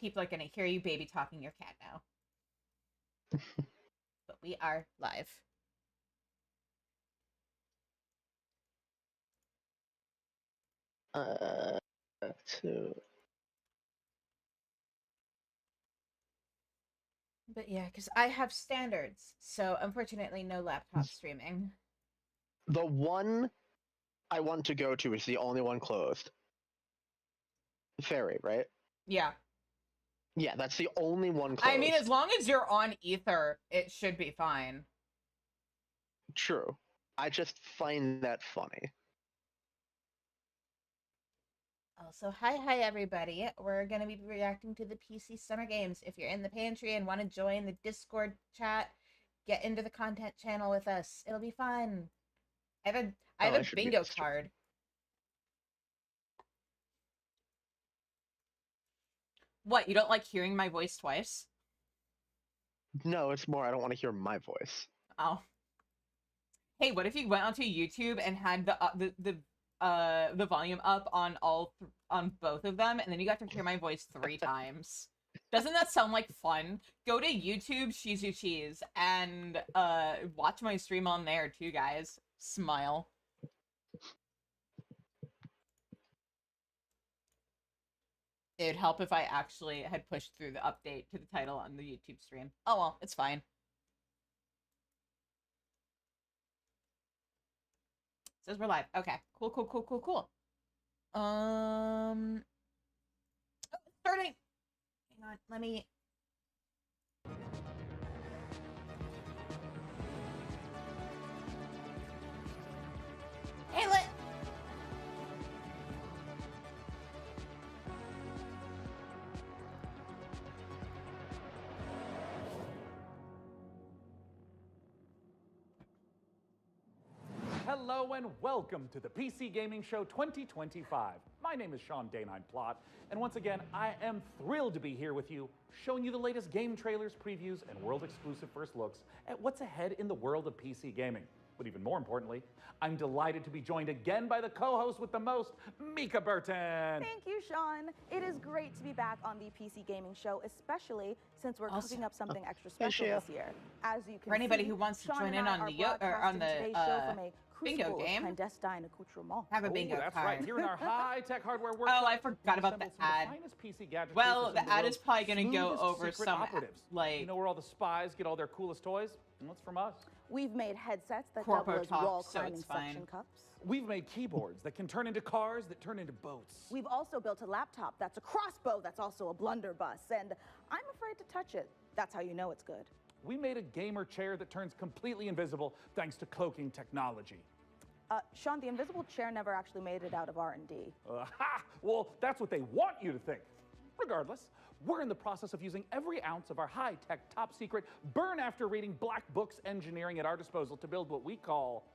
people are gonna hear you baby talking your cat now. But we are live. So But yeah, because I have standards, so unfortunately no laptop streaming. the one I want to go to is the only one closed. Ferry, right? Yeah. Yeah, that's the only one closed. I mean, as long as you're on Ether, it should be fine. True. I just find that funny. Also, hi everybody. We're going to be reacting to the PC Summer Games. If you're in the pantry and want to join the Discord chat, get into the content channel with us. It'll be fun. I have a bingo card. What, you don't like hearing my voice twice? No, it's more I don't want to hear my voice. Oh. Hey, what if you went onto YouTube and had the volume up on on both of them, and then you got to hear my voice 3 times? Doesn't that sound like fun? Go to YouTube Shizu Cheese and watch my stream on there too, guys. Smile. It would help if I actually had pushed through the update to the title on the YouTube stream. Oh well, it's fine. Says we're live. Okay. Cool. Oh, starting. Hang on, let me. Hey, lit. Hello and welcome to the PC Gaming Show 2025. My name is Sean Day9 Plot, and once again, I am thrilled to be here with you, showing you the latest game trailers, previews, and world-exclusive first looks at what's ahead in the world of PC gaming. But even more importantly, I'm delighted to be joined again by the co-host with the most, Mika Burton. Thank you, Sean. It is great to be back on the PC Gaming Show, especially since we're cooking up something extra special this year. As you can For anybody see, who wants to Sean join and in I on are the broadcasting today's show from a bingo crucible of game. clandestine accoutrements. Have a bingo That's card. right. Here in our high-tech hardware workshop. Oh, I forgot about the ad. Well, the ad is probably going to go over some operatives. like. You know where all the spies get all their coolest toys? And that's from us. We've made headsets that Corpo double as talk, wall so climbing it's fine. suction cups. We've made keyboards that can turn into cars that turn into boats. We've also built a laptop that's a crossbow that's also a blunderbuss, and I'm afraid to touch it. That's how you know it's good. We made a gamer chair that turns completely invisible thanks to cloaking technology. Sean, the invisible chair never actually made it out of R&D. Well, that's what they want you to think. Regardless, we're in the process of using every ounce of our high-tech, top-secret, burn-after-reading black books engineering at our disposal to build what we call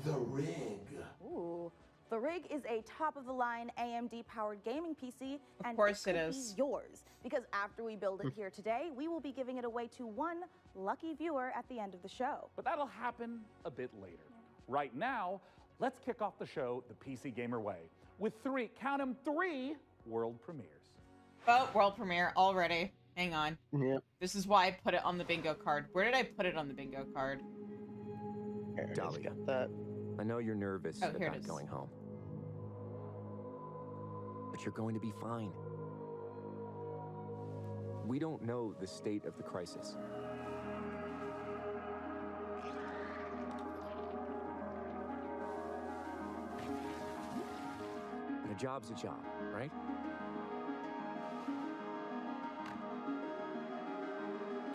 the Rig. Ooh. The Rig is a top-of-the-line AMD-powered gaming PC, and of course it it could is. be yours. Because after we build it here today, we will be giving it away to one lucky viewer at the end of the show. But that'll happen a bit later. Right now, let's kick off the show the PC Gamer way with 3, count 'em, 3 world premieres. Oh, world premiere already. Hang on. Yep. This is why I put it on the bingo card. Where did I put it on the bingo card? Dolly, got that. I know you're nervous Oh, here it about is. going home. But you're going to be fine. We don't know the state of the crisis. And a job's a job, right?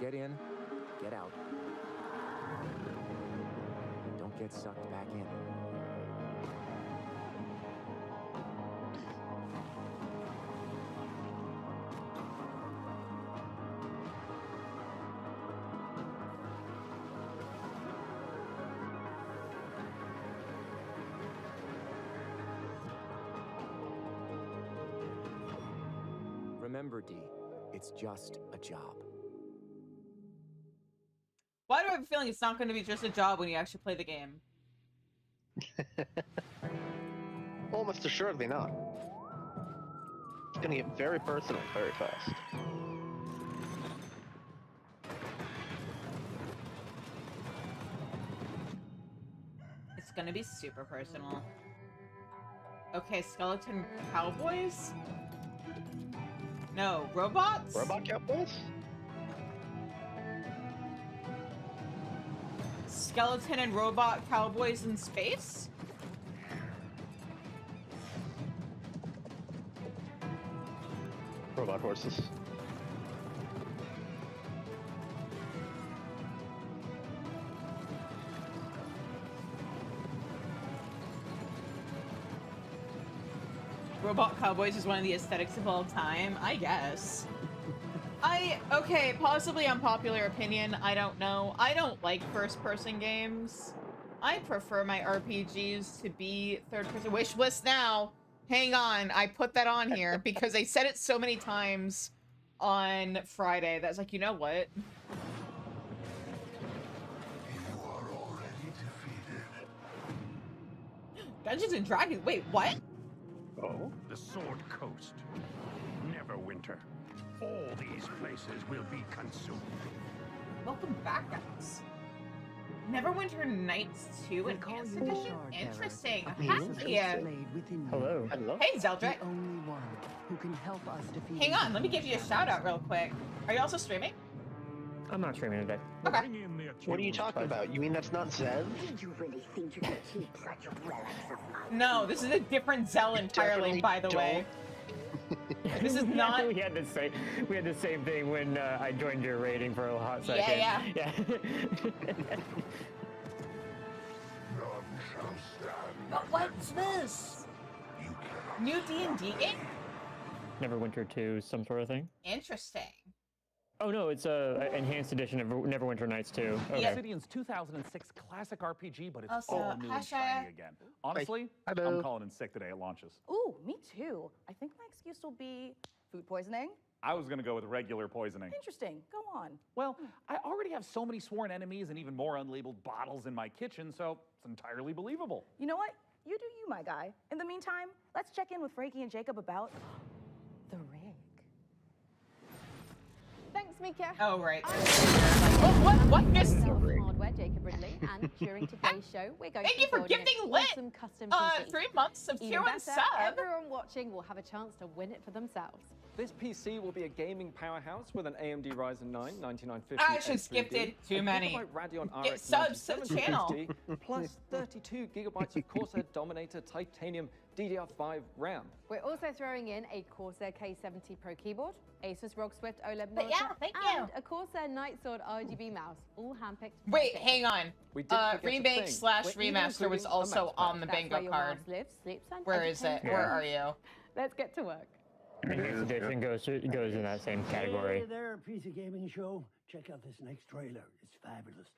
Get in, get out. Don't get sucked back in. Remember, D, it's just a job. Why do I have a feeling it's not going to be just a job when you actually play the game? Almost assuredly not. It's gonna get very personal very fast. It's gonna be super personal. Okay, skeleton cowboys? No, robots? Robot cowboys? Skeleton and robot cowboys in space? Robot horses. Robot cowboys is one of the aesthetics of all time, I guess. Okay, possibly unpopular opinion, I don't know. I don't like first-person games. I prefer my RPGs to be third-person. Wish list now! Hang on, I put that on here because I said it so many times on Friday that I was like, you know what? You are already defeated. Dungeons and Dragons, wait, what? Oh. The Sword Coast. Neverwinter. All these places will be consumed. Welcome back, guys. Neverwinter Nights 2 Enhanced Edition? Interesting. Hi. Hello. Hello. Hey, Zeldrick. The only one who can help us defeat. Hang on, let me give you a shout out real quick. Are you also streaming? I'm not streaming today. Okay. Bring in the What are you accused. talking about? You mean that's not Zed? Did you really think you could keep such relics of mine? No, this is a different Zell entirely, Definitely by the way. This is not. we had the same thing when I joined your rating for a hot second. Yeah. Yeah. None shall stand. But what's this? You cannot. New D&D game? Neverwinter 2, some sort of thing. Interesting. Oh no, it's a enhanced edition of Neverwinter Nights 2. Okay. Yeah. Obsidian's 2006 classic RPG, but it's Also, all new hi, and shiny Shia. again. Honestly, Hello. I'm calling in sick today at launches. Ooh, me too. I think my excuse will be food poisoning. I was gonna go with regular poisoning. Interesting. Go on. Well, I already have so many sworn enemies and even more unlabeled bottles in my kitchen, so it's entirely believable. You know what? You do you, my guy. In the meantime, let's check in with Frankie and Jacob about the rig. Thanks, Mika. Oh, right. What? Myself, Hardware, Jacob Ridley, and during today's show, we're going Thank to you for be building gifting an Lit, awesome custom PC. 3 months of Even tier 1 better, sub. everyone watching will have a chance to win it for themselves. This PC will be a gaming powerhouse with an AMD Ryzen 9 9950. I should skip it. Too many. Radeon Get RX subs to the channel. 9750, plus 32 gigabytes of Corsair Dominator Titanium DDR5 RAM. We're also throwing in a Corsair K70 Pro keyboard, Asus ROG Swift OLED But monitor, yeah, thank you. and a Corsair Nightsword RGB mouse, all handpicked. Wait, by hang on. We didn't forget a Remake thing. slash We're even remaster was including a also mouse on the That's bingo where your card. mouse lives, sleeps, and Where is it? entertains Where others. are you? Let's get to work. Enhanced edition goes in that same category. Hey there, PC Gaming Show. Check out this next trailer. It's fabulous.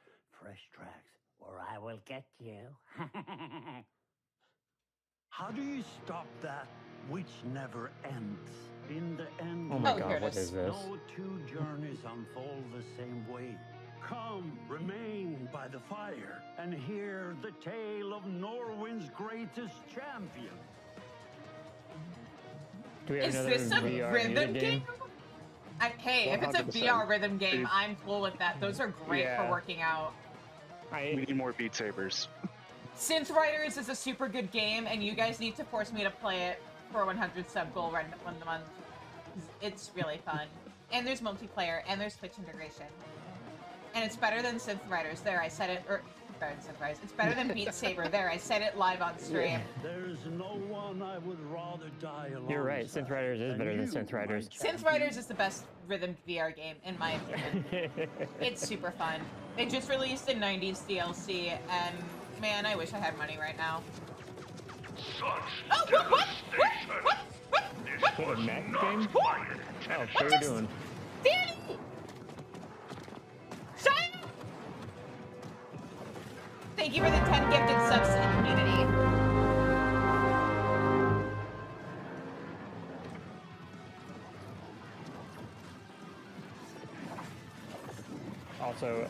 Fresh tracks, or I will get you. How do you stop that which never ends? In the end, Oh my Oh, here god, it what is. is this? no two journeys unfold the same way. Come, remain by the fire, and hear the tale of Norwind's greatest champion. Do we have Is another this a VR rhythm music game? Hey, if it's a 100%. VR rhythm game, I'm cool with that. Those are great for Yeah. working out. I, We need more Beat Sabers. Synth Riders is a super good game, and you guys need to force me to play it for 100 sub goal run a month. It's really fun. And there's multiplayer, and there's Twitch integration. And it's better than Synth Riders. There, I said it. Or, better than Synth Riders. It's better than Beat Saber. There, I said it live on stream. There's no one I would rather die alone. You're right, Synth Riders is better than Synth Riders. Synth Riders is the best rhythm VR game, in my opinion. It's super fun. They just released a 90s DLC, and man, I wish I had money right now. Oh, what? What, a mech game? Oh, what are you doing? Danny! Shut up! Thank you for the 10 gifted subs to the community. Also,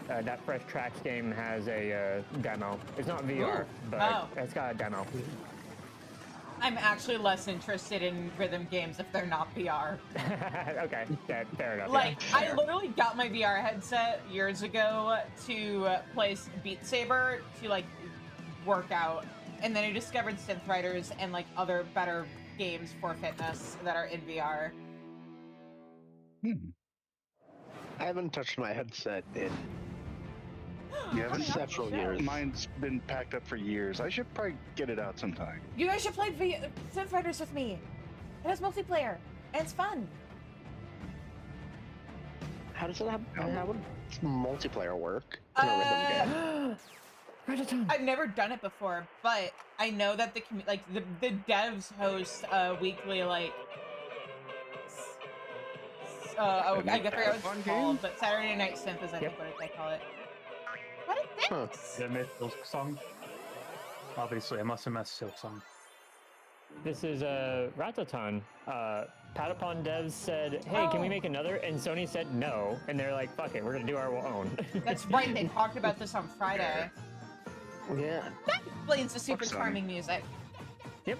that Fresh Tracks game has a demo. It's not VR, Ooh. but Oh. it's got a demo. I'm actually less interested in rhythm games if they're not VR. Okay, yeah, fair enough. Like, yeah. I literally got my VR headset years ago to play Beat Saber to, like, work out. And then I discovered Synth Riders and, like, other better games for fitness that are in VR. I haven't touched my headset in several years. Mine's been packed up for years. I should probably get it out sometime. You guys should play Synth Riders with me. It has multiplayer, and it's fun. How does it have? How would multiplayer work in a rhythm game? I've never done it before, but I know that the devs host weekly I forget what it's called, but Saturday Night Synth is I think what they call it. What is this? The Miss Silk Song. Obviously, I must have missed Silk Song. This is Rataton. Patapon devs said, hey, can we make another? And Sony said no. And they're like, fuck it, we're gonna do our own. That's right, they talked about this on Friday. Yeah. That explains the super charming music. Yep.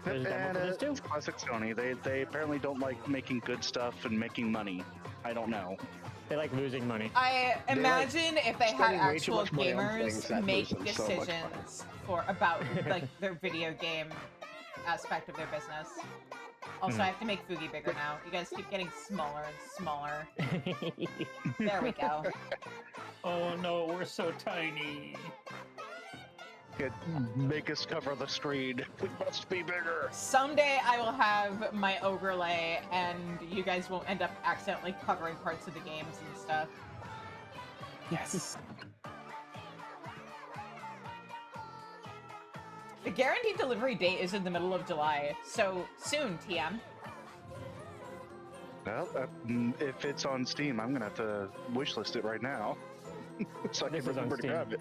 And it's classic Sony. They apparently don't like making good stuff and making money. I don't know. They like losing money. I imagine if they had spending way too actual much money on things gamers that make lose them so much money. decisions about like their video game aspect of their business. Also, I have to make Fugi bigger now. You guys keep getting smaller and smaller. There we go. Oh no, we're so tiny. Make us cover the screen. We must be bigger. Someday I will have my overlay, and you guys won't end up accidentally covering parts of the games and stuff. Yes. The guaranteed delivery date is in the middle of July, so soon, TM. Well, if it's on Steam, I'm gonna have to wishlist it right now, so I can remember to grab it.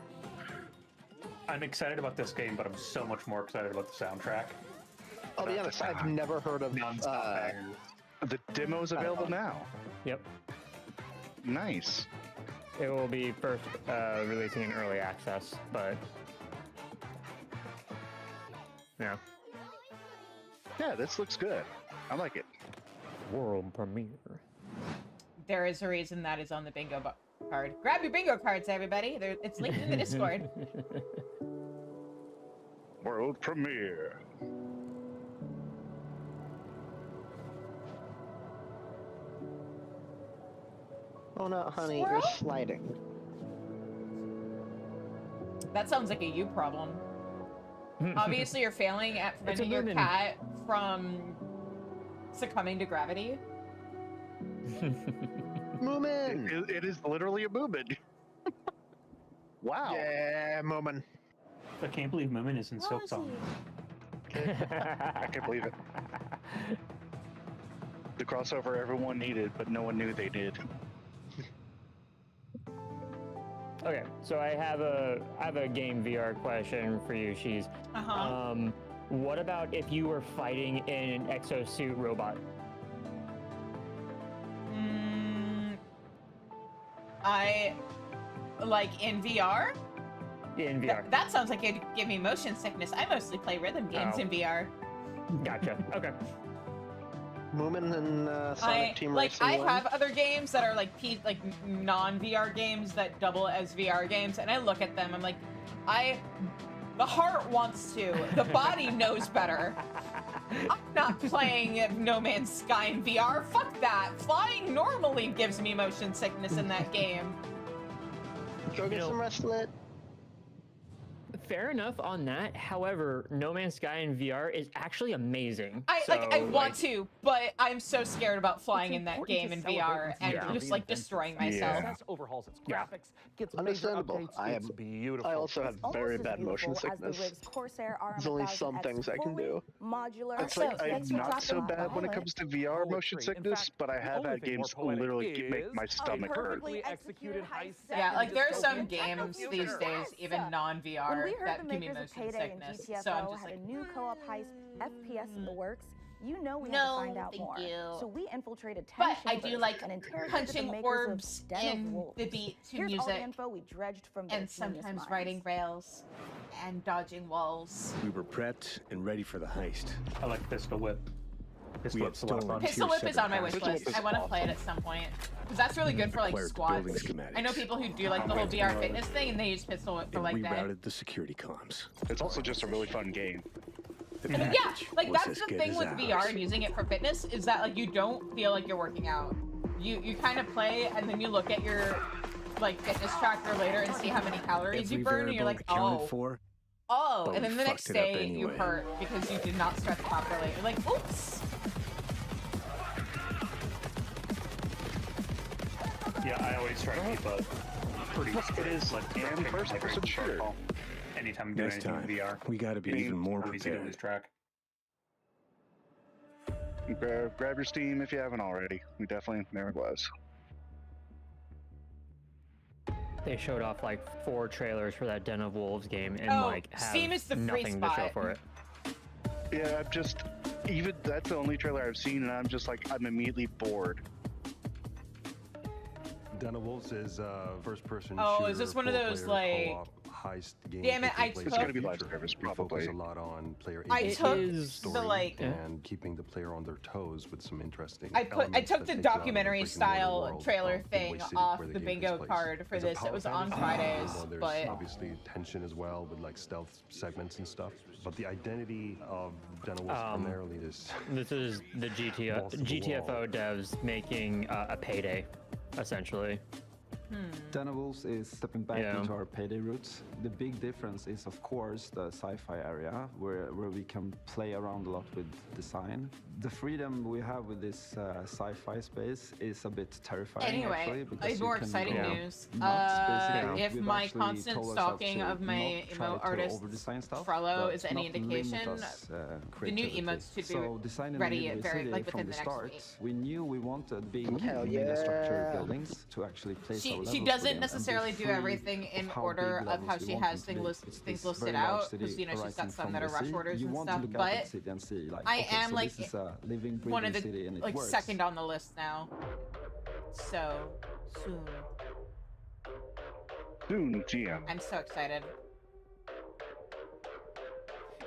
I'm excited about this game, but I'm so much more excited about the soundtrack. I'll be honest, I've never heard of the demo's available now. Yep. Nice. It will be first releasing in early access, but yeah. Yeah, this looks good. I like it. World premiere. There is a reason that is on the bingo card. Grab your bingo cards, everybody. It's linked in the Discord. World premiere. Oh no, honey, Squirrel? you're sliding. That sounds like a you problem. Obviously, you're failing at preventing your cat from succumbing to gravity. Moomin! It is literally a Moomin. Wow. Yeah, Moomin. I can't believe Moomin is in Silk Song. I can't believe it. The crossover everyone needed, but no one knew they did. Okay, so I have a game VR question for you, She's. What about if you were fighting in an exosuit robot? I like in VR. In VR. That sounds like it'd give me motion sickness. I mostly play rhythm games in VR. Gotcha. Okay. Moomin and Sonic Team Racing. I have other games that are like non-VR games that double as VR games, and I look at them. I'm like, the heart wants to. The body knows better. I'm not playing No Man's Sky in VR. Fuck that. Flying normally gives me motion sickness in that game. Go get some rest, Lit. Fair enough on that. However, No Man's Sky in VR is actually amazing. I want to, but I'm so scared about flying in that game in VR and just like destroying myself. Overhauls its graphics, gets understandable. It's beautiful. I also have very bad motion sickness. There's only some things I can do. Modular. It's like I'm not so bad when it comes to VR motion sickness, but I have had games literally make my stomach hurt. Yeah, like there are some games these days, even non-VR, that give me motion sickness. So I'm just had like, a new co-op heist FPS in the works. you know we No, had to find out thank more. you. So we infiltrated 10 But I chambers do like and interrogated punching the makers orbs of Den of in Wolves. the beat to Here's all the music, info we dredged from their and genius sometimes minds. riding rails and dodging walls. We were prepped and ready for the heist. I like Pistol Whip. We had stolen Pistol Whip is on my wish list. I want to play it at some point because that's really good for like Acquired squads. building schematics. I know people who do like the whole VR fitness thing and they use Pistol Whip for And like that. rerouted the security comms. It's also just a really fun game. The I mean, yeah, like was that's as the good thing as with ours. VR and using it for fitness is that like you don't feel like you're working out. You kind of play and then you look at your like fitness tracker later and see how many calories you Every burn and you're like, variable oh, accounted for, oh, but and then we the next fucked it up day you anyway. hurt because you did not stretch properly. You're like, oops. Yeah, I always try to keep a pretty It is like and first-person shooter. anytime I'm doing Next anything time, in VR. we got to be It's even more so easy to prepared. lose track. Grab your Steam if you haven't already. We definitely never was. They showed off like 4 trailers for that Den of Wolves game and Oh, like have Steam is the free nothing to show spot. for it. Yeah, I'm just even that's the only trailer I've seen, and I'm just like I'm immediately bored. Den of Wolves is a first-person Oh, shooter. is this one of those, four-player like- co-op heist game Damn it, taking I place took- in It's gonna be the live future. service, We focus probably. a lot on player I agency, took is- story, the, like- and keeping the player on their toes with some interesting. I elements took that the take you out of documentary brick-and-mortar style world trailer of thing Gateway City, off where the game takes bingo place. card for It's a this. It was power on fantasy, Fridays, although there's but obviously tension as well with like stealth segments and stuff. But the identity of Den of Wolves primarily is This is the Balls to the GTFO devs making a Payday, essentially. Den of Wolves is stepping back Yeah. into our Payday roots. The big difference is, of course, the sci-fi area where we can play around a lot with design. The freedom we have with this sci-fi space is a bit terrifying. anyway, actually, because you more can exciting go news. nuts, basically. If We've my actually constant told ourselves stalking to of my not try emote to artist overdesign stuff, Frollo but is any not limit indication, us, the new creativity. emotes should be So designing ready a new very city like from within the the next start, week. we knew we wanted big Hell mega structured yeah. buildings to actually place our She levels doesn't within and be necessarily do free everything in of how order big of how levels she we want has them to be. things It's listed very large out city because you know she's arising got some from that are the rush sea. orders You and want stuff, to look out at but the city and see, like, I okay, am so like this is a living, one of breathing the city and it like works. second on the list now. So soon. Soon, GM. I'm so excited.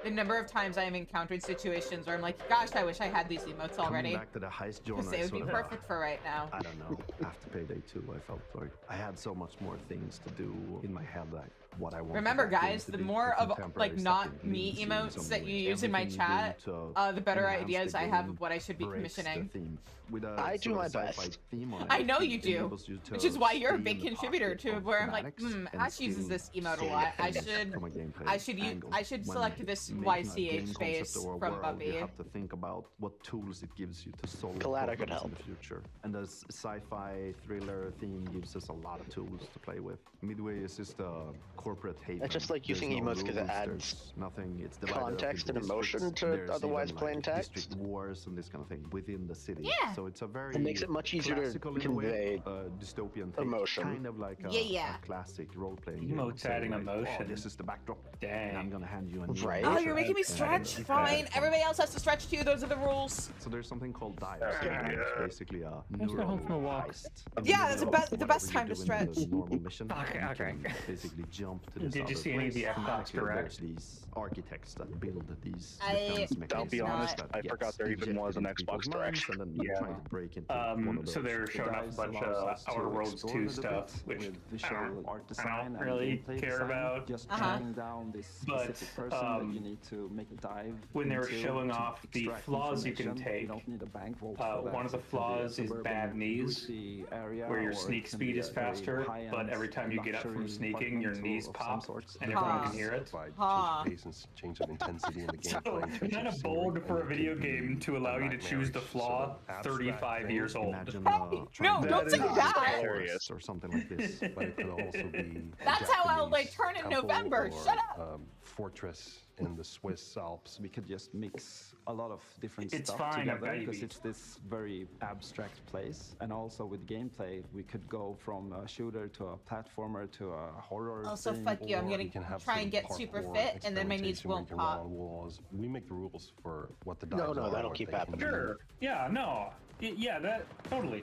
The number of times I have encountered situations where I'm like, gosh, I wish I had these emotes already. Coming back to the heist genre, Because they would be sort of, perfect for right now. I don't know. After Payday 2, I felt like I had so much more things to do in my head, like what I wanted. Remember, that game guys, to the be, more of contemporary like stuff not in me memes in emotes some that you ways. use in my Everything chat, you do the better enhance ideas the I have game of what I should be breaks the commissioning. theme. With a I do sort my of sci-fi best. theme on it, I know you it do, enables you which to is why you're a stay big in the contributor pocket to of where I'm like, thematics and Ash uses still this emote a solve lot. I things should, from a gameplay I should angle. select When this making a game YCH concept base or a from world, Buffy. You have to think about what tools it gives you to solve Glad I could problems in help. the future. And the sci-fi thriller theme gives us a lot of tools to play with. Midway is just a corporate haven. It's just like There's using no emotes 'cause it rules, adds there's nothing. It's divided up context into and emotion districts. to There's otherwise even, plain like, text. district wars and this kind of thing within the city. Yeah. So it's a very It makes it much easier to classical in a way, convey dystopian take, emotion. kind of like a, Yeah. a classic role-playing game. Emotes So adding like, oh, emotion. this is the backdrop. Dang. And I'm gonna hand you a new Right. Oh, emotion. you're making me And stretch? then- Fine. Everybody else has to stretch too. Those are the rules. So there's something called dives. Yeah. It's basically a Let's go home neural for a walk. heist. Yeah, that's Whatever the best you're time to doing in the stretch. normal mission, Okay, you okay. can basically jump to this Did you other see any of the place. Xbox Actually, Direct? There's these architects that build these I- defense I'll be mechanisms honest, that I gets forgot there even was an injected into Xbox people's minds, Direct. and then you're Yeah. trying to break into one of So those. they're The showing off a dice bunch allows of us to Outer Worlds explore 2 a little stuff, bit which with I visual art design don't and really gameplay care design, about. Just Uh-huh. tracking down this specific But, person that you um, need to make a dive when they were into showing to off the extract flaws you can information. You take, don't need a bank vault for one that. of the It can be a flaws is suburban bad knees, booty area, where your or it sneak can speed be is a very faster, high-end but every time you get up from luxury sneaking, your apartment knees of pop, some sorts. and everyone Huh. can hear it. Change Huh. of pace and change of intensity in the So, gameplay. change kind of of bold scenery, for a and it video can be game to allow you to choose the nightmarish, flaw sort of abstract 35 thing. years old. Imagine, No, trying to don't say build that. a Hilarious. forest or something like this. But it could also be a That's how I'll, like, Japanese turn in temple November. or, Shut up. Fortress in the Swiss Alps. We could just mix a lot of different It's stuff fine, I've together got you because beat. it's this very abstract place. And also with gameplay, we could go from a shooter to a platformer to a horror. Also, thing, fuck you. I'm or gonna We can have try sort and of get super parkour fit, and then my knees experimentation where won't you can run pop. on walls. We make the rules for what the dives No, are. that'll what keep they can happening. do. Sure. Yeah, no. Yeah, that totally.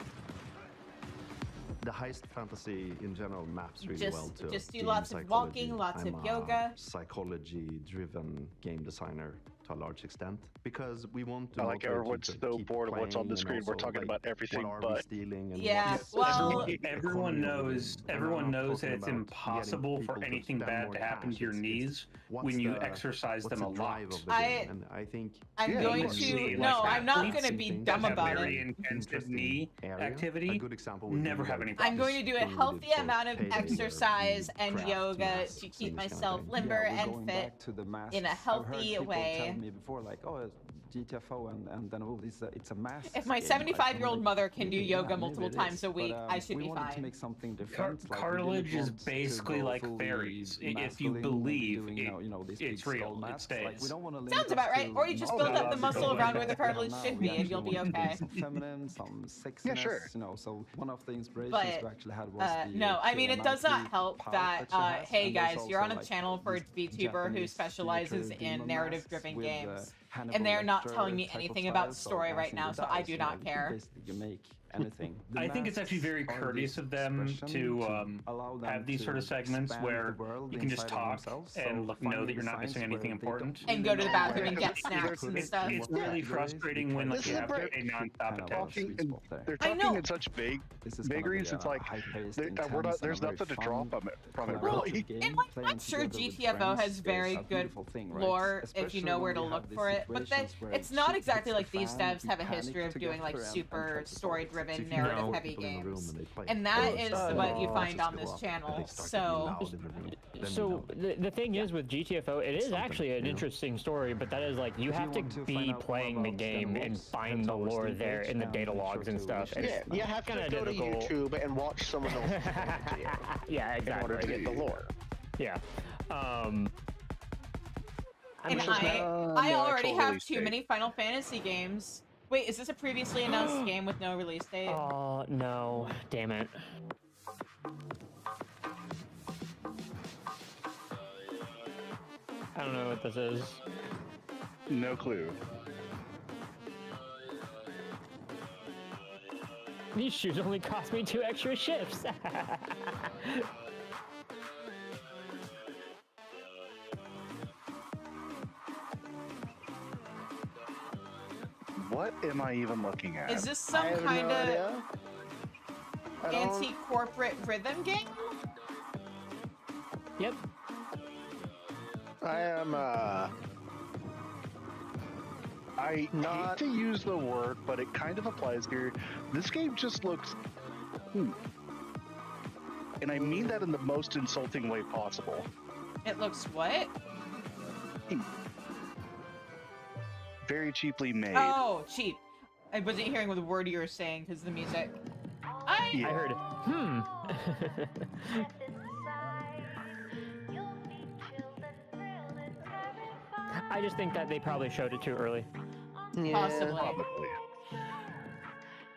The heist fantasy in general maps really Just- well to just do game lots of psychology. walking, lots of I'm yoga. a psychology-driven game designer to a large extent because we want to. I like motivate you everyone's to so keep bored of what's on the playing and screen. We're also, talking like, about everything what are but. we stealing and Yeah, what's well- the Everyone economy of knows. living. And Everyone I'm knows that talking it's about impossible getting for people to anything spend bad more to happen cash. to your It's knees what's when you the- exercise what's them a the drive lot. of the game, and I think I'm Yeah, going honestly, to. like No, I'm not athletes going to be things dumb that have about very it. intensive interesting knee area. activity A good example would never be have like any I'm problems. going to do a thing we did healthy for amount of payday where exercise we and craft yoga masks to and keep this kind of myself thing. limber we're and going fit back to the masks. in a I've healthy heard people way. tell me before, like, oh, GTFO, and then oh, it's a mask. If my game. Like, 75-year-old I'm like, mother can do maybe, yoga yeah, multiple maybe it times is, a week, but, I should we be wanted to fine. make something different. Like, we Cartilage didn't is want to basically go like fully fairies. If you masculine and believe doing, it, you know, these it's big real. skull It masks. stays. Like, we don't want to limit Sounds us about right. to Or you just build up the muscle totally. around where the cartilage now. should We be, and actually you'll be want to bring okay. Some feminine, some sexiness, Yeah, sure. you know. So one of the inspirations But we actually had was the no, I mean, it does not Nike help pouch that, she has, hey and there's guys, you're on also, a like, channel for a these VTuber who Japanese specializes signature in demon narrative-driven masks with, games. Hannibal And they're not Lecter telling me type of anything style, about so story right passing now, the so I dice, do you know, not you can care. basically make anything. The I think it's actually very masks are courteous this of them expression to allow them have these sort of to segments expand where the world you can just inside of talk themselves. and So know that finding you're not designs missing anything where they don't important. And go to the know bathroom where and to get put snacks it and in stuff. It's what really categories, frustrating when like This you is a have very- a non-stop kind of attention. sweet spot there. They're I talking know. in such This is gonna vagaries. be It's a like high-paced, there's intense, there's and a nothing to very draw fun, from it, collaborative really. game. And like, Playing I'm sure together with GTFO friends has very is a good beautiful thing, right? lore if you Especially know where when to we look have these for it, but situations where it's shit not hits exactly the like these fan, devs we have a panic history of doing like together and super try to solve it. So story-driven, if you know narrative-heavy people in the room games. and they play. And that is Oh, what you oh, find just on go this up, channel. and they start to be So loud in the room. Then you So know. the thing is with GTFO, it is Something, actually an you know? interesting story, but that is like you If you have to want to be find out more playing the about game Stan and Wolf's find Head the Tower lore Steam there page, in the and data make logs sure and to stuff. wish And list Yeah, it's them. you have to kinda go to difficult. YouTube and watch someone else explain it to you Yeah, in exactly. order to get the lore. Yeah. I And mean, I no already actual have release too date. many Final Fantasy games. Wait, is this a previously announced game with no release date? oh no, damn it. I don't know what this is. No clue. These shoes only cost me 2 extra shifts. What am I even looking at? Is this some I have kind no of idea. I don't- anti-corporate rhythm game? Yep. I am I Not- hate to use the word, but it kind of applies here. This game just looks. And I mean that in the most insulting way possible. It looks what? Very cheaply made. Oh, cheap. I wasn't hearing what the word you were saying because the music. Yeah. I heard, I just think that they probably showed it too early. Yeah. Possibly. Probably.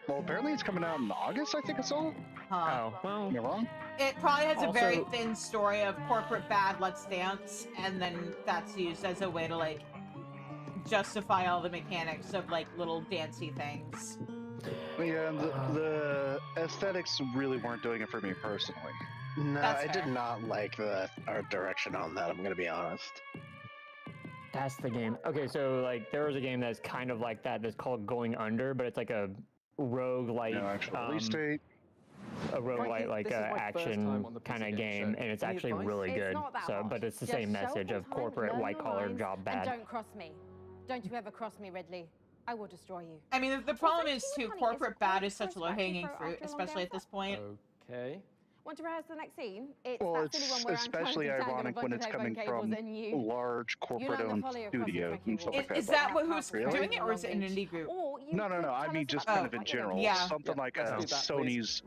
Well, apparently it's coming out in August, I think it's all. Huh. Oh, well. Am I wrong? It probably has a very Also- thin story of corporate bad, let's dance, and then that's used as a way to, like, justify all the mechanics of, like, little dancey things. Yeah, and the aesthetics really weren't doing it for me personally. No, That's I did fair. not like the art direction on that. I'm gonna be honest. That's the game. Okay, so like there was a game that's kind of like that that's called Going Under, but it's like a rogue like No actual release date. a roguelite Frankly, like this is my first action time on the kind PC of game game, show. and it's Any actually advice? really It's good. not that So, hard. but it's the Just same show up message on of time, corporate learn white your collar lines, job and bad. don't cross me. Don't you ever cross me, Ridley. I will destroy you. I mean, the problem is, Also, too, honey, corporate it's bad quite is such close, actually, low-hanging for fruit, after a long especially day at this out. point. Okay. Want to rehearse the next scene? It's Well, that silly one it's where I'm trying especially to tangle a ironic bunch when of it's headphone coming cables from and you large learn the corporate-owned folly across the studios Frankie and stuff wall. like that. Is that Like, who's really? doing it, or is it an indie group? Or No. I mean just kind of in general. Yeah. Something like Sony's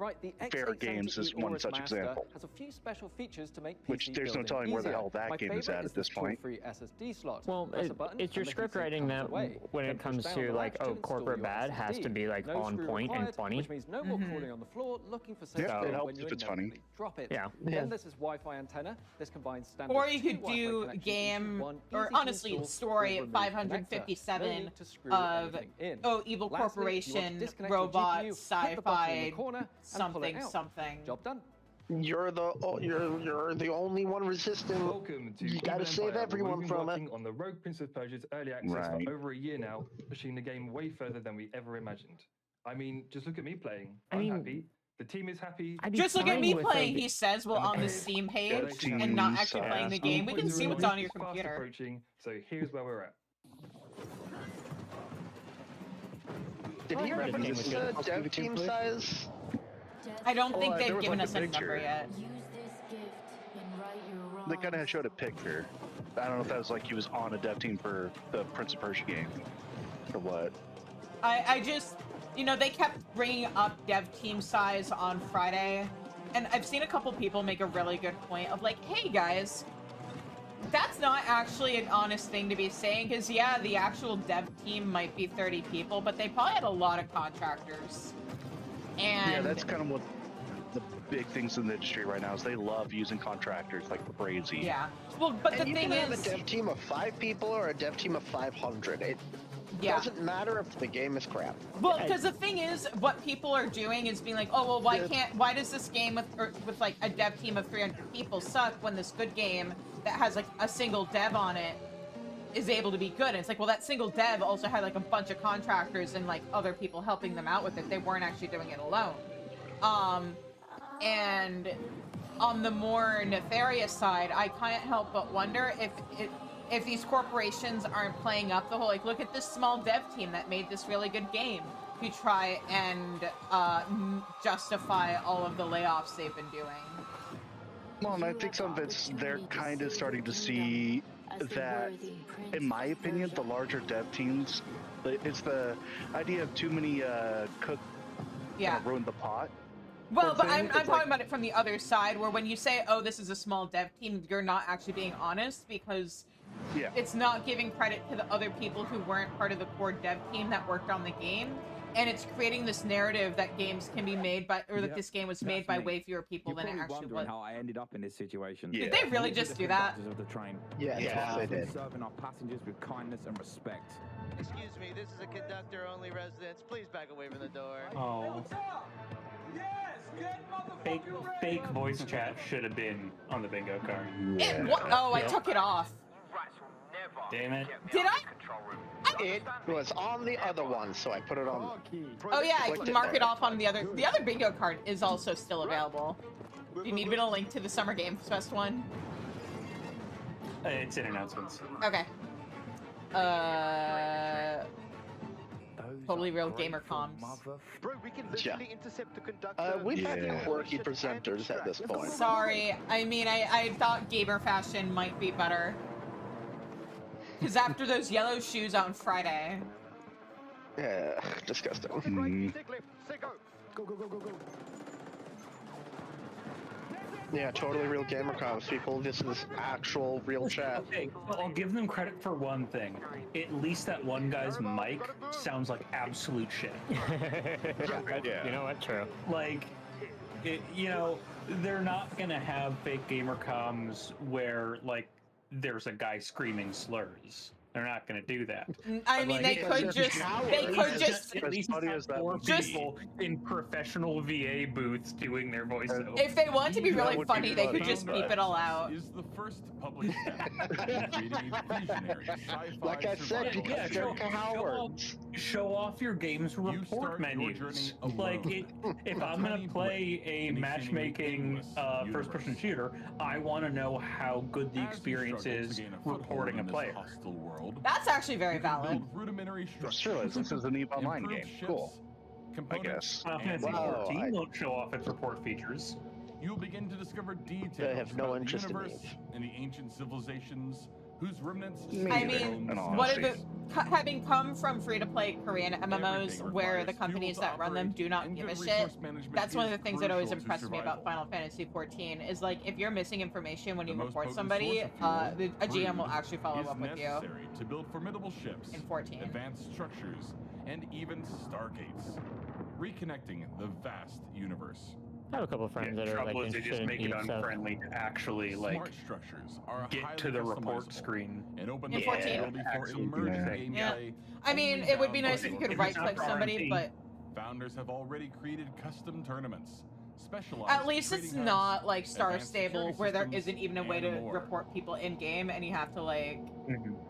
Fair Games is one such example. Has a few special features to make PC Which there's no building telling where the easier. hell that My game is favorite at is this the point. tool-free SSD slot. Well, Press a button it's your and the script heatsink writing comes that away. when Then it comes push down to the like, latch to oh, install corporate your bad has SSD. to be like No on screw point and required, funny. which means no more crawling on the floor looking for Yeah, safety it helps when you if it's funny. inevitably drop it. Yeah. Then there's this Wi-Fi antenna. This combines standard Or you two could Wi-Fi do connections game, into one or honestly, easy-to-install story or at remove connector. 557 No need to screw of, anything in. oh, evil Lastly, you want to corporation, disconnect your robot, GPU, hit the button in the sci-fi, corner, and pull it something, out. something. Job done. You're the only one resistant. Welcome to You gotta Even save Empire, everyone where we've been from it. working on the Rogue Prince of Persia's early access Right. for over a year now, pushing the game way further than we ever imagined. I mean, just look at me playing. I'm happy. The team is happy. Just look at me playing, he says, while on the Steam page and not actually playing the game. We can see what's on your Fast computer. approaching, so here's where we're at. Did he reference the dev team size? I don't think there they've was, given like, us a a number picture. yet. They kind of showed a picture. I don't know if that was like he was on a dev team for the Prince of Persia game or what. I just, you know, they kept bringing up dev team size on Friday, and I've seen a couple people make a really good point of like, hey guys, that's not actually an honest thing to be saying, because yeah, the actual dev team might be 30 people, but they probably had a lot of contractors. And Yeah, that's kind of what the big things in the industry right now is they love using contractors like crazy. yeah. Well, but And the you thing can have is, a dev team of 5 people or a dev team of 500. It yeah. doesn't matter if the game is crap. Well, because the thing is, what people are doing is being like, oh, well, why does this game with like a dev team of 300 people suck when this good game that has like a single dev on it is able to be good? And it's like, well, that single dev also had like a bunch of contractors and like other people helping them out with it. They weren't actually doing it alone. And on the more nefarious side, I can't help but wonder if these corporations aren't playing up the whole, like, look at this small dev team that made this really good game, to try and justify all of the layoffs they've been doing. Well, and I think some of it's they're kind of starting to see that, in my opinion, the larger dev teams, it's the idea of too many cook Yeah. ruin the pot. Well, but I'm It's talking about it from the other side, where when you say, oh, this is a small dev team, you're not actually being honest, because Yeah. it's not giving credit to the other people who weren't part of the core dev team that worked on the game, and it's creating this narrative that games can be made by, or that this game was made by way fewer people than it actually was. how I ended up in this situation. Did they really just do that? Of the train. Yeah, they did. Serving our passengers with kindness and respect. Excuse me, this is a conductor-only residence. Please back away from the door. Oh. Fake voice chat should have been on the bingo card. Oh, I took it off. Damn it. Did I? It was on the other one, so I put it on. Oh yeah, I Clicked can mark there. it off on the other. The other bingo card is also still available. Do you need me to link to the Summer Games Fest one? It's in announcements. Okay. Totally real gamer comms. Bro, we can literally intercept the conductor. We've had quirky presenters at this point. Sorry, I mean, I thought gamer fashion might be better. Because after those yellow shoes on Friday. Yeah, disgusting. Go, go, go, go, go. Yeah, totally real gamer comms, people. This is actual real chat. Okay, well, I'll give them credit for one thing. At least that one guy's mic sounds like absolute shit. Yeah. You know what? True. Like, you know, they're not gonna have fake gamer comms where like there's a guy screaming slurs. They're not gonna do that. I mean, they could just at least have more people in professional VA booths doing their voiceover. If they want to be really funny, they could just beep it all out. Is the first public step in creating a visionary sci-fi Like I said, survival because they're cowards. Show off your game's report menus. Like, if I'm gonna play a matchmaking first-person shooter, I want to know how good the experience is reporting a player. That's actually very valid. Sure, this is an EVE Online game. Cool. I guess. Fantasy 14 won't show off its report features. You'll begin to discover details I have no about interest the in universe and the ancient civilizations whose remnants I mean, what are the having come from free-to-play Korean MMOs where the companies that run them do not give a shit? That's one of the things that always impressed me about Final Fantasy XIV is like if you're missing information when you report somebody, a GM will actually follow up with you. To build formidable ships, in 14, advanced structures, and even stargates, reconnecting the vast universe. I have a couple of friends that are like They just make it stuff. unfriendly to actually like get to the report screen. And open in 14. for emerging gameplay. I mean, it would be nice if you could right-click somebody, but founders have already created custom tournaments. At least it's not like Star Stable where there isn't even a way to report people in game and you have to like.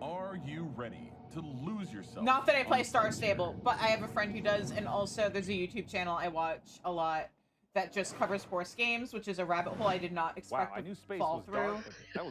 Are you ready to lose yourself? Not that I play Star Stable, but I have a friend who does, and also there's a YouTube channel I watch a lot that just covers horse games, which is a rabbit hole I did not expect to fall through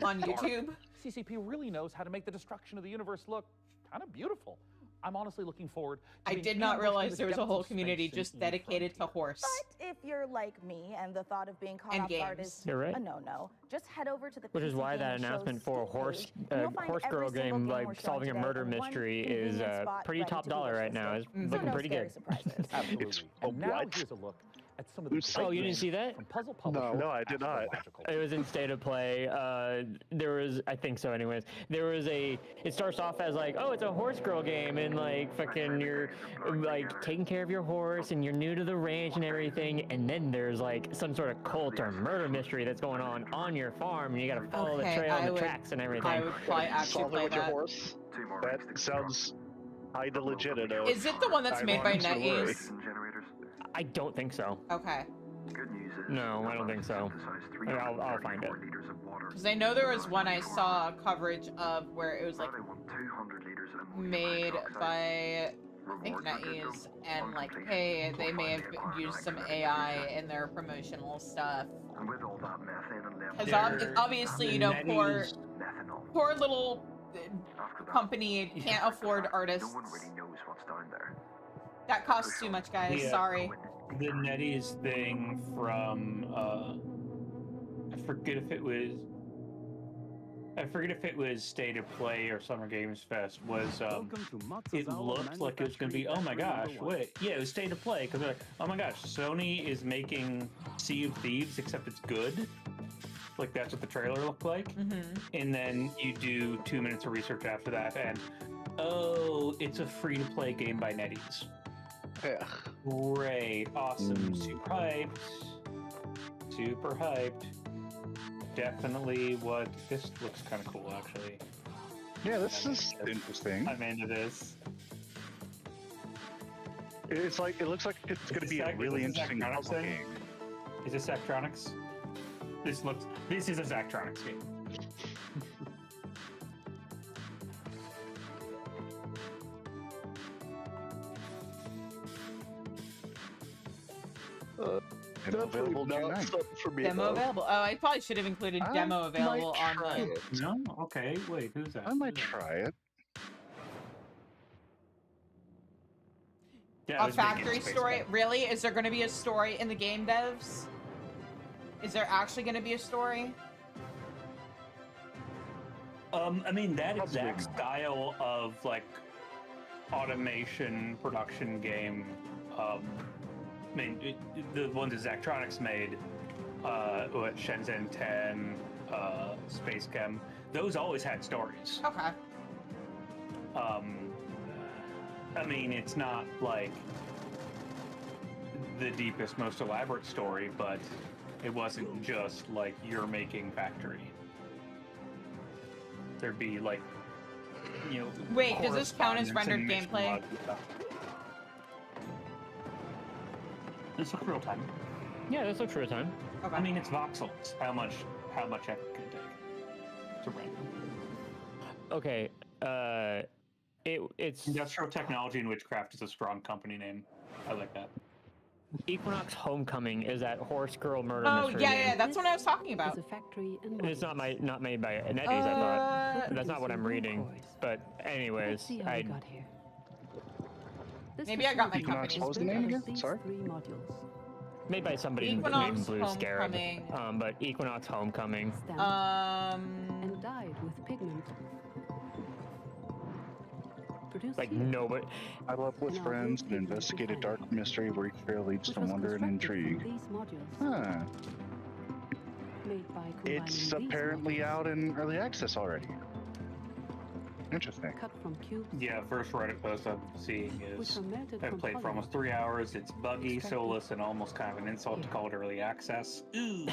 on YouTube. CCP really knows how to make the destruction of the universe look kind of beautiful. I'm honestly looking forward to I did not realize there was a whole community just dedicated to horse. But if you're like me and the thought of being caught And off guard games. is You're right. a no-no, just head over to the Which is PC why that Gaming announcement Show's for a Steam horse page, and you'll find horse every girl single game we're like showing solving a today murder in one mystery is convenient spot pretty ready top to be dollar right listed. now. It's So looking no pretty scary good. surprises. Absolutely. And now here's a look at some of the Oh, you didn't see that? from puzzle publisher. No, I did not. It was in State of Play. There was, I think so anyways, there was it starts off as like, oh, it's a horse girl game and like fucking you're like taking care of your horse and you're new to the ranch and everything, and then there's like some sort of cult or murder mystery that's going on your farm and you gotta follow the trail and the tracks and everything. I would probably actually Solve it play with your that. horse. That sounds kinda legit. Is it the one that's made by NetEase? I don't think so. Okay. No, I don't think so. I'll find it. Because I know there was one I saw coverage of where it was like made by, I think, NetEase, and like, hey, they may have used some AI in their promotional stuff. Because obviously, you know, poor little company can't afford artists. That costs too much, guys. Yeah. Sorry. The NetEase thing from I forget if it was State of Play or Summer Games Fest was it looked like it was going to be, oh my gosh, wait, yeah, it was State of Play because they're like, oh my gosh, Sony is making Sea of Thieves except it's good. Like that's what the trailer looked like. And then you do 2 minutes of research after that and oh, it's a free-to-play game by NetEase. Yeah. Great, awesome, super hyped. Super hyped. Definitely what this looks kind of cool actually. Yeah, this is interesting. I'm into this. It's like it looks like it's going to be a really interesting puzzle game. Is this Zachtronics? This is a Zachtronics game. Available June 9th. Demo available. Oh, I probably should have included demo available on the. No? Okay, wait, who's that? I might try it. A factory story? Really? Is there going to be a story in the game, devs? Is there actually going to be a story? I mean, that exact style of, like, automation production game, I mean, the ones that Zachtronics made, what, Shenzhen 10, Space Chem, those always had stories. Okay. I mean, it's not, like, the deepest, most elaborate story, but it wasn't just, like, you're making factory. There'd be, like, you know... Wait, does this count as rendered gameplay? This looks real time. Yeah, this looks real time. Okay. I mean, it's voxels. How much effort can it take to render? Okay, it's... Industrial Technology and Witchcraft is a strong company name. I like that. Equinox Homecoming is that horse girl murder Oh, mystery yeah, game. yeah, that's what I was talking about. It's not made by NetEase, I thought. That's not what I'm reading. But anyways, Maybe I got my company. What was the name again? Sorry? Made by somebody named Blue Scarab. But Equinox Homecoming. And dyed with pigment. Like nobody. I love with friends and investigate a dark mystery where each trail leads to wonder and intrigue. Huh. It's apparently out in early access already. Interesting. Yeah, first Reddit post I'm seeing is I've played for almost 3 hours. It's buggy, soulless, and almost kind of an insult to call it early access. Ooh.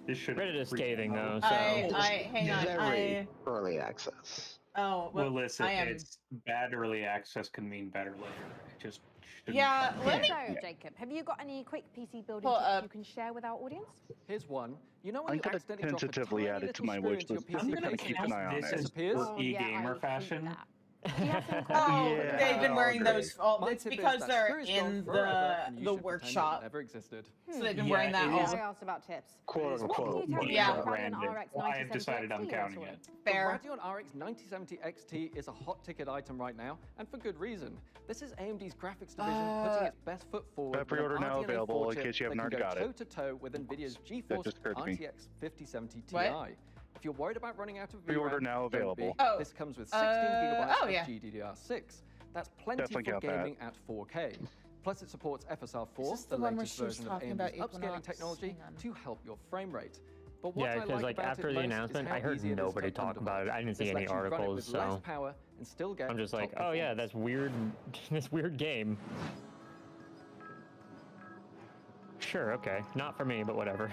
This should Reddit is scathing though, so hang on. Very early access. Oh, well, listen, it's bad early access can mean better later. It just shouldn't. Yeah, let me. So, Jacob, have you got any quick PC building tips you can share with our audience? Here's one. You know when I'm you gonna accidentally drop a tentatively tiny add it to little my screw wish into your list. PC I'm gonna case keep and an eye on it it. disappears? E-gamer fashion. Oh, Yeah, they've been wearing those. Oh, My it's tip is because that they're screw is in gone forever, and you the should pretend it workshop. never existed. So they've been wearing that it all. is I asked about tips. Quote What can you unquote. tell me Yeah. about the Radeon Branded. RX Well, I have 9070 decided I'm XT counting later it. The Fair. Radeon RX 9070 XT is a hot ticket item right now, and for good reason. This is AMD's graphics division putting its best foot forward. Pre-order with an now RDNA available 4 in chip case you haven't that already can got go it. toe-to-toe with NVIDIA's That GeForce just occurred to me. RTX 5070 Ti. What? If you're worried about running out of VRAM, Pre-order now don't be. available. Oh. This comes with 16 gigabytes oh, of yeah. GDDR6. That's plenty Definitely for got that. gaming at 4K. Plus, it supports FSR4, Is this the the one where latest she was version of talking AMD's about upscaling Equinox? technology Hang on. to help your frame rate. But what yeah, I because like like about after it the most is announcement, how I heard easy it is to nobody get talk underway. about it. I didn't see This any lets you run it articles, with less so power and still get I'm just like, top oh yeah, performance. that's weird. This weird game. Sure, okay, not for me, but whatever.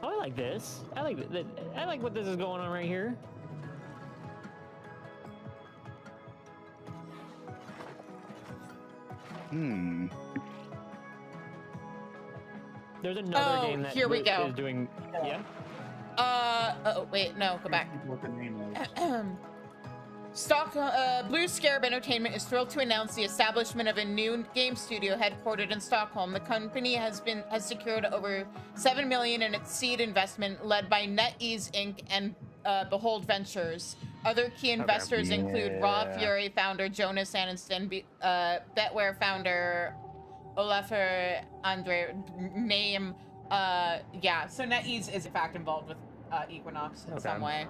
Oh, I like this. I like what this is going on right here. Hmm. There's another Oh, game that here we go. is doing. Yeah. Oh wait, no, go back. Blue Scarab Entertainment is thrilled to announce the establishment of a new game studio headquartered in Stockholm. The company has secured over $7 million in its seed investment, led by NetEase Inc. and Behold Ventures. Other key investors include Raw Fury founder Jonas Aniston, Betware founder Olafur Andre Name. Yeah, so NetEase is in fact involved with Equinox in some way.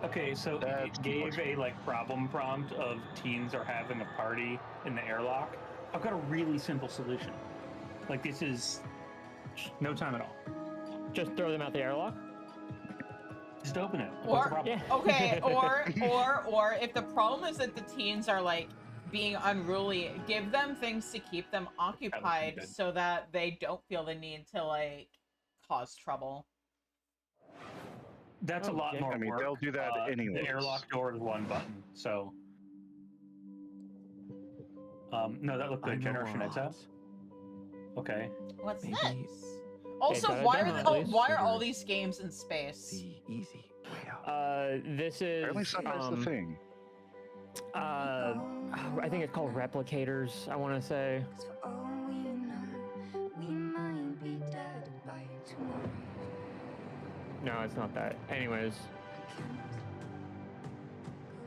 Okay, so it gave a problem prompt of teens are having a party in the airlock. I've got a really simple solution. Like, this is no time at all. Just throw them out the airlock? Just open it. What's the Or problem? okay, or if the problem is that the teens are being unruly, give them things to keep them occupied so that they don't feel the need to cause trouble. That's a lot more I mean, work. they'll do that anyways. The airlock door is one button, so. No, that looked good. Generation X out. Okay. What's this? Also, why are all these games in space? This is. Apparently, sometimes the thing. I think it's called Replicators. I want to say. No, it's not that. Anyways.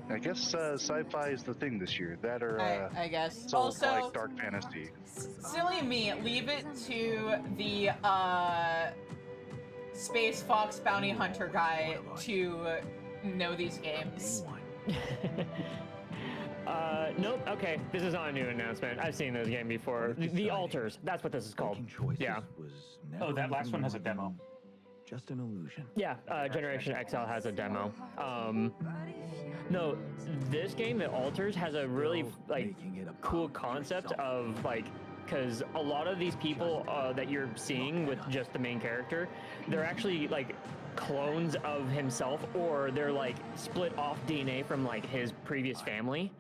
I guess sci-fi is the thing this year. That or I guess. so Also, dark fantasy. Silly me, leave it to the Space Fox Bounty Hunter guy to know these games. Nope. Okay, this is not a new announcement. I've seen this game before. The Altars. That's what this is called. Yeah. Oh, that last one has a demo. Just an illusion. Yeah, Generation XL has a demo. No, this game, The Altars, has a really cool concept of because a lot of these people that you're seeing with just the main character, they're actually clones of himself, or they're split off DNA from his previous family.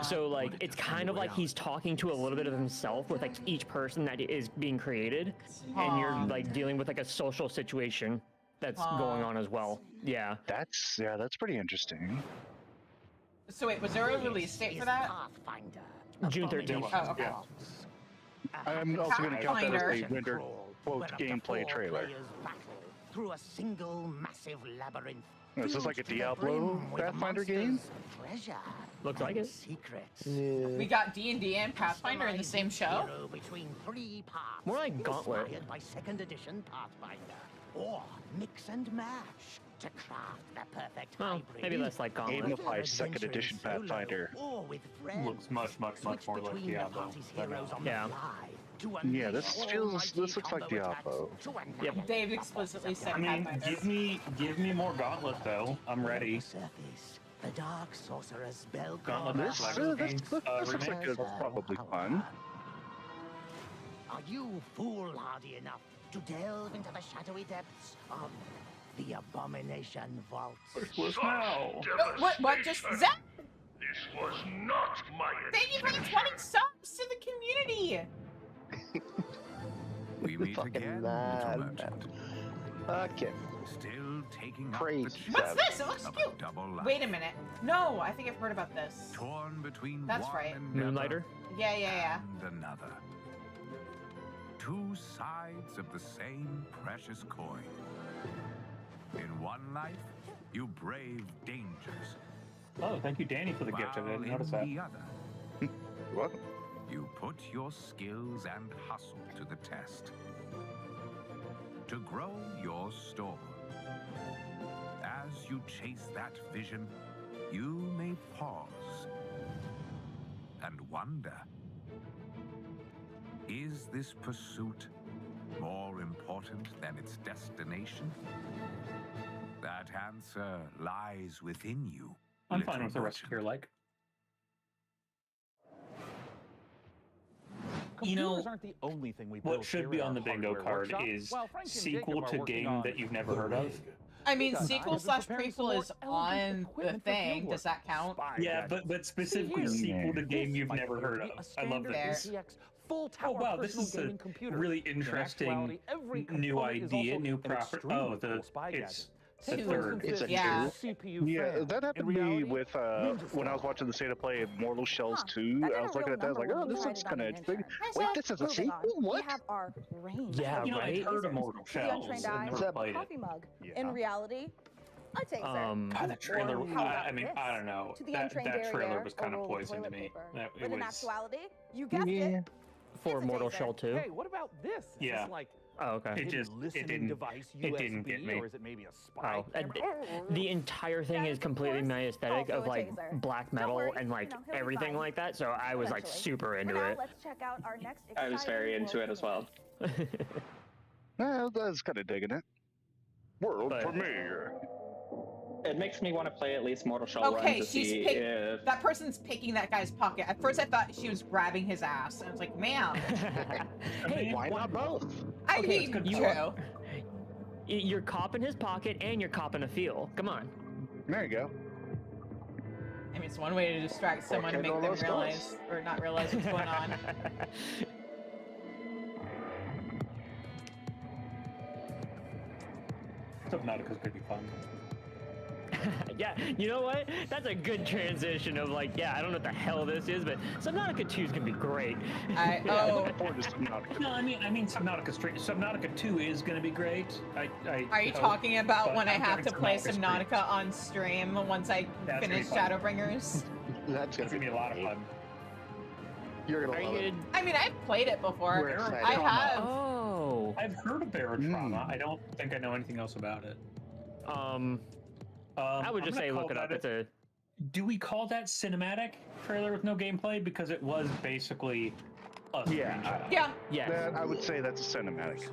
So it's kind of like he's talking to a little bit of himself with each person that is being created, and you're dealing with a social situation that's going on as well. Yeah. That's pretty interesting. So wait, was there a release date for that? June 13th. Oh, okay. I'm also going to count that as a render quote gameplay trailer. Through a single massive labyrinth Is this like a Diablo Pathfinder game? Treasure. Looks like it. Secrets. We got D&D and Pathfinder in the same show? Between 3 parts. More like Gauntlet. Inspired by 2nd edition Pathfinder. Or mix and match to craft the perfect Well, hybrid. maybe less like Gauntlet. Gamify 2nd edition Pathfinder. Or with friends. Looks much more like Diablo. Yeah, this looks like Diablo. Yep. Dave explicitly said I mean, Pathfinder. give me more Gauntlet though. I'm ready. The dark sorcerer's spell. Gauntlet This looks like it's probably fun. Are you foolhardy enough to delve into the shadowy depths of the Abomination Vault? Now. What just Zach? This was not my Thank you for the 20 subs to the community. We meet again, little merchant. Okay. Still taking Crazy. up the What's challenge this? It looks of a cute. double life. Wait a minute. No, I think I've heard about this. Torn between That's one right. endeavor Moonlighter? Yeah. and another. Two sides of the same precious coin. In one life, you brave dangers. Oh, thank you, Danny, for the gift. I While didn't notice that. in the other, Welcome. you put your skills and hustle to the test. To grow your store. As you chase that vision, you may pause and wonder, is this pursuit more important than its destination? That answer lies within you. I'm fine little with the rest of your like. You know, aren't the only thing we what should be on the bingo card is sequel to game that you've never heard of. I mean, sequel / prequel is on the thing. Does that count? Yeah, but specifically sequel to game you've never heard of. I love this. Full Oh wow, this is a really interesting new idea, new property. Oh, it's the third. It's a Yeah. Yeah, that happened to me with when I was watching the state of play of Mortal Shells 2. I was looking at that, I was like, oh, this looks kind of interesting. Wait, this is a sequel? What? We have our range. Yeah, You know, right? I've heard of Mortal To the Shells. untrained I've eye, never played it. coffee mug. In reality, I take God, the trailer. Or how about I mean, this? I don't know. To the That untrained trailer derriere, was a kind of roll of poison to toilet me. paper. It But in was. actuality, you guessed it. For Mortal taser. Shell 2? Hey, what about this? Is Yeah. this like Oh, okay. It just listening device USB, it didn't get me. or is it maybe a spy Oh, camera? the entire thing is completely my aesthetic also of a like taser. black Don't metal worry, and like he'll be everything fine. like that. So I was like Eventually. super For into now, it. let's check out our next I was very exciting into it as well. Well, I was kind of digging it. World premiere. It makes me want to play at least Mortal Shell 1 Okay, to she's see pick. That person's picking that guy's pocket. At first, I thought she was grabbing his ass. I was like, ma'am. Hey, why not both? I Okay, mean, you true. are- You're copping his pocket and you're copping a feel. Come on. There you go. I mean, it's one way to distract someone to Okay, make no, them those realize or not realize what's going on. Subnautica's gonna be fun. Yeah, you know what? That's a good transition of like, yeah, I don't know what the hell this is, but Subnautica 2 is gonna be great. Oh. No, I mean Subnautica 2 is gonna be great. Are you hope, talking about but when I I'm have to hearing play Subnautica Subnautica on stream once I That's gonna finish be fun. Shadowbringers? That's gonna be a lot of fun. You're gonna Are love you it. gonna... I mean, I've played it before. We're excited. I have. Oh. I've heard of Barotrauma. I don't think I know anything else about it. I would I'm just gonna say call look it up. that It's a. Do we call that cinematic trailer with no gameplay? Because it was basically a screenshot. Yeah. Yes. That, I would say that's a cinematic.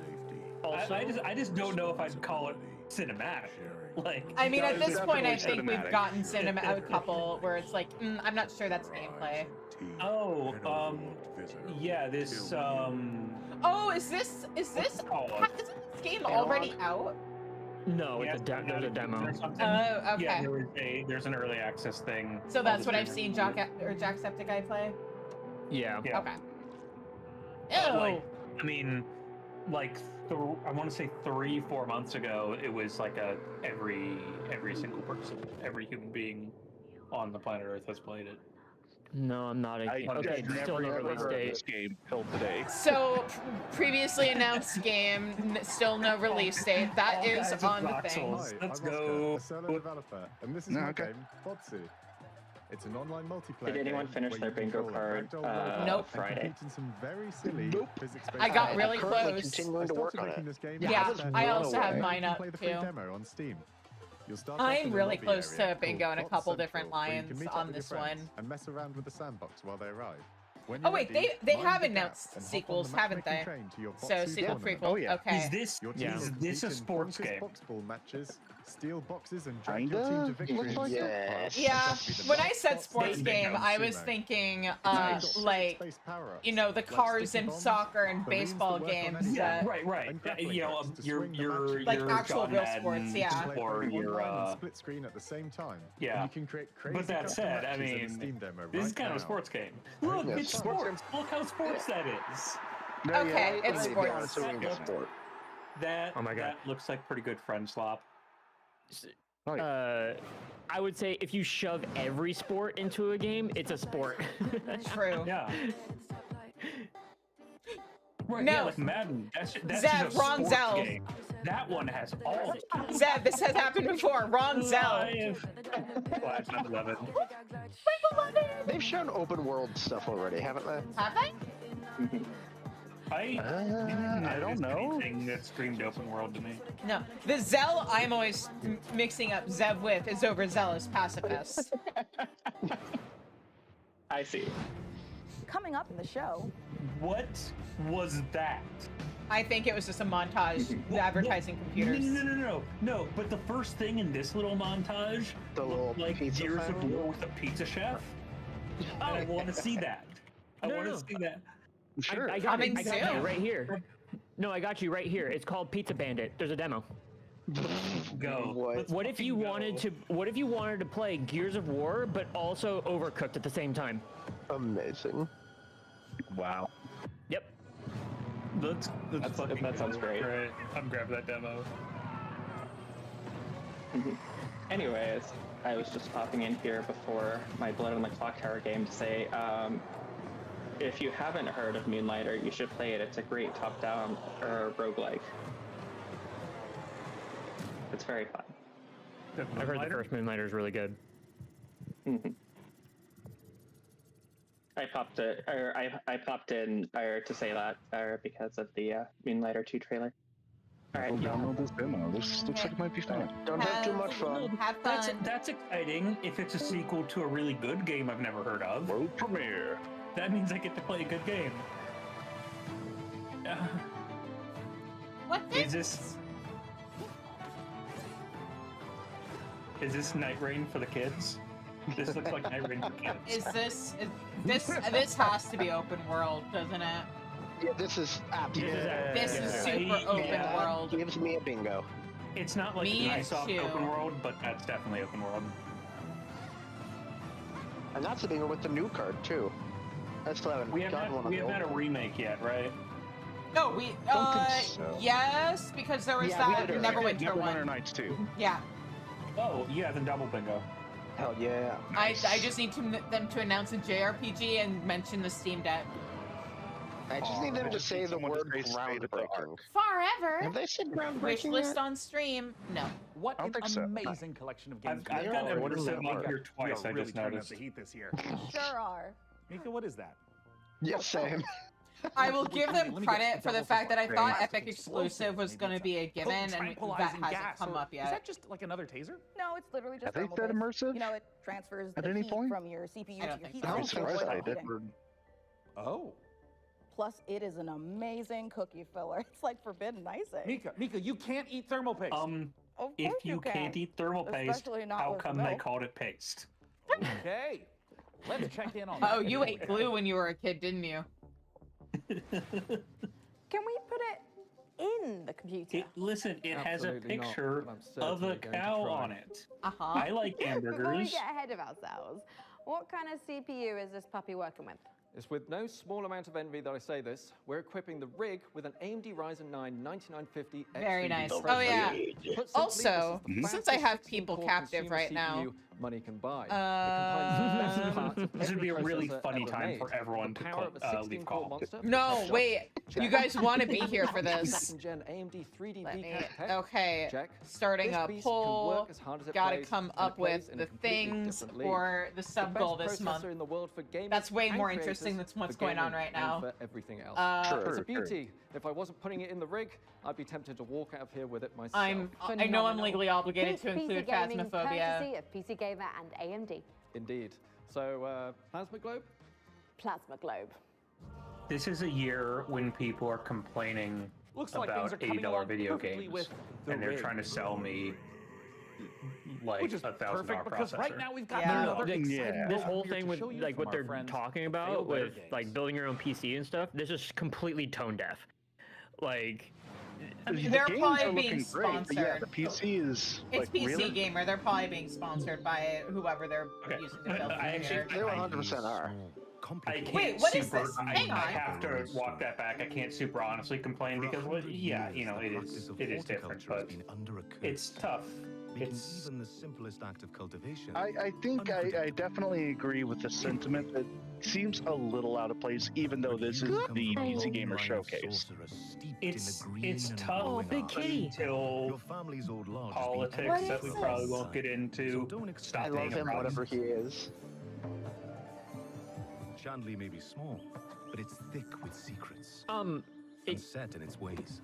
Also, I just don't know if I'd call it cinematic. Like, I mean, at this point, I definitely think we've cinematic. gotten a couple where it's like, I'm not sure that's gameplay. oh, yeah, this Oh, is this isn't this game already out? no, yeah, it's a there's a demo. or something. Oh, okay. Yeah, there's an early access thing. So that's what I've seen Jacksepticeye play? Yeah. Yeah. Okay. But, Ew. like, I mean, like I want to say 3-4 months ago, it was like every single person, every human being on the planet Earth has played it. No, I'm not. I Okay, still no never release heard of date. this game till today. So, previously announced game, still no release date. That All is guys on the at thing. Voxels. Let's I'm Oscar, go. a solo developer, and this is my game, Botsu. It's an online multiplayer. Did anyone game finish where their you bingo control a card ragdoll robot Nope. and Friday? compete in some very silly physics-based I got games. really I'm currently close. continuing to work on making it. this game Yeah, last I February. also have You mine can up play the free too. demo on Steam. You'll start off I'm in a really lobby close area to bingo in a called couple Bot different Central, where you can lions meet up on with your this friends one. and mess around with the sandbox while they arrive. When Oh you're wait, ready, they mind have the gap announced and hop on sequels, the haven't matchmaking they? train to your So Botsu sequel, tournament. prequel. Oh, yeah. Okay. Your team will Is this compete a in sports pointless game? box ball matches, steal boxes, and drag your team to victory. Looks like Yes. Yeah, when I said sports Bingo. game, I was thinking, Nice. like, you know, the cars in soccer and balloons baseball that work on games. anything. That, Right. And grappling You know, hooks to your swing the matches. Like your actual John real Madden sports, yeah. Play or both your online and split screen at the same time. Yeah. And you can create crazy But that custom said, I matches in the mean, Steam demo this is right kind of a now. sports game. Look, Yeah, it's sports. Look how sports that is. No, Okay, yeah, it's to be sports. honest, it's a sport. That Oh my God. that looks like pretty good friend swap. I would say if you shove every sport into a game, it's a sport. True. Yeah. Right, No. yeah, like Madden. That's Zeb, just a wrong sports Zell. game. That one has all the Zeb, this has happened before. Wrong Zell. Flash 11. They've shown open world stuff already, haven't they? Have they? I don't know. Anything that screamed open world to me. No. The Zell I'm always mixing up Zeb with is overzealous pacifist. I see. Coming up in the show, What was that? I think it was just a montage advertising computers. No. But the first thing in this little montage, The little like pizza Gears of thing? War with a pizza chef. And I want to see that. I want to see that. Sure. I got Coming you soon. right here. No, I got you right here. It's called Pizza Bandit. There's a demo. Go. What if you wanted to? What if you wanted to play Gears of War, but also Overcooked at the same time? Amazing. Wow. Yep. That sounds great. I'm grabbing that demo. Anyways, I was just popping in here before my Blood on the Clock Tower game to say, if you haven't heard of Moonlighter, you should play it. It's a great top-down roguelike. It's very fun. I've heard the first Moonlighter is really good. I popped in to say that because of the Moonlighter 2 trailer. All right, I'll download this demo. This looks like it might be fun. Don't have too much fun. Have fun. That's exciting if it's a sequel to a really good game I've never heard of. World premiere. That means I get to play a good game. What Is this Night Rain for the kids? This looks like Night Rain for kids. Is this has to be open world, doesn't it? Yeah, this is This is super open world. Gives me a bingo. It's not like Me Ubisoft too. open world, but that's definitely open world. And that's a bingo with the new card too. I still haven't We haven't gotten one had, of we haven't those. had a remake yet, right? No, we Don't think so. yes, because there was that Neverwinter one. Nights too. Yeah. Oh, yeah, then double bingo. Hell yeah. I just need them to announce a JRPG and mention the Steam Deck. I just need them to say the word groundbreaking. Forever. Have they said groundbreaking Wish list yet? on stream. No. What I don't an think so. amazing collection of games. I've got Mika, them what is sitting that? up here We twice, are I really just turning up noticed. the heat this year. sure are. Mika, what is that? Yes, same. I will give them Let me credit get for the double fact that I thought supply. Epic Exclusive was going to be a given, and that Tranquilizing hasn't gas. come So up Is yet. that just like another taser? No, it's literally just Have they thermal said based. immersive? You know, it transfers At the any heat point? from your CPU I to don't your think heat so. I'm sink surprised without they heating. didn't. Oh. Plus, it is an amazing cookie filler. It's like forbidden icing. Mika, you can't eat thermal paste. Of If course you can. can't eat thermal paste, Especially not how with come they milk. called it paste? Okay. Let's check in on that. Oh, you ate glue when you were a kid, didn't you? Can we put it in the computer? Listen, it has a Absolutely not, picture but I'm of a certainly going to cow try. on it. Uh-huh. I like Before we hamburgers. get ahead of ourselves, what kind of CPU is this puppy working with? It's with no small amount of envy that I say this. We're equipping the rig with an AMD Ryzen 9 9950 Very X3D nice. processor. Oh, yeah. Put simply, Also, this is the since I have fastest people 16-core captive consumer right now, CPU money can buy. It combines the best parts of This would be a every really processor funny ever time made. for everyone The to power of a leave 16-core call. monster. No, Headshot. wait. Check. You guys want to be here for this. Second-gen AMD 3D Let me, VCAP tech. okay, Check. starting This a beast can poll. work as hard as it Gotta plays, come and it up with plays in a the completely things different league. for the sub The goal best this month. processor in the world for gamers That's way and more creators, interesting than what's for going on gaming right and now. for everything else. True, It's a beauty. If I wasn't putting it in the rig, I'd be tempted to walk out of here with it myself. I know I'm Phenomenal. legally obligated to This include PC gaming Phasmophobia. courtesy of PC Gamer and AMD. Indeed. So, Plasma Globe? Plasma Globe. This is a year when people are complaining Looks like about things are coming $80 along video perfectly games, with the and they're rig. trying to sell me like Which is $1,000 perfect because processor. right now we've got Yeah. another exciting This one whole here thing to with show you like from what our they're friends talking at about Fail Better with Games. like building your own PC and stuff, this is completely tone deaf. Like, They're games probably are being looking great, but sponsored. yeah, the PC is It's like PC really. Gamer. They're probably being sponsored by whoever they're using to build I the computer. They 100% are. I can't Wait, what is super, this? I, Hang on. I have to walk that back. I can't super honestly complain because, well, yeah, you know, it is different, but it's tough. It's even the simplest act of cultivation. I think I definitely agree with the sentiment. It seems a little out of place, even though this is the PC Gamer Showcase. it's tough until politics that we probably won't get into. Stop I love being a him, problem. whatever he is. Chandley may be small, but it's thick with secrets. it- and set in its ways.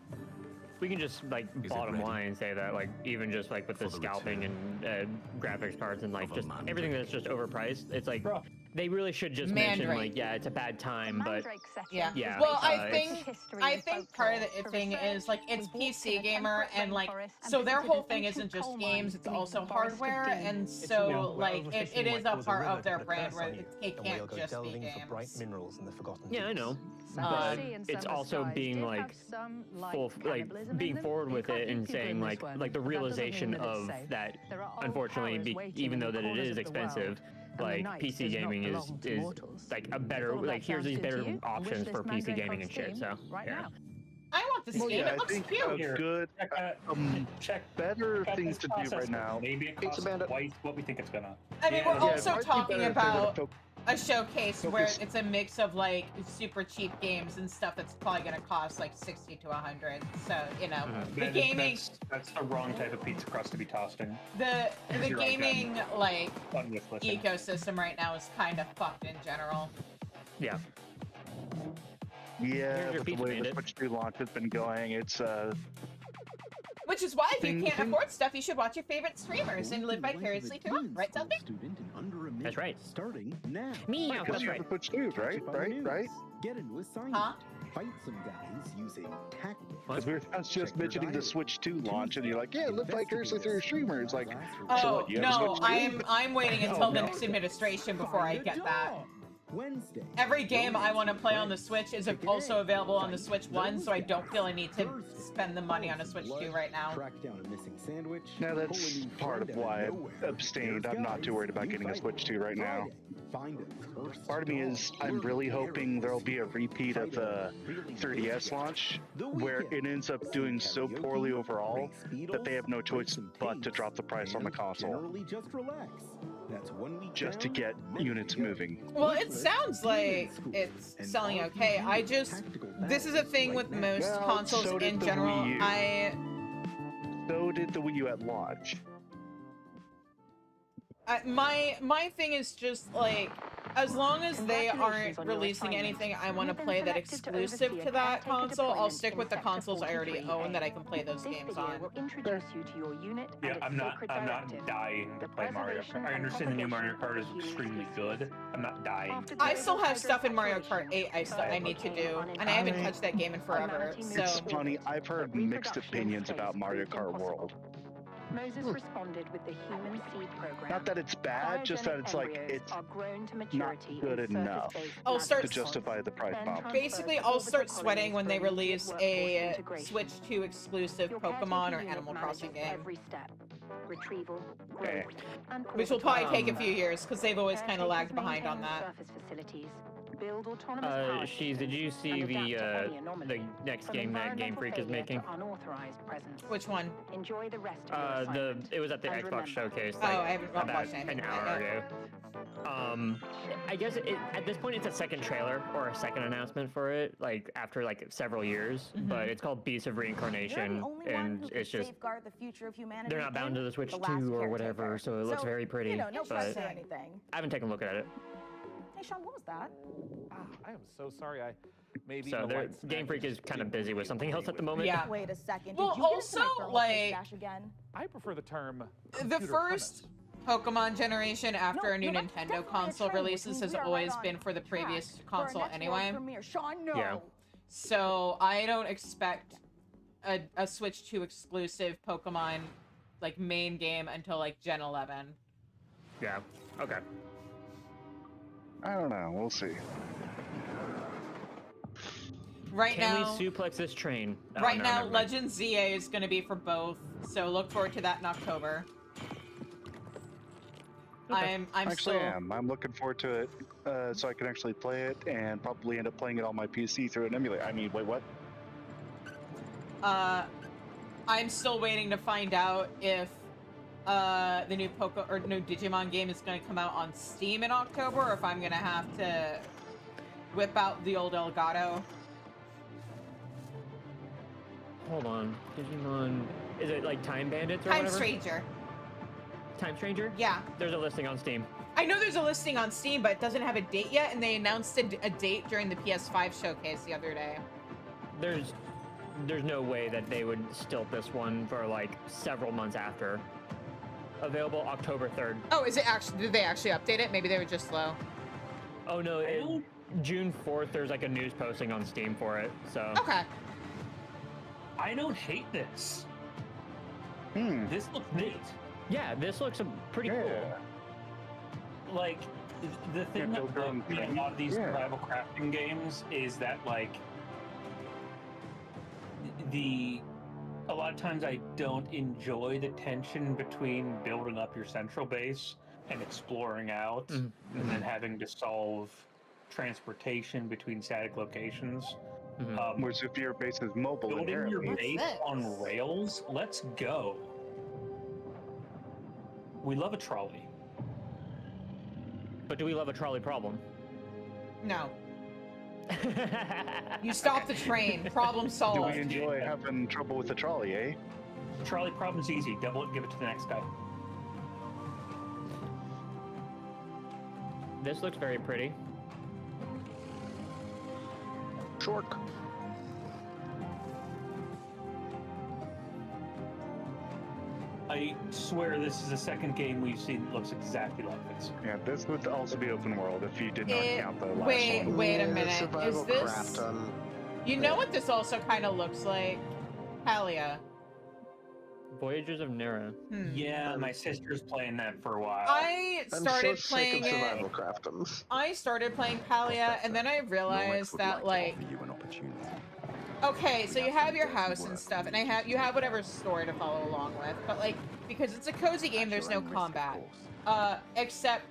we can just like it bottom ready line say that like even just like with the scalping and graphics cards and like just everything that's just overpriced, it's like they really should just mention Mandrake. like, yeah, it's a bad time, but Yeah. yeah. Well, I it's- think part of the thing is like it's PC Gamer and like so their whole thing isn't just games; it's also hardware, and so like it is a part of their brand where it can't just be games. Yeah, I know. But it's also being like full, like being forward with it and saying like the realization of that. Unfortunately, even though that it is expensive, like PC gaming is like a better like here's these better options for PC gaming and shit. So yeah. I want this game. Yeah, It looks I think cute. a good, better things to do right now. Maybe it costs twice what we think it's gonna. I mean, we're Yeah, also it might be talking better if they would've about a showcase where focus- it's a mix of like super cheap games and stuff that's probably gonna cost like 60 to 100. So you know, the gaming, That's the wrong type of pizza crust to be tossed in. the You're right, gaming Jen. like Fun with listening. ecosystem right now is kind of fucked in general. Yeah. Yeah, Here's your with the Pizza way the Bandit. Switch 2 launch has been going, it's Which is why if you Thing- can't thing- afford stuff, you should watch your favorite streamers and live vicariously through them. Right, Selby? That's right. Starting now. Me, because that's you right. have Switch 2, right? Get in with science. Huh? Fight some guys using tactics. Because we were just mentioning the Switch 2 launch, and you're like, yeah, live vicariously through your streamer. It's like, so Oh what, you have a no, Switch 2? I'm waiting Oh, until the no. next administration before I get that. Wednesday. Every game I want to play on the Switch is also available on the Switch 1, so I don't feel I need to spend the money on a Switch 2 right now. Track down a missing sandwich. Now that's part of why I abstained. I'm not too worried about getting a Switch 2 right now. Part of me is I'm really hoping there'll be a repeat of the 3DS launch, where it ends up doing so poorly overall that they have no choice but to drop the price on the console Generally just relax. That's 1 week just to down, get units moving. Well, it sounds like it's selling okay. I just this is a thing with most Well, consoles so did in the general. Wii U. So did the Wii U at launch. My thing is just like as long as they aren't releasing anything I want to play that exclusive to that console, I'll stick with the consoles I already own that I can play those games on. Yeah, I'm not dying to play Mario Kart. I understand the new Mario Kart is extremely good. I'm not dying. I still have stuff in Mario Kart 8 I need to do, and I haven't touched that game in forever. So It's funny, I've heard mixed opinions about Mario Kart World. Moses responded with the Human Seed Program. Not that it's bad, just that it's like, it's not good enough I'll start to justify the price bump. Basically, I'll start sweating when they release a Switch 2 exclusive Pokemon or Animal Crossing game. Retrieval, growth, Which will probably take a few years, because they've always kind of lagged behind on that. build autonomous power Did you see and adapt to any the anomaly, next from game that Game environmental Freak is failure making? to unauthorized presence. Which one? Enjoy the rest of your assignment. It was at the And Xbox remember, showcase Oh, like I haven't about watched anything an from hour it yet. ago. I guess at this point it's a second trailer or a second announcement for it, like after like several years. But it's called Beasts of You're Reincarnation, the only one and who can it's just safeguard the future of humanity. they're not bound to the Switch 2 last or caretaker. whatever, so it looks very pretty. You know, no but pressure or anything. I haven't taken a look at it. Hey, Sean, what was that? I am so sorry. I maybe So the light Game smack Freak is kind of busy with something else at the moment. Yeah. Wait a second. Well, Did you get also, into my thermal like, dash again? I prefer the term The computer first Pokemon generation after No, a new no, that's Nintendo definitely a console trend, which releases means has we are always right on been for the previous track for our console next world anyway. premiere. Sean, no. Yeah. So I don't expect a Switch 2 exclusive Pokemon like main game until like Gen 11. Yeah. Okay. I don't know. We'll see. Right Can now, we suplex this train? Oh, right no, now, never mind. Legends ZA is going to be for both, so look forward to that in October. Okay. I'm Actually, still. I'm looking forward to it, so I can actually play it and probably end up playing it on my PC through an emulator. I mean, wait, what? I'm still waiting to find out if the new new Digimon game is going to come out on Steam in October, or if I'm going to have to whip out the old Elgato. Hold on. Digimon. Is it like Time Bandits or Time whatever? Stranger. Time Stranger? Yeah. There's a listing on Steam. I know there's a listing on Steam, but it doesn't have a date yet, and they announced a date during the PS5 showcase the other day. There's no way that they would stilt this one for like several months after. Available October 3rd. Oh, is it actually? Did they actually update it? Maybe they were just slow. Oh no, June 4th there's like a news posting on Steam for it, so. Okay. I don't hate this. This looks neat. Yeah, this looks pretty cool. Like, the thing that bugs me a lot of these survival crafting games is that, like, a lot of times I don't enjoy the tension between building up your central base and exploring out, and then having to solve transportation between static locations. Whereas if your base is mobile, Building your inherently- base on rails, let's go. We love a trolley. But do we love a trolley problem? No. You stop the train. Problem Do solved. we enjoy having trouble with the trolley, eh? Trolley problem's easy. Double it, give it to the next guy. This looks very pretty. Shork. I swear this is the second game we've seen that looks exactly like this. Yeah, this would also be open world if you did not count the last Wait, one. wait a minute. Is this? You know what this also kind of looks like? Palia. Voyagers of Nera. Yeah, my sister's playing that for a while. I started playing it. survival crafting. I started playing Palia, and then I realized that like. Okay, so you have your house and stuff, and you have whatever story to follow along with, but like, because it's a cozy game, there's no combat. Except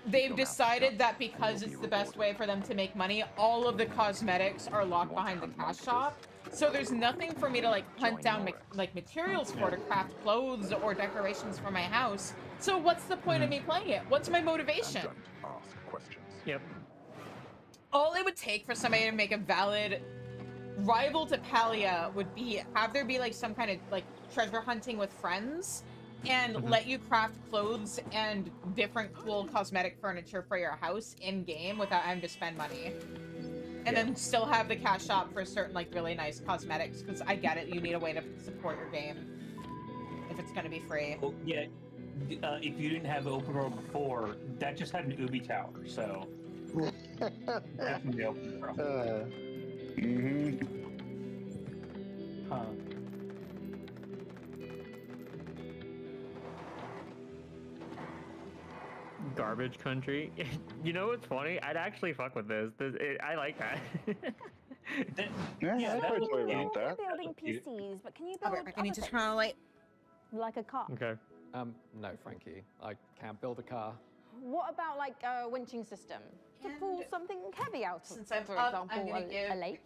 they've decided that because it's the best way for them to make money, all of the cosmetics are locked behind the cash shop. So there's nothing for me to like hunt down like materials for to craft clothes or decorations for my house. So what's the point of me playing it? What's my motivation? Yep. All it would take for somebody to make a valid rival to Palia would be have there be like some kind of like treasure hunting with friends and let you craft clothes and different cool cosmetic furniture for your house in game without having to spend money. And then still have the cash shop for certain like really nice cosmetics, because I get it, you need a way to support your game if it's going to be free. Well, yeah, if you didn't have open world before, that just had an Ubi tower, so definitely open world. Huh. Garbage Country. You know what's funny? I'd actually fuck with this. I like that. Yeah, I could play around with that. Building PCs, but can you build I need to turn on a light. like a car? Okay. No, Frankie. I can't build a car. What about like a winching system? to pull something heavy out of, Since I'm for up, example, I'm gonna give a lake?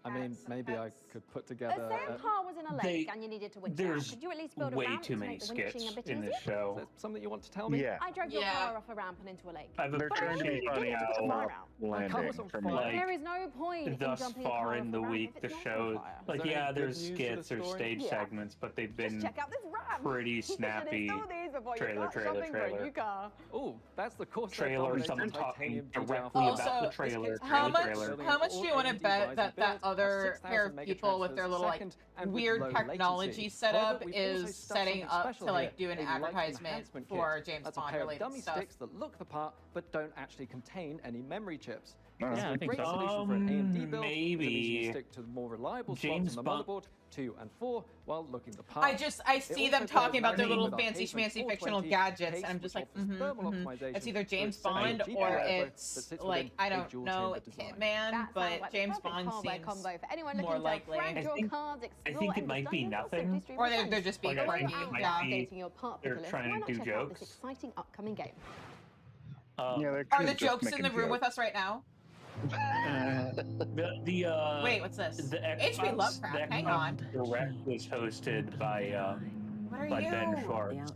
I mean, maybe I could put together. Say a car was in a lake and you needed to winch it out. There's Could you at least build a way ramp too to many make the winching skits a bit in easier? this show. Is there something you want to tell me? Yeah. I drove your car off a ramp and into a lake. I've They're trying to be funny appreciated how how landing for me. like, There is no point in thus jumping a far car in off the a ramp week, if the it's not show, on fire. like, Is there yeah, any good there's news for skits the or story? stage Yeah. segments, but they've been Just check out this ramp. pretty You should snappy. install these before you Trailer, start shopping for a trailer. new car. Oh, that's the course. Trailer, someone talking directly Also, about the trailer. How trailer. much do you want to bet that other pair of people with their little like weird technology setup is setting up to like do an advertisement for James That's a Bond pair of related dummy stuff? sticks that look the part but don't actually contain any memory chips. Yeah, This is I a think great so. solution for an AMD build. Maybe. It means you can stick to the more reliable James slots on the Bond- motherboard 2 and 4 while looking the part. I It see also them pairs talking about their nicely little with our fancy Haven schmancy fictional 420 gadgets, and case, I'm just which like, offers thermal optimization It's either for James its same Bond GPU or hardware that it's sits like within I a don't know, dual-chamber design. Hitman, That but sounds like James the perfect Bond hardware seems combo for anyone more looking likely. to brand your think- cards, I explore think it any might be dungeons, or nothing. simply stream Or they're events. just being Like, I quirky. think it might Yeah. be Updating your part they're picker list, trying why to not do check out this jokes. exciting upcoming game? Yeah, they're Are kind the of just jokes in making the room with jokes. us right now? Wait, what's this? The HP Lovecraft, the hang Xbox on. Direct was hosted by What are Ben you? Schwartz.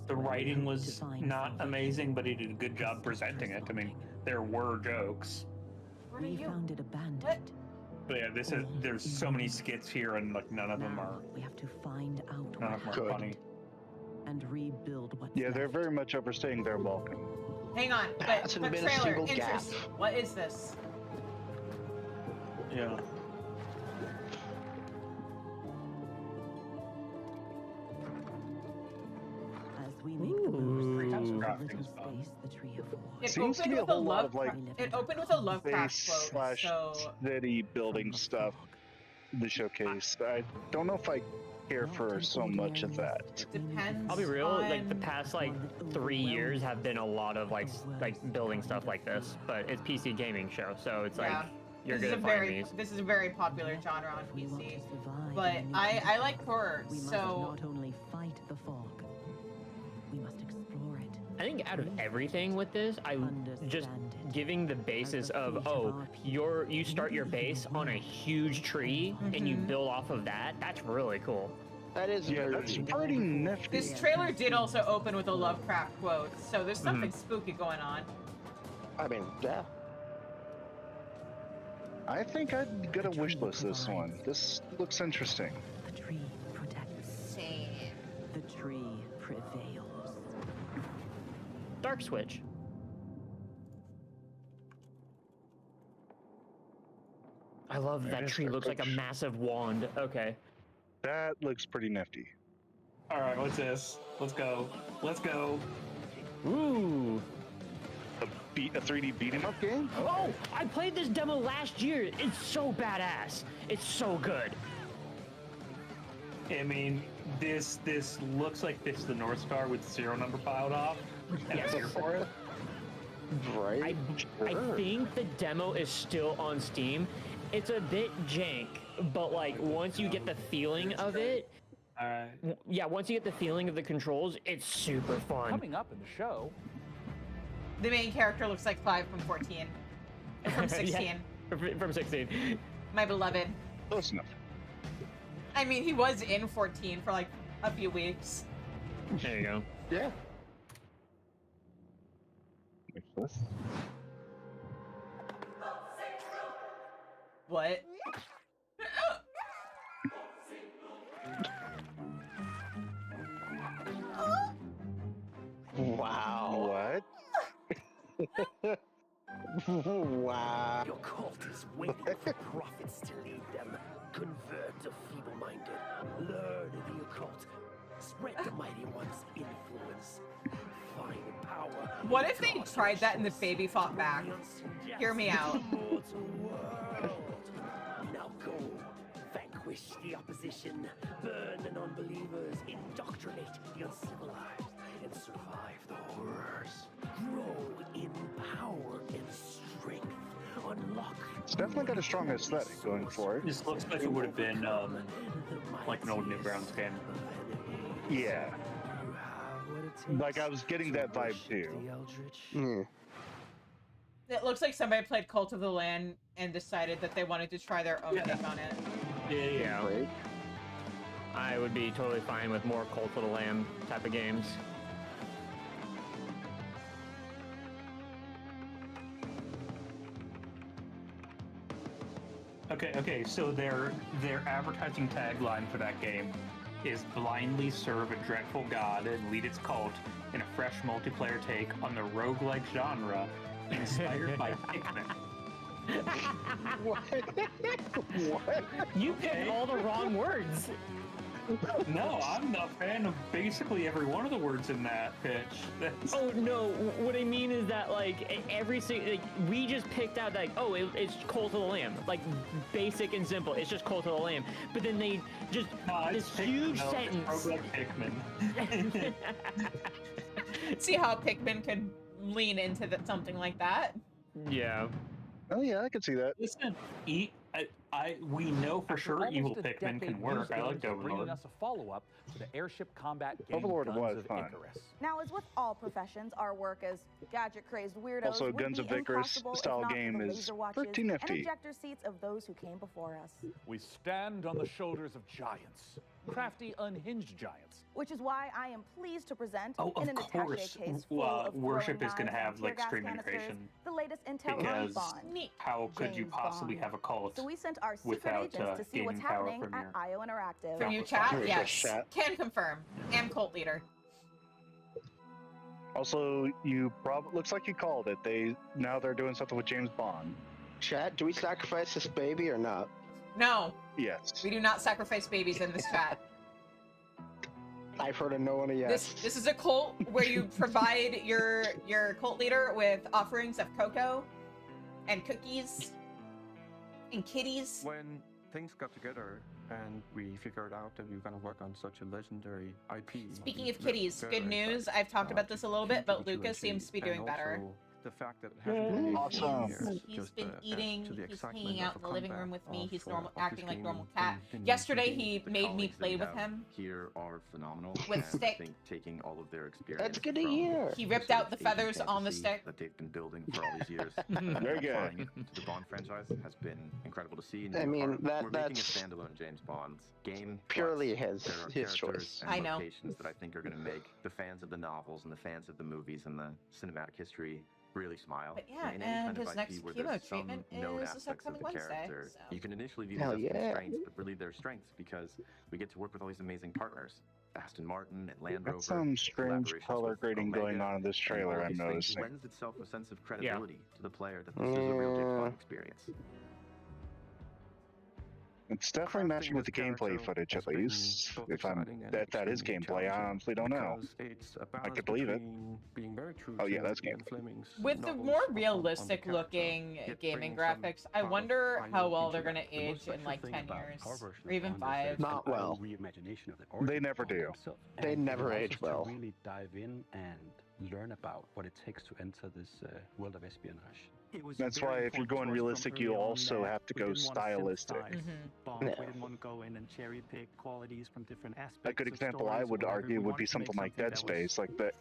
The writing was not amazing, but he did a good job presenting it. I mean, there were jokes. What are you? Found it abandoned. What? But yeah, there's so many skits here, and like none of them are We have to find out none what of them are Good. funny. and rebuild what's Yeah, they're left. very much overstaying their welcome. Hang on, Hasn't but been a trailer, single gap. interest. What is this? Yeah. As we make the most Ooh. of the little Graphics space the tree affords. It Seems to opened be a with a whole lot of like Lovecraft. It opened with a Lovecraft base quote, slash so city building stuff. The showcase. I don't know if I care for so much of that. depends. I'll be real, like the on- past like 3 years have been a lot of like building stuff like this, but it's PC gaming show, so it's like Yeah. you're This good is at a finding very these. this is a very popular genre on We want to PC. survive But in the I like horror, We must so not only fight the fog, we must explore it. I think out of everything with this, I just giving the basis of you start your base on a huge tree and you build off of that. That's really cool. That is that's pretty nifty. this trailer did also open with a Lovecraft quote, so there's something spooky going on. I mean, yeah. I think I'd get a wish list this one. This looks interesting. The tree protects. Same. The tree prevails. Dark Switch. I love that There's tree. Dark Looks like a Switch. massive wand. Okay. That looks pretty nifty. All right, what's this? Let's go. Let's go. Ooh. A 3D beat 'em up game? Oh, I played this demo last year. It's so badass. It's so good. I mean, this looks like this is the North Star with the serial number filed off. And I'm here for it. Right. I think the demo is still on Steam. It's a bit jank, but like once you get the feeling of it, All right. yeah, once you get the feeling of the controls, it's super fun. Coming up in the show, The main character looks like 5 from 14. From 16. Yeah, from 16. My beloved. Close enough. I mean, he was in 14 for like a few weeks. There you go. Yeah. Wish list. What? Wow. What? Wow. Your cult is waiting for prophets to lead them. Convert the feeble-minded. Learn the occult. Spread the mighty one's influence. Find power. What if they tried that and the baby fought back? Hear me out. Now go. Vanquish the opposition. Burn the non-believers. Indoctrinate the uncivilized. And survive the horrors. Grow in power and strength. Unlock. It's definitely got a strong aesthetic going for it. This looks like it would have been like an old Newgrounds game. Yeah. Like I was getting that vibe too. It looks like somebody played Cult of the Land and decided that they wanted to try their own take on it. Yeah. I would be totally fine with more Cult of the Lamb type of games. Okay, so their advertising tagline for that game is blindly serve a dreadful god and lead its cult in a fresh multiplayer take on the roguelike genre inspired by Pikmin. What? What? You picked all the wrong words. No, I'm a fan of basically every one of the words in that pitch. Oh no, what I mean is that like we just picked out like, oh, it's Cult of the Lamb, like basic and simple. It's just Cult of the Lamb. But then they just this huge sentence. Pikmin. See how Pikmin could lean into something like that. Yeah. Oh yeah, I can see that. Listen, we know for sure Evil Pikmin can work. I like Overlord. Bringing us a follow-up to the airship combat game Overlord Guns was of fun. Icarus. Now, as with all professions, our work as gadget-crazed weirdos Also, would Guns be of Icarus impossible if style not for game the is laser watches pretty and nifty. ejector seats of those who came before us. We stand on the shoulders of giants, crafty, unhinged giants. Which is why I am pleased to present Oh, in of an course. attaché case full of Worship throwing is going to knives have and like tear gas stream canisters, integration. the latest intel on Because Bond. how could you James possibly Bond. have a cult So we sent our secret without agents to see what's gaming power happening from at your IO Interactive. From you chat? Yes. Can confirm. And Cult Leader. Also, looks like you called it. Now they're doing something with James Bond. Chat, do we sacrifice this baby or not? No. Yes. We do not sacrifice babies in this chat. I've heard a no and a yes. This is a cult where you provide your cult leader with offerings of cocoa and cookies and kitties. When things got together and we figured out that we were going to work on such a legendary IP. Speaking of kitties, good news. I've talked about this a little bit, but Lucas seems to be doing better. The fact that it hasn't been awesome. He's been eating, he's hanging out in the living room with me, he's acting like normal in- cat. in Yesterday using he the made me colleagues that play we with have him. Here are phenomenal. With and stick. I think taking all of their experience. That's good to from hear. He ripped the out the sort of feathers agent on the fantasy stick. that they've been building for all these years. Very good. Applying it to the Bond franchise has been incredible to see. And I mean, we're making a that's standalone James Bond game. purely plus there are his characters choice. and I know. locations that I think are going to make the fans of the novels and the fans of the movies and the cinematic history really smile. But yeah, in any and kind of his IP next where chemo there's some treatment known is this aspects of upcoming the Wednesday, character. so. You can initially view Hell these as yeah. constraints, but really they're strengths because we get to work with all these amazing partners. Aston Martin and Land Rover. That's some strange collaborations color with grading going Omega, on in this and trailer, all I'm these things noticing. lends itself a sense of credibility to the player that this is a real James Bond experience. It's definitely matching with the gameplay footage, at least. If that is gameplay, I honestly don't know. I could believe it. Oh yeah, that's gameplay. With the more realistic looking gaming graphics, I wonder how well they're gonna age in like 10 years, or even 5. Not well. They never do. They never age well. To really dive in and learn about what it takes to enter this world of espionage. That's why if you're going realistic, you also have to go stylistic. We didn't want to go in and cherry pick qualities from different aspects. A good example I would argue would be something like Dead Space, like that,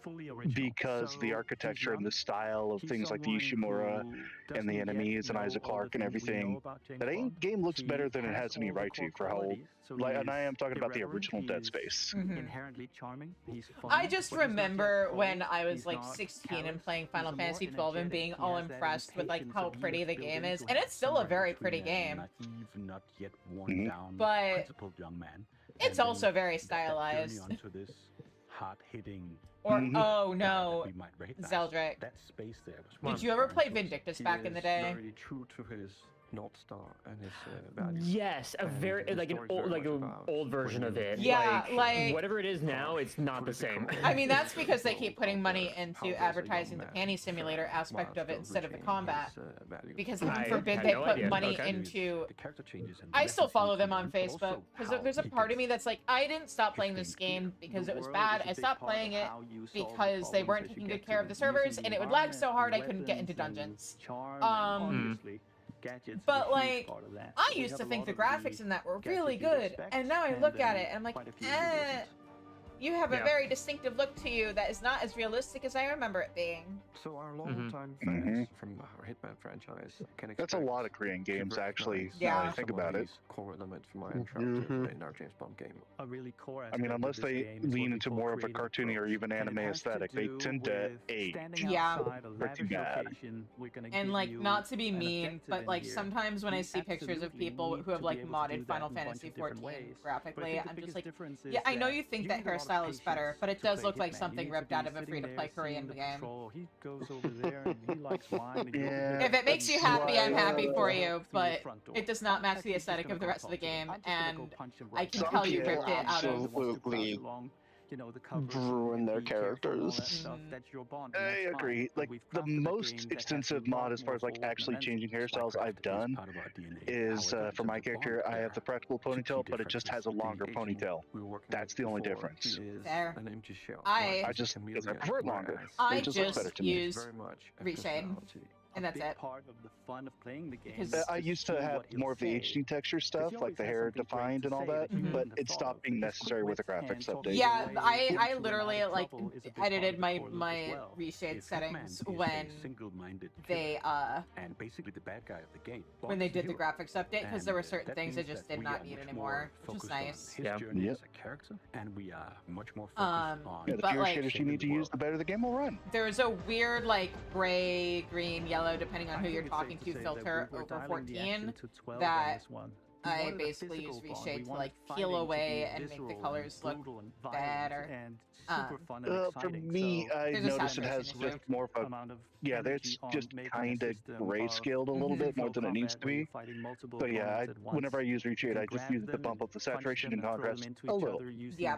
because the architecture and the style of things like the Ishimura and the enemies and Isaac Clarke and everything, that game looks better than it has any right to for how old. Like, and I am talking about the original Dead Space. Inherently charming. He's fun, I just but he's not remember yet when cold. I was He's like not 16 and callous. playing Final He's more Fantasy 12 and being energetic. all He has that impressed with like impatience how of pretty youth the built game into is, him. and it's still a Somewhere very between pretty a game. naive, not yet worn down, But principled young man. It's and also then very that journey stylized. onto this hard-hitting Or guy oh that no, we might recognize. Zeldrick. That space there was Did you ever play Vindictus back in the day? Very true to his North Star and his values. Yes, a very like an old, like an old version of it. Yeah, like whatever it is now, it's not the same. I mean, that's because they keep putting money into advertising the panty simulator aspect of it instead of the combat. Because heaven forbid they put money into. I still follow them on Facebook because there's a part of me that's like, I didn't stop playing this game because it was bad. I stopped playing it because they weren't taking good care of the servers and it would lag so hard I couldn't get into dungeons. But like, I used to think the graphics in that were really good, and now I look at it and I'm like, You have a very distinctive look to you that is not as realistic as I remember it being. So our long-time fans from our Hitman franchise can expect. That's a lot of Korean games, actually. Yeah. Now that I think about it. Core elements from our intro in our James Bond game. A really core I mean, unless they lean into more of a cartoony or even anime aesthetic, they tend to age. Yeah. Pretty bad. And like, not to be mean, but like sometimes when I see pictures of people who have like modded Final Fantasy 14 graphically, I'm just like, yeah, I know you think that hairstyle is better, but it does look like something ripped out of a free-to-play Korean game. He goes over there and he likes wine. If it makes you happy, I'm happy for you, but it does not match the aesthetic of the rest of the game, and I can tell you ripped it out of... Absolutely ruin their characters. I agree. Like, the most extensive mod as far as like actually changing hairstyles I've done is for my character, I have the practical ponytail, but it just has a longer ponytail. That's the only difference. There. I just prefer it longer. I It just looks better just to me. use reshade, and that's it. Part of the fun of playing the game. I used to have more of the HD texture stuff, like the hair defined and all that, but it stopped being necessary with the graphics update. Yeah, I literally like edited my reshade settings when they and basically the bad guy of the game. when they did the graphics update, because there were certain things I just did not need anymore, which is nice. His journey as a character, and we are much more focused on. Yeah, the but, fewer like, shaders you need to use, the better the game will run. There's a weird like gray, green, yellow, depending on who you're talking to, filter over 14 that I basically use reshade to like peel away and make the colors look better. For me, I noticed it has just more of a it's just kind of grayscaled a little bit more than it needs to be. But yeah, whenever I use reshade, I just use it to bump up the saturation and contrast a little. Yeah.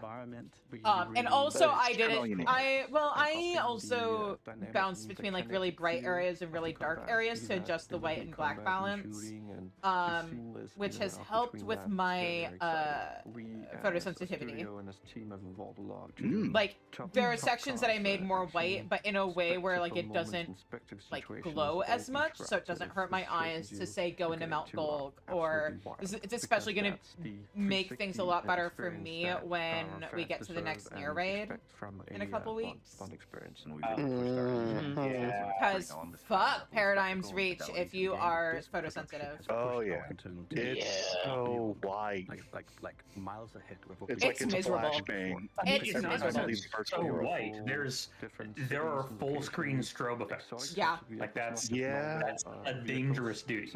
And also I did it. I also bounced between like really bright areas and really dark areas to adjust the white and black balance, which has helped with my photosensitivity. Like, there are sections that I made more white, but in a way where like it doesn't like glow as much, so it doesn't hurt my eyes to say go into Mount Gold, or it's especially going to make things a lot better for me when we get to the next near raid in a couple weeks. Because fuck Paradigm's Reach if you are photosensitive. Oh yeah, it's so white. Like miles ahead. It's miserable. flashbang. It's miserable. So white. There are full screen strobe effects. Yeah. Like that's that's a dangerous duty.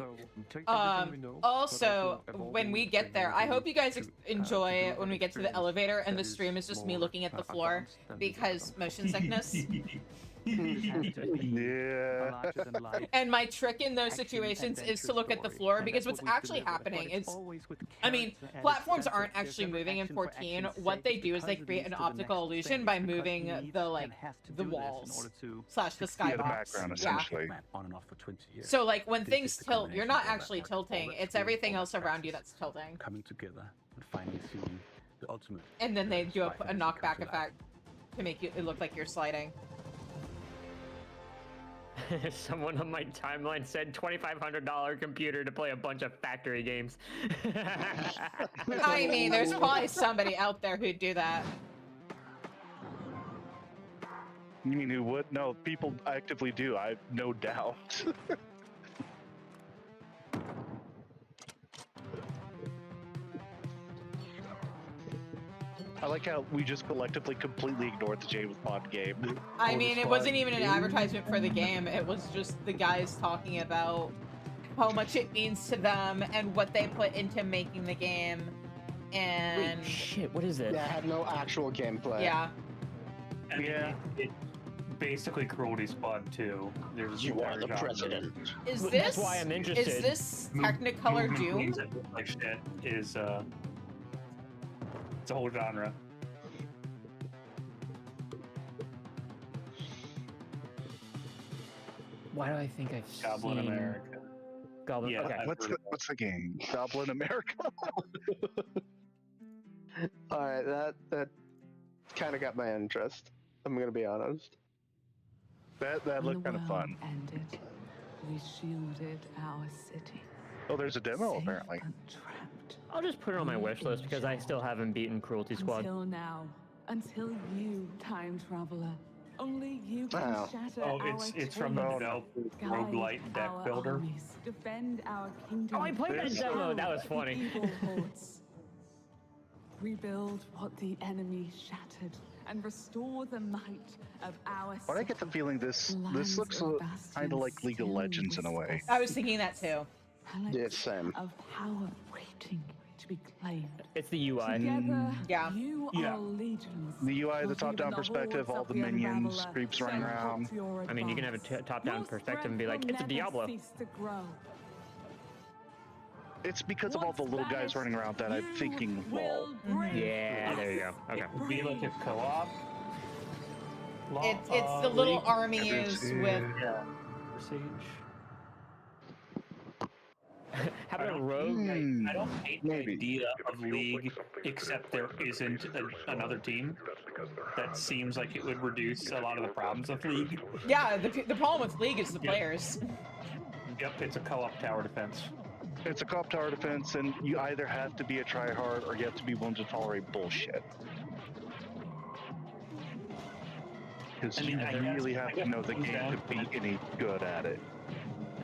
Also, when we get there, I hope you guys enjoy when we get to the elevator and the stream is just me looking at the floor because motion sickness. Yeah. And my trick in those situations is to look at the floor, because what's actually happening is, I mean, platforms aren't actually moving in 14. What they do is they create an optical illusion by moving the walls slash the skybox. The background, essentially. So like when things tilt, you're not actually tilting. It's everything else around you that's tilting. Coming together and finally seeing the ultimate. And then they do a knockback effect to make it look like you're sliding. Someone on my timeline said $2,500 computer to play a bunch of factory games. I mean, there's probably somebody out there who'd do that. You mean who would? No, people actively do. I have no doubt. I like how we just collectively completely ignored the James Bond game. I mean, it wasn't even an advertisement for the game. It was just the guys talking about how much it means to them and what they put into making the game. And wait, shit, what is it? Yeah, I had no actual gameplay. Yeah. I mean, it's basically Cruelty Squad 2. You are the president. Is this? That's why I'm interested. Is this Technicolor Doom? Like shit is it's a whole genre. Why do I think I've Goblin seen... America. Goblin. Yeah, Okay. What's the game? Goblin America. All right, that kind of got my interest. I'm gonna be honest. That looked kind of fun. Ended. We shielded our city. Oh, there's a demo apparently. I'll just put it on my wish list because I still haven't beaten Cruelty Squad. Until now, Until you, time traveler. Only you can Wow. shatter Oh, our it's from the chains, developer guide roguelite deck our builder. armies, defend our kingdom. Oh, I played that demo. That was destroy funny. the evil hordes. Rebuild what the enemy shattered and restore the might of our But I get the feeling this lands looks of kind of like League of still Legends in a way. I was thinking that too. Yeah, same. Of power waiting to be claimed. It's the UI. Together, Yeah. you Yeah. are legions. The UI, the Will top-down even the perspective, hordes all of the the minions, Unraveler creeps running shall around. hope to your I mean, you can have a advance. top-down Your perspective and be strength like, will it's a never Diablo. cease to grow. It's because of all the little guys running around that I'm thinking, lol. Yeah, there you go. Okay. It would be like a co-op. It's the little League. armies with. Yeah. Siege. How about a rogue? I don't hate the idea of League, except there isn't another team. That seems like it would reduce a lot of the problems of League. Yeah, the problem with League is the players. Yep, it's a co-op tower defense. It's a co-op tower defense, and you either have to be a tryhard or you have to be willing to tolerate bullshit. Because you really have to know the game to be any good at it.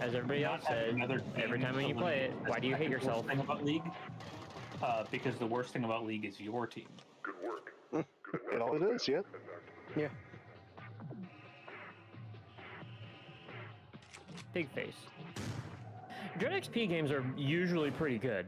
As everybody else said, every time when you play it, why do you hate yourself? Thing about League, because the worst thing about League is your team. Good work. It is, yeah. Yeah. Big face. Dread XP games are usually pretty good.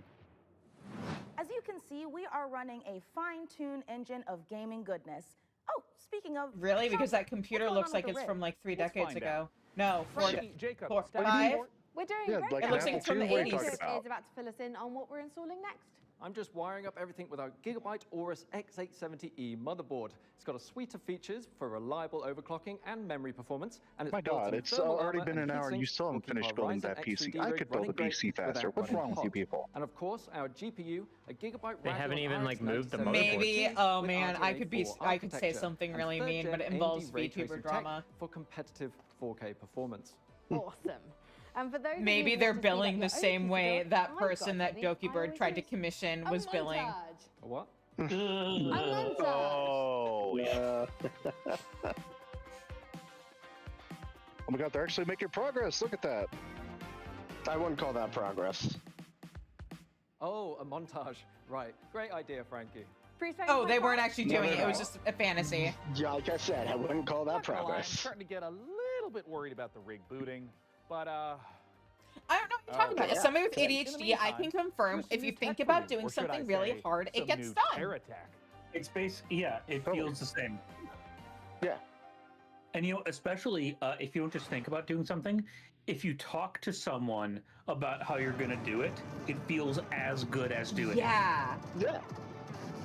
As you can see, we are running a fine-tuned engine of gaming goodness. Oh, speaking of... Really? Because that computer what's looks going like on with it's the from rig? like 3 Let's decades find ago. out. No, Frankie, Jacob, four, Static 5. Report. We're doing Yeah, great. like It looks like it's from the Apple II, 80s. what are you talking Is about to fill us in on what we're installing next. I'm just wiring up everything with our Gigabyte Aorus X870E motherboard. It's got a suite of features for reliable overclocking and memory performance. And it's My built God, in it's thermal already armor been and an hour and you heatsinks still haven't will keep finished our building Ryzen that PC. X3D I rig could build a running great PC faster. without What's running wrong with you hot. people? And of course, our GPU, a Gigabyte They haven't even like moved the motherboard. Maybe. Oh with man, I could say architecture something and really 3rd mean, gen but it AMD involves ray VTuber tracing drama. tech for competitive 4K performance. Awesome. And for those of Maybe you who they're want to speed up billing your the own same PC way build, that I've person got that something I Dokibird always tried to use. commission A was billing. montage. A what? A montage. Oh, yeah. Oh my God, they're actually making progress. Look at that. I wouldn't call that progress. Oh, a montage. Right. Great idea, Frankie. Oh, they weren't actually No, doing no, it. It was no. just a fantasy. Yeah, like I said, I wouldn't call that Not gonna lie, I'm progress. starting to get a little bit worried about the rig booting, but I don't know what you're talking about. yeah. As somebody with In the ADHD, I can meantime, confirm here's if some you new think tech about for you, doing or should I something really say, hard, it some gets new done. terror attack. It's yeah, it feels the same. Yeah. And you know, especially if you don't just think about doing something, if you talk to someone about how you're gonna do it, it feels as good as doing it. Yeah. Yeah.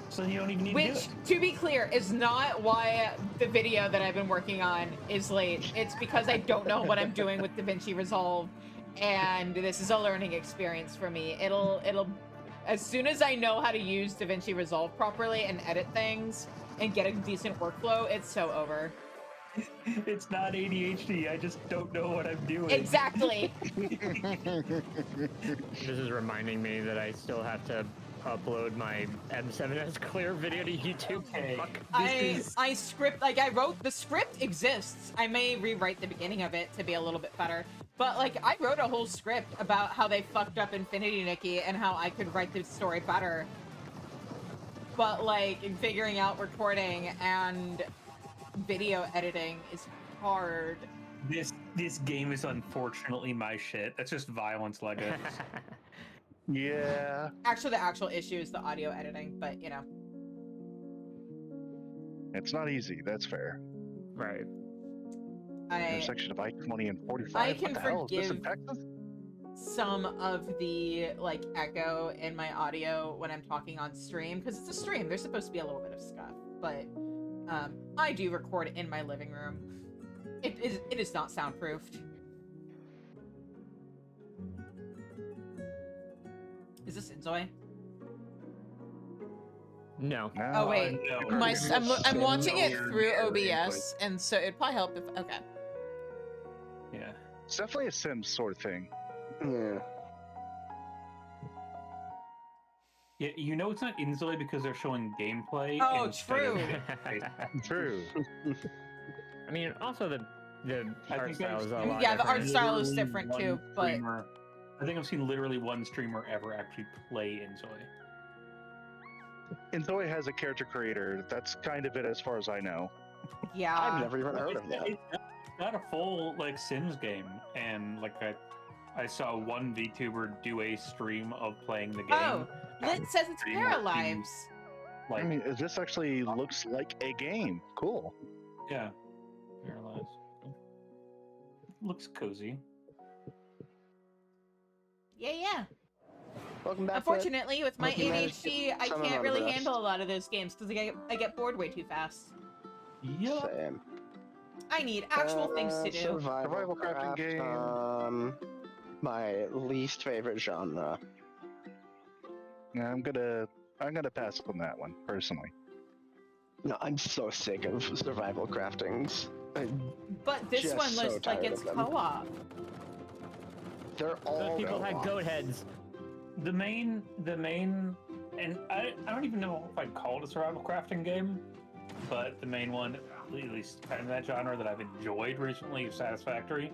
So you don't even need to do Which, it. to be clear, is not why the video that I've been working on is late. It's because I don't know what I'm doing with DaVinci Resolve, and this is a learning experience for me. It'll as soon as I know how to use DaVinci Resolve properly and edit things and get a decent workflow, it's so over. It's not ADHD. I just don't know what I'm doing. Exactly. This is reminding me that I still have to upload my M7S Clear video to YouTube. Okay. Fuck. I script, like I wrote, the script exists. I may rewrite the beginning of it to be a little bit better. But like I wrote a whole script about how they fucked up Infinity Nikki and how I could write the story better. But like figuring out recording and video editing is hard. This game is unfortunately my shit. That's just violence Lego. Yeah. Actually, the actual issue is the audio editing, but you know. It's not easy, that's fair. Right. Intersection of I-20 and 45. I What can the hell is this in forgive Texas? some of the like echo in my audio when I'm talking on stream, because it's a stream. There's supposed to be a little bit of scuff, but I do record in my living room. It is not soundproofed. Is this Inzoy? No. Oh wait, no. I'm watching it through OBS, and so it'd probably help if okay. Yeah. It's definitely a Sims sort of thing. Yeah. Yeah, you know it's not Inzoy because they're showing gameplay. Oh, instead true. of True. I mean, also the art style is a lot Yeah, the different. art style is Literally different one too, but streamer- I think I've seen literally one streamer ever actually play Inzoy. Inzoy has a character creator. That's kind of it as far as I know. yeah. I've never even heard of that. It's not a full like Sims game, and like I saw one VTuber do a stream of playing the game. Oh, Lit says it's Stream where he, Paralives. I mean, this actually looks like a game. Cool. Yeah, Paralyzed. Looks cozy. Yeah. Welcome back. Unfortunately, with my Hope you managed to ADHD, get I some can't amount of really rest. handle a lot of those games because I get bored way too fast. Yeah. Same. I need actual things to do. Survival crafting game. My least favorite genre. Yeah, I'm gonna pass on that one personally. No, I'm so sick of survival craftings. But this just one so looks like tired it's of them. co-op. They're all People had co-op. goat heads. The main, and I don't even know if I'd call it a survival crafting game, but the main one, at least kind of that genre that I've enjoyed recently, is Satisfactory.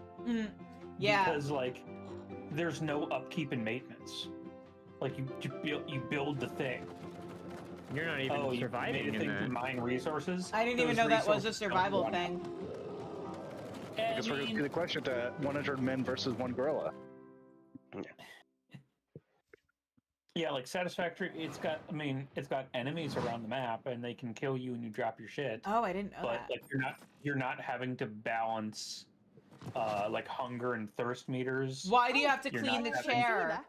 Yeah. Because like, there's no upkeep and maintenance. Like you build the thing. You're not even surviving you made a in thing that. to mine resources. I didn't even Those know that was a resources don't survival run out. thing. I guess we're gonna do the question to 100 men versus one gorilla. Yeah, like Satisfactory, it's got enemies around the map, and they can kill you when you drop your shit. Oh, I didn't know But that. like you're not having to balance like hunger and thirst meters. Why do you have to You're clean not the having- chair?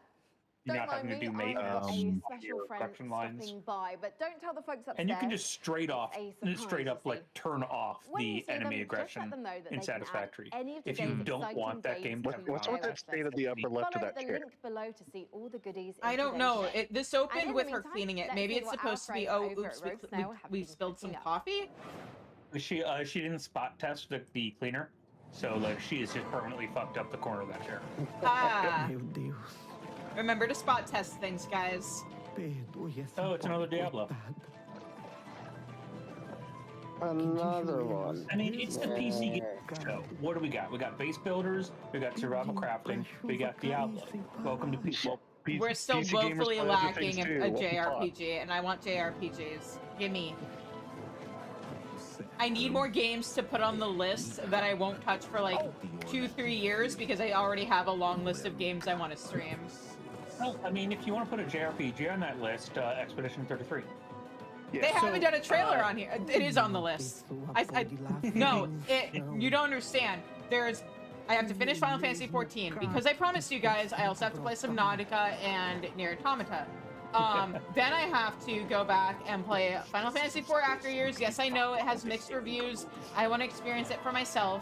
You're Don't not having to mind do me, I've got maintenance. a special your friend production lines. stopping by, but don't tell the folks upstairs. And you can just straight up surprise, like turn off When you the see them, enemy just let aggression them know that in they can add Satisfactory. any of If you today's don't exciting want that days game to to have What's with that state of the upper left of Follow that the chair? link below to see all the goodies. I in don't today's know. show. This And opened in with the her meantime, cleaning it. let's Maybe see it's what supposed to our be, friends oh, over oops, at Rogue Snail have we been spilled some cooking up. coffee? She didn't spot test the cleaner, so like she has just permanently fucked up the corner of that chair. Ah. Remember to spot test things, guys. Oh, it's another Diablo. Another one. I mean, it's the PC game show. What do we got? We got base builders, we got survival crafting, we got Diablo. Welcome to PC. We're still PC gamers woefully play other things lacking too. a What the fuck? JRPG, and I want JRPGs. Gimme. I need more games to put on the list that I won't touch for like 2-3 years because I already have a long list of games I want to stream. Well, I mean, if you want to put a JRPG on that list, Expedition 33. They haven't done a trailer on here. It is on the list. No, you don't understand. I have to finish Final Fantasy XIV because I promised you guys I also have to play some Nautica and Nier Automata. Then I have to go back and play Final Fantasy IV After Years. Yes, I know it has mixed reviews. I want to experience it for myself.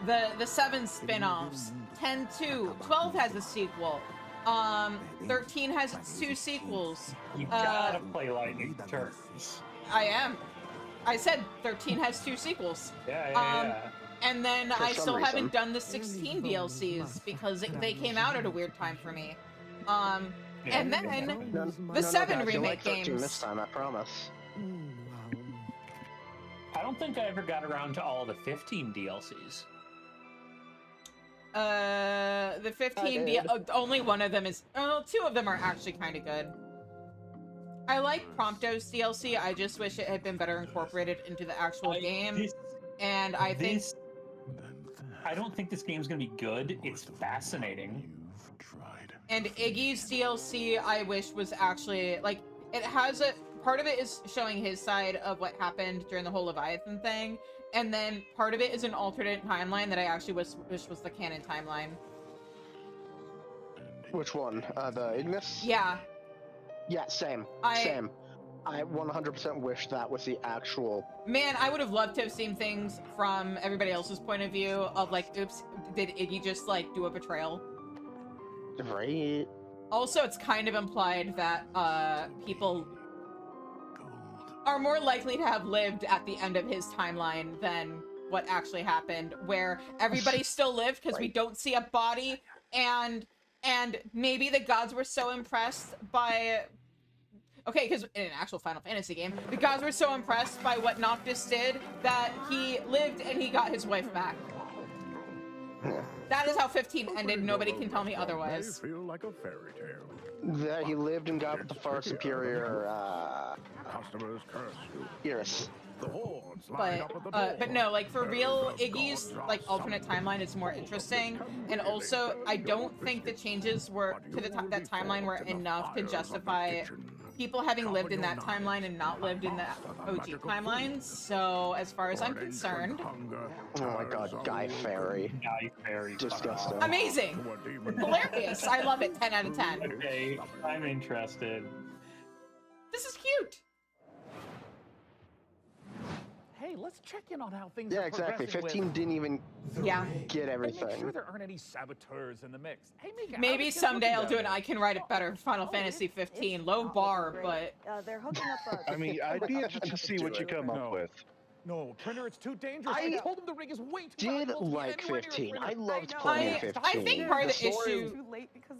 The 7 spin-offs, 10-2, 12 has a sequel. 13 has its 2 sequels. You gotta play Lightning Returns. I am. I said 13 has 2 sequels. Yeah. And then For I some still haven't reason. done the 16 DLCs because they came out at a weird time for me. And then the 7 guys, you'll remake like 13 games. this time, I promise. I don't think I ever got around to all the 15 DLCs. The 15 only one of them is 2 of them are actually kind of good. I like Prompto's DLC. I just wish it had been better incorporated into the actual game. And I think I don't think this game's gonna be good. It's fascinating. And Iggy's DLC, I wish was actually like it has a part of it is showing his side of what happened during the whole Leviathan thing, and then part of it is an alternate timeline that I actually wish was the canon timeline. Which one? The Ignis? Yeah. Yeah, same. Same. I 100% wish that was the actual. Man, I would have loved to have seen things from everybody else's point of view of like, oops, did Iggy just like do a betrayal? Right. Also, it's kind of implied that people are more likely to have lived at the end of his timeline than what actually happened, where everybody still lived because we don't see a body, and And maybe the gods were so impressed by... Okay, because in an actual Final Fantasy game, the gods were so impressed by what Noctis did that he lived and he got his wife back. That is how 15 ended. Nobody can tell me otherwise. Feel like a fairy tale. That he lived and got the far superior, Customers curse you. Iris. The hordes line up at the But no, like for real, Iggy's like alternate timeline is more interesting, and also I don't think the changes were to that timeline were enough to justify people having lived in that timeline and not lived in the OG timeline. So as far as I'm concerned, oh my god, Guy Fairy. Guy Fairy. Disgusting. Amazing, hilarious. I love it. 10 out of 10. Okay, I'm interested. This is cute. Hey, let's check in on how things Yeah, are exactly. progressing 15 didn't even get And make everything. sure there aren't any saboteurs in the mix. Hey, Mika, how Maybe is it someday looking I'll do down an I Can Write It Better Final Fantasy 15. Low bar, but... They're hooking up I mean, I'd be interested to see what you come up with. No, Printer, it's too dangerous. I told him the rig is way too Did valuable to be like anywhere near 15. I Printer. loved playing 15. I think part of the story issue... Too late because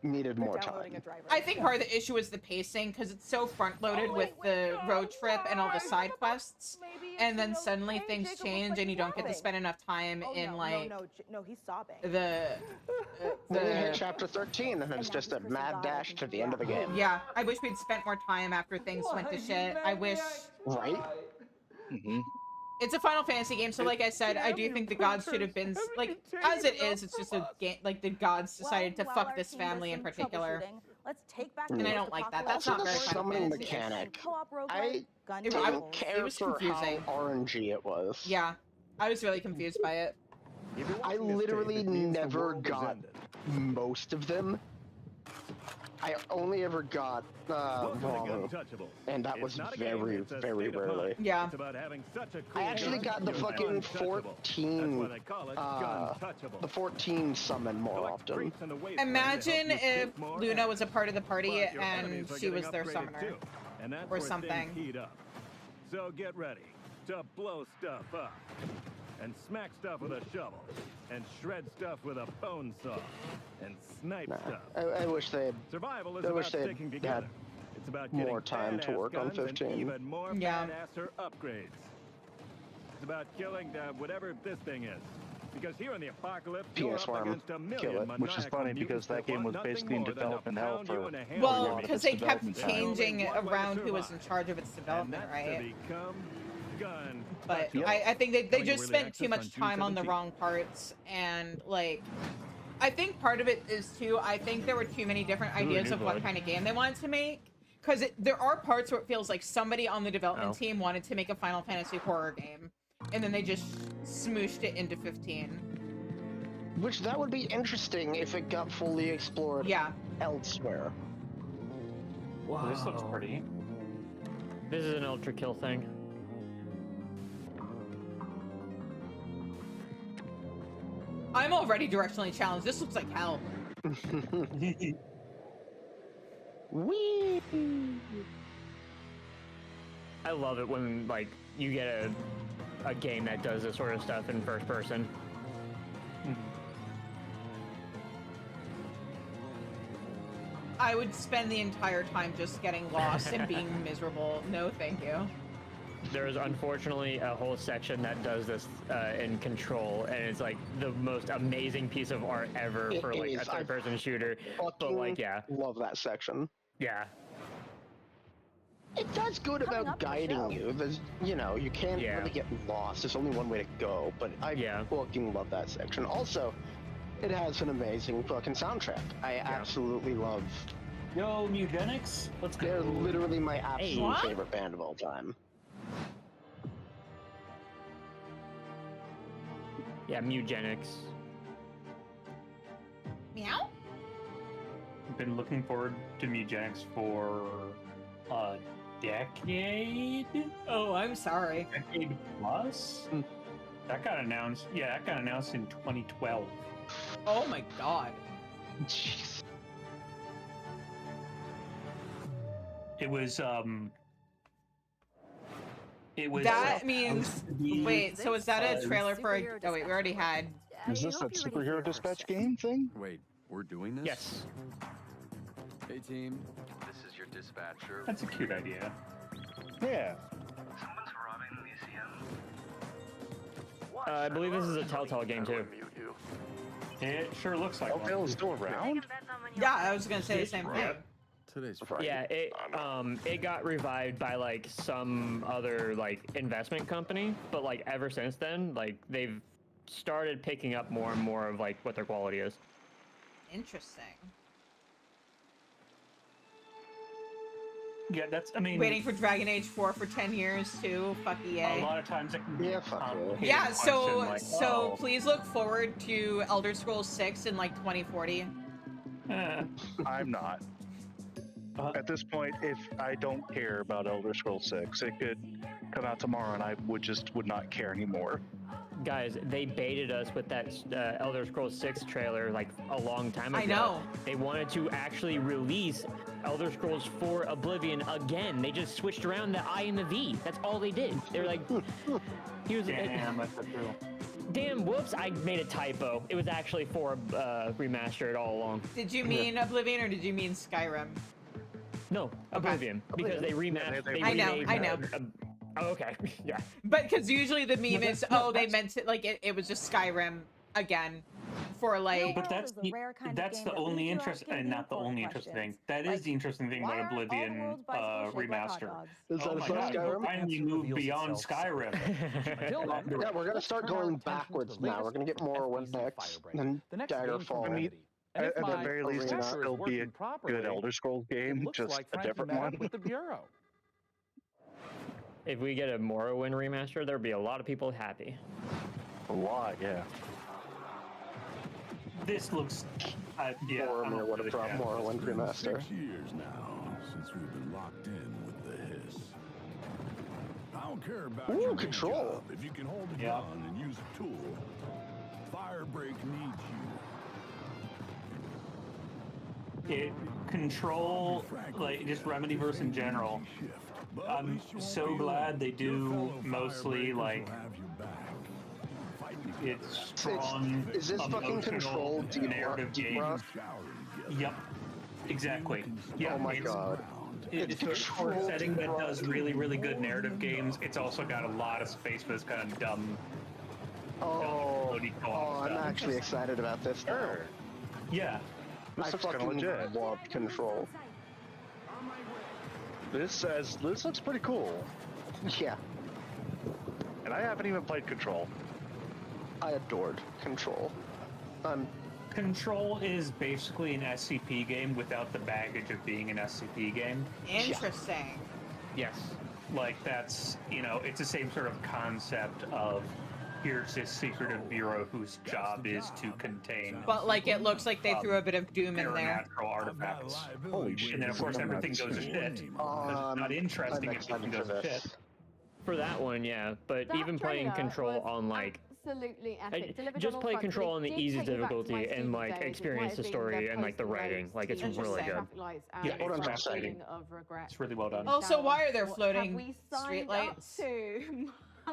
needed more time. I think part of the issue is the pacing, because it's so front-loaded with the road trip and all the side quests, and then suddenly things change and you don't get to spend enough time in, like, no, he's sobbing. Then you hit chapter 13, and it's just a mad dash to the end of the game. Yeah, I wish we'd spent more time after things went to shit. I wish... Right? It's a Final Fantasy game, so like I said, I do think the gods should have been, like, as it is, it's just a game, like, the gods decided to fuck this family in particular. Let's take back And I don't like that. That's not very Final summoning Fantasy. mechanic. I It didn't care was for how confusing. RNG it was. Yeah, I was really confused by it. I literally never got most of them. I only ever got Ramu, and that was very, very rarely. Yeah. I actually got the fucking 14, the 14 summon more often. Imagine if Luna was a part of the party and she was their summoner, or something. So get ready to blow stuff up, and smack stuff with a shovel, and shred stuff with a bone saw, and snipe stuff. I wish they had. Survival is I about wish they sticking together. had It's about more getting time to work on badass guns and 15. even more Yeah. badasser upgrades. It's about killing whatever this thing is. Because here in the apocalypse, you're PS up Worm, against a million kill it. Which is funny because that game was basically in development hell for... Well, because they kept changing around who was in charge of its development, right? But I think they just spent too much time on the wrong parts, and like, I think part of it is too, I think there were too many different ideas of what kind of game they wanted to make, because there are parts where it feels like somebody on the development team wanted to make a Final Fantasy horror game, and then they just smooshed it into 15. Which that would be interesting if it got fully explored elsewhere. Wow. This looks pretty. This is an ultra kill thing. I'm already directionally challenged. This looks like hell. Whee! I love it when, like, you get a game that does this sort of stuff in first person. I would spend the entire time just getting lost and being miserable. No, thank you. There's unfortunately a whole section that does this in Control, and it's like the most amazing piece of art ever for like a third-person shooter. But like, yeah, love that section. Yeah. That's good about guiding you. There's, you know, you can't really get lost. There's only one way to go, but I fucking love that section. Also, it has an amazing fucking soundtrack. I absolutely love. Yo, Mugenics, let's go. They're literally my absolute favorite band of all time. Yeah, Mugenics. Meow? I've been looking forward to Mugenics for a decade. Oh, I'm sorry. Decade plus? That got announced. Yeah, that got announced in 2012. Oh my god. Jeez. It was That means. Wait, so is that a trailer for? Oh wait, we already had. Is this that superhero dispatch game thing? Wait, We're doing this? Yes. Hey, team. This is your dispatcher. That's a cute idea. Yeah. Someone's robbing the museum. I believe this is a Telltale game too. It sure looks like Telltale is still around? Yeah, I was gonna say the same thing. Today's Friday. Yeah, it got revived by like some other like investment company, but like ever since then, like they've started picking up more and more of like what their quality is. Interesting. Yeah, that's, I mean... Waiting for Dragon Age 4 for 10 years, too. Fuck EA. A lot of times it can be Yeah, so like, please look forward to Elder Scrolls 6 in, like, 2040. I'm not. At this point, if I don't care about Elder Scrolls 6, it could come out tomorrow and I would not care anymore. Guys, they baited us with that Elder Scrolls 6 trailer like a long time ago. I know. They wanted to actually release Elder Scrolls 4 Oblivion again. They just switched around the I and the V. That's all they did. They're like, here's Damn, that's true. Damn, whoops, I made a typo. It was actually 4 remastered all along. Did you mean Oblivion or did you mean Skyrim? No, Oblivion. Because they remastered. I know. Oh, okay, yeah. But because usually the meme is, oh, they meant it like it was just Skyrim again for like. But that's the only interest, and not the only interesting thing. That is the interesting thing about Oblivion remaster. Oh my God, we finally moved beyond Skyrim. Yeah, we're gonna start going backwards now. We're gonna get Morrowind next, and Daggerfall. I mean, at the very least, it'll still be a good Elder Scrolls game, just a different one. With the Bureau. If we get a Morrowind remaster, there'll be a lot of people happy. A lot, yeah. This looks, yeah. Morrowind remaster. 6 years now since we've been locked in with the hiss. I don't care about your control. job if you can hold a gun and use a tool. Firebreak needs you. Control, like just Remedyverse in general. I'm so glad they do mostly like it's strong. Is this fucking Control narrative games? Yep, exactly. Yeah, oh my God. It's for a setting that does really, really good narrative games. It's also got a lot of space for this kind of dumb. I'm actually excited about this. Sure. Yeah. I fucking love Control. This looks pretty cool. Yeah. And I haven't even played Control. I adored Control. Control is basically an SCP game without the baggage of being an SCP game. Interesting. Yes. Like that's, it's the same sort of concept of here's this secretive bureau whose job is to contain. But like it looks like they threw a bit of doom in there. Natural artifacts. Holy shit. And then of course everything goes to shit. Because it's not interesting if something goes to shit. For that one, yeah. But even playing Control on like absolutely epic. Just play Control on the easy difficulty and like experience the story and like the writing. Like it's really good. Yeah, it's really well done. Also, why are there floating streetlights? Oh,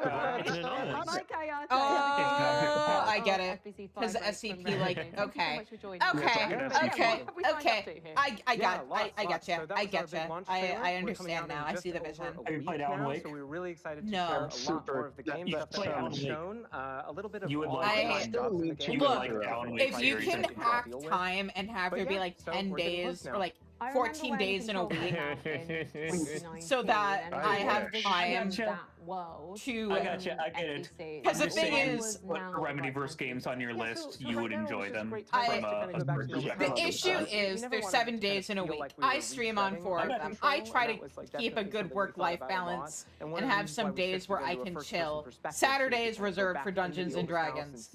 I get it. Because SCP, like, okay, I get you. I understand now. I see the vision. Have you played Alan Wake? So we were really excited to No. share a lot more of the game that's shown. A little bit of Look, if you can hack time and have there be like 10 days or like 14 days in a week so that I have time to I gotcha, I get it. Because the thing is, put Remedyverse games on your list, you would enjoy them. The issue is there's 7 days in a week. I stream on 4 of them. I try to keep a good work-life balance and have some days where I can chill. Saturday is reserved for Dungeons and Dragons.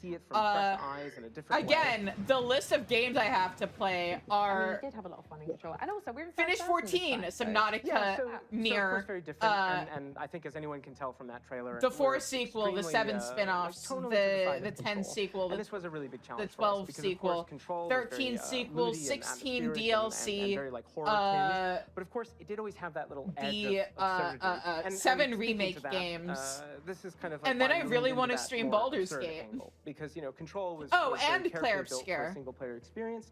Again, the list of games I have to play are Finish 14, Subnautica, Nier, and I think as anyone can tell from that trailer, the 4 sequel, the 7 spin-offs, the 10 sequel, this was a really big challenge the 12 sequel, 13 sequel, 16 DLC, but of course it did always have that little edge of 7 remake games. This is kind of and then I really want to stream Baldur's Gate because Control was and Claire Obscure single player experience.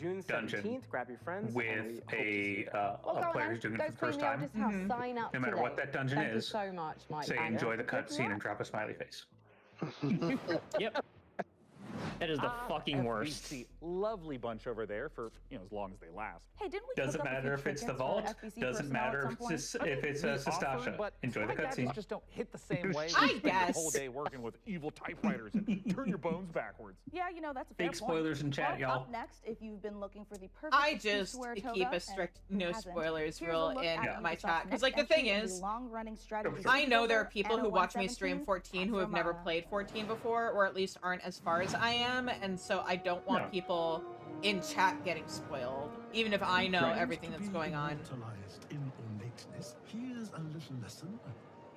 June 17th. Grab your friends. with a player who's doing it for the first time. Sign up No matter today. what that dungeon Thank is, you so much, Mike. say enjoy the cutscene and drop a smiley face. Yep. That is the fucking worst. FBC, lovely bunch over there for as long as they last. Hey, didn't we? Doesn't matter if it's the vault. Doesn't matter if it's a Sastasha. Enjoy the cutscene. Just don't hit the same way. I You spend guess. the whole day working with evil typewriters and turn your bones backwards. Yeah, that's a fair Big spoilers point. in chat, Well, y'all. Up next, if you've been looking for the perfect I excuse just to wear a toga keep a and strict who no hasn't, spoilers here's a rule look in at my Microsoft's chat. Because, next like, the thing entry in is, long-running strategy I know there are takeover, people Anno who watch me stream 117, 14 who have from, never played 14 before, or at least aren't as far as I am, and so I don't want people in chat getting spoiled, even if I know everything that's going on. In ornateness, here's a little lesson.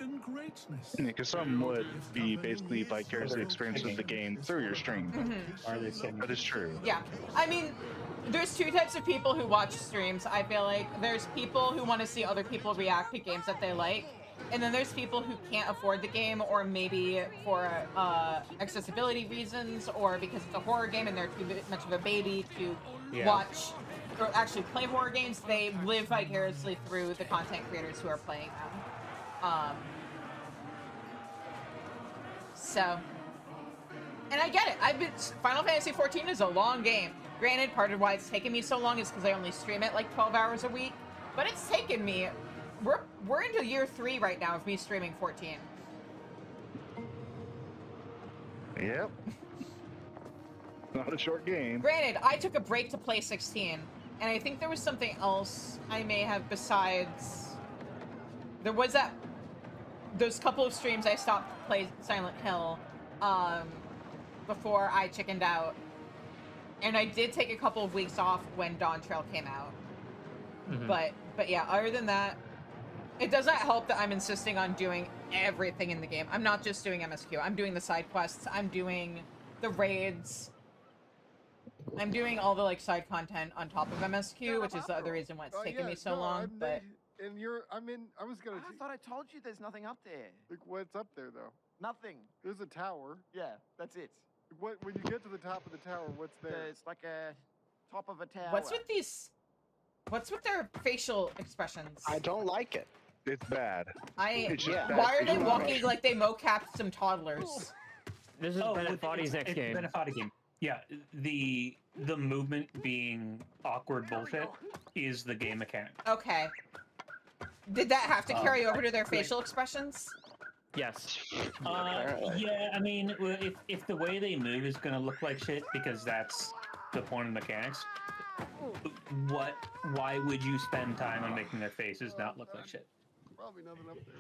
in greatness. Because some would be basically vicariously experiencing the game through your stream. Are they saying that is true? Yeah, I mean, there's two types of people who watch streams. I feel like there's people who want to see other people react to games that they like, and then there's people who can't afford the game, or maybe for accessibility reasons, or because it's a horror game and they're too much of a baby to watch or actually play horror games. They live vicariously through the content creators who are playing them. So, and I get it. Final Fantasy XIV is a long game. Granted, part of why it's taken me so long is because I only stream it like 12 hours a week. But it's taken me. We're into year 3 right now of me streaming 14. Yep. Not a short game. Granted, I took a break to play 16, and I think there was something else I may have besides. There was those couple of streams I stopped to play Silent Hill, before I chickened out, and I did take a couple of weeks off when Dawn Trail came out. But yeah, other than that, it does not help that I'm insisting on doing everything in the game. I'm not just doing MSQ. I'm doing the side quests. I'm doing the raids. I'm doing all the like side content on top of MSQ, which is the other reason why it's taken me so long. But and I was gonna. I thought I told you there's nothing up there. Like, what's up there though? Nothing. There's a tower. Yeah, that's it. When you get to the top of the tower, what's there? It's like a top of a tower. what's with their facial expressions? I don't like it. It's bad. It's just bad Why are they visual walking animation. like they mocapped some toddlers? This is Benefati's next game. Benefati game. Yeah, the movement being awkward bullshit is the game mechanic. Okay. Did that have to carry over to their facial expressions? Yes. Yeah, I mean, if the way they move is gonna look like shit, because that's the point of mechanics, why would you spend time on making their faces not look like shit? Probably nothing up there.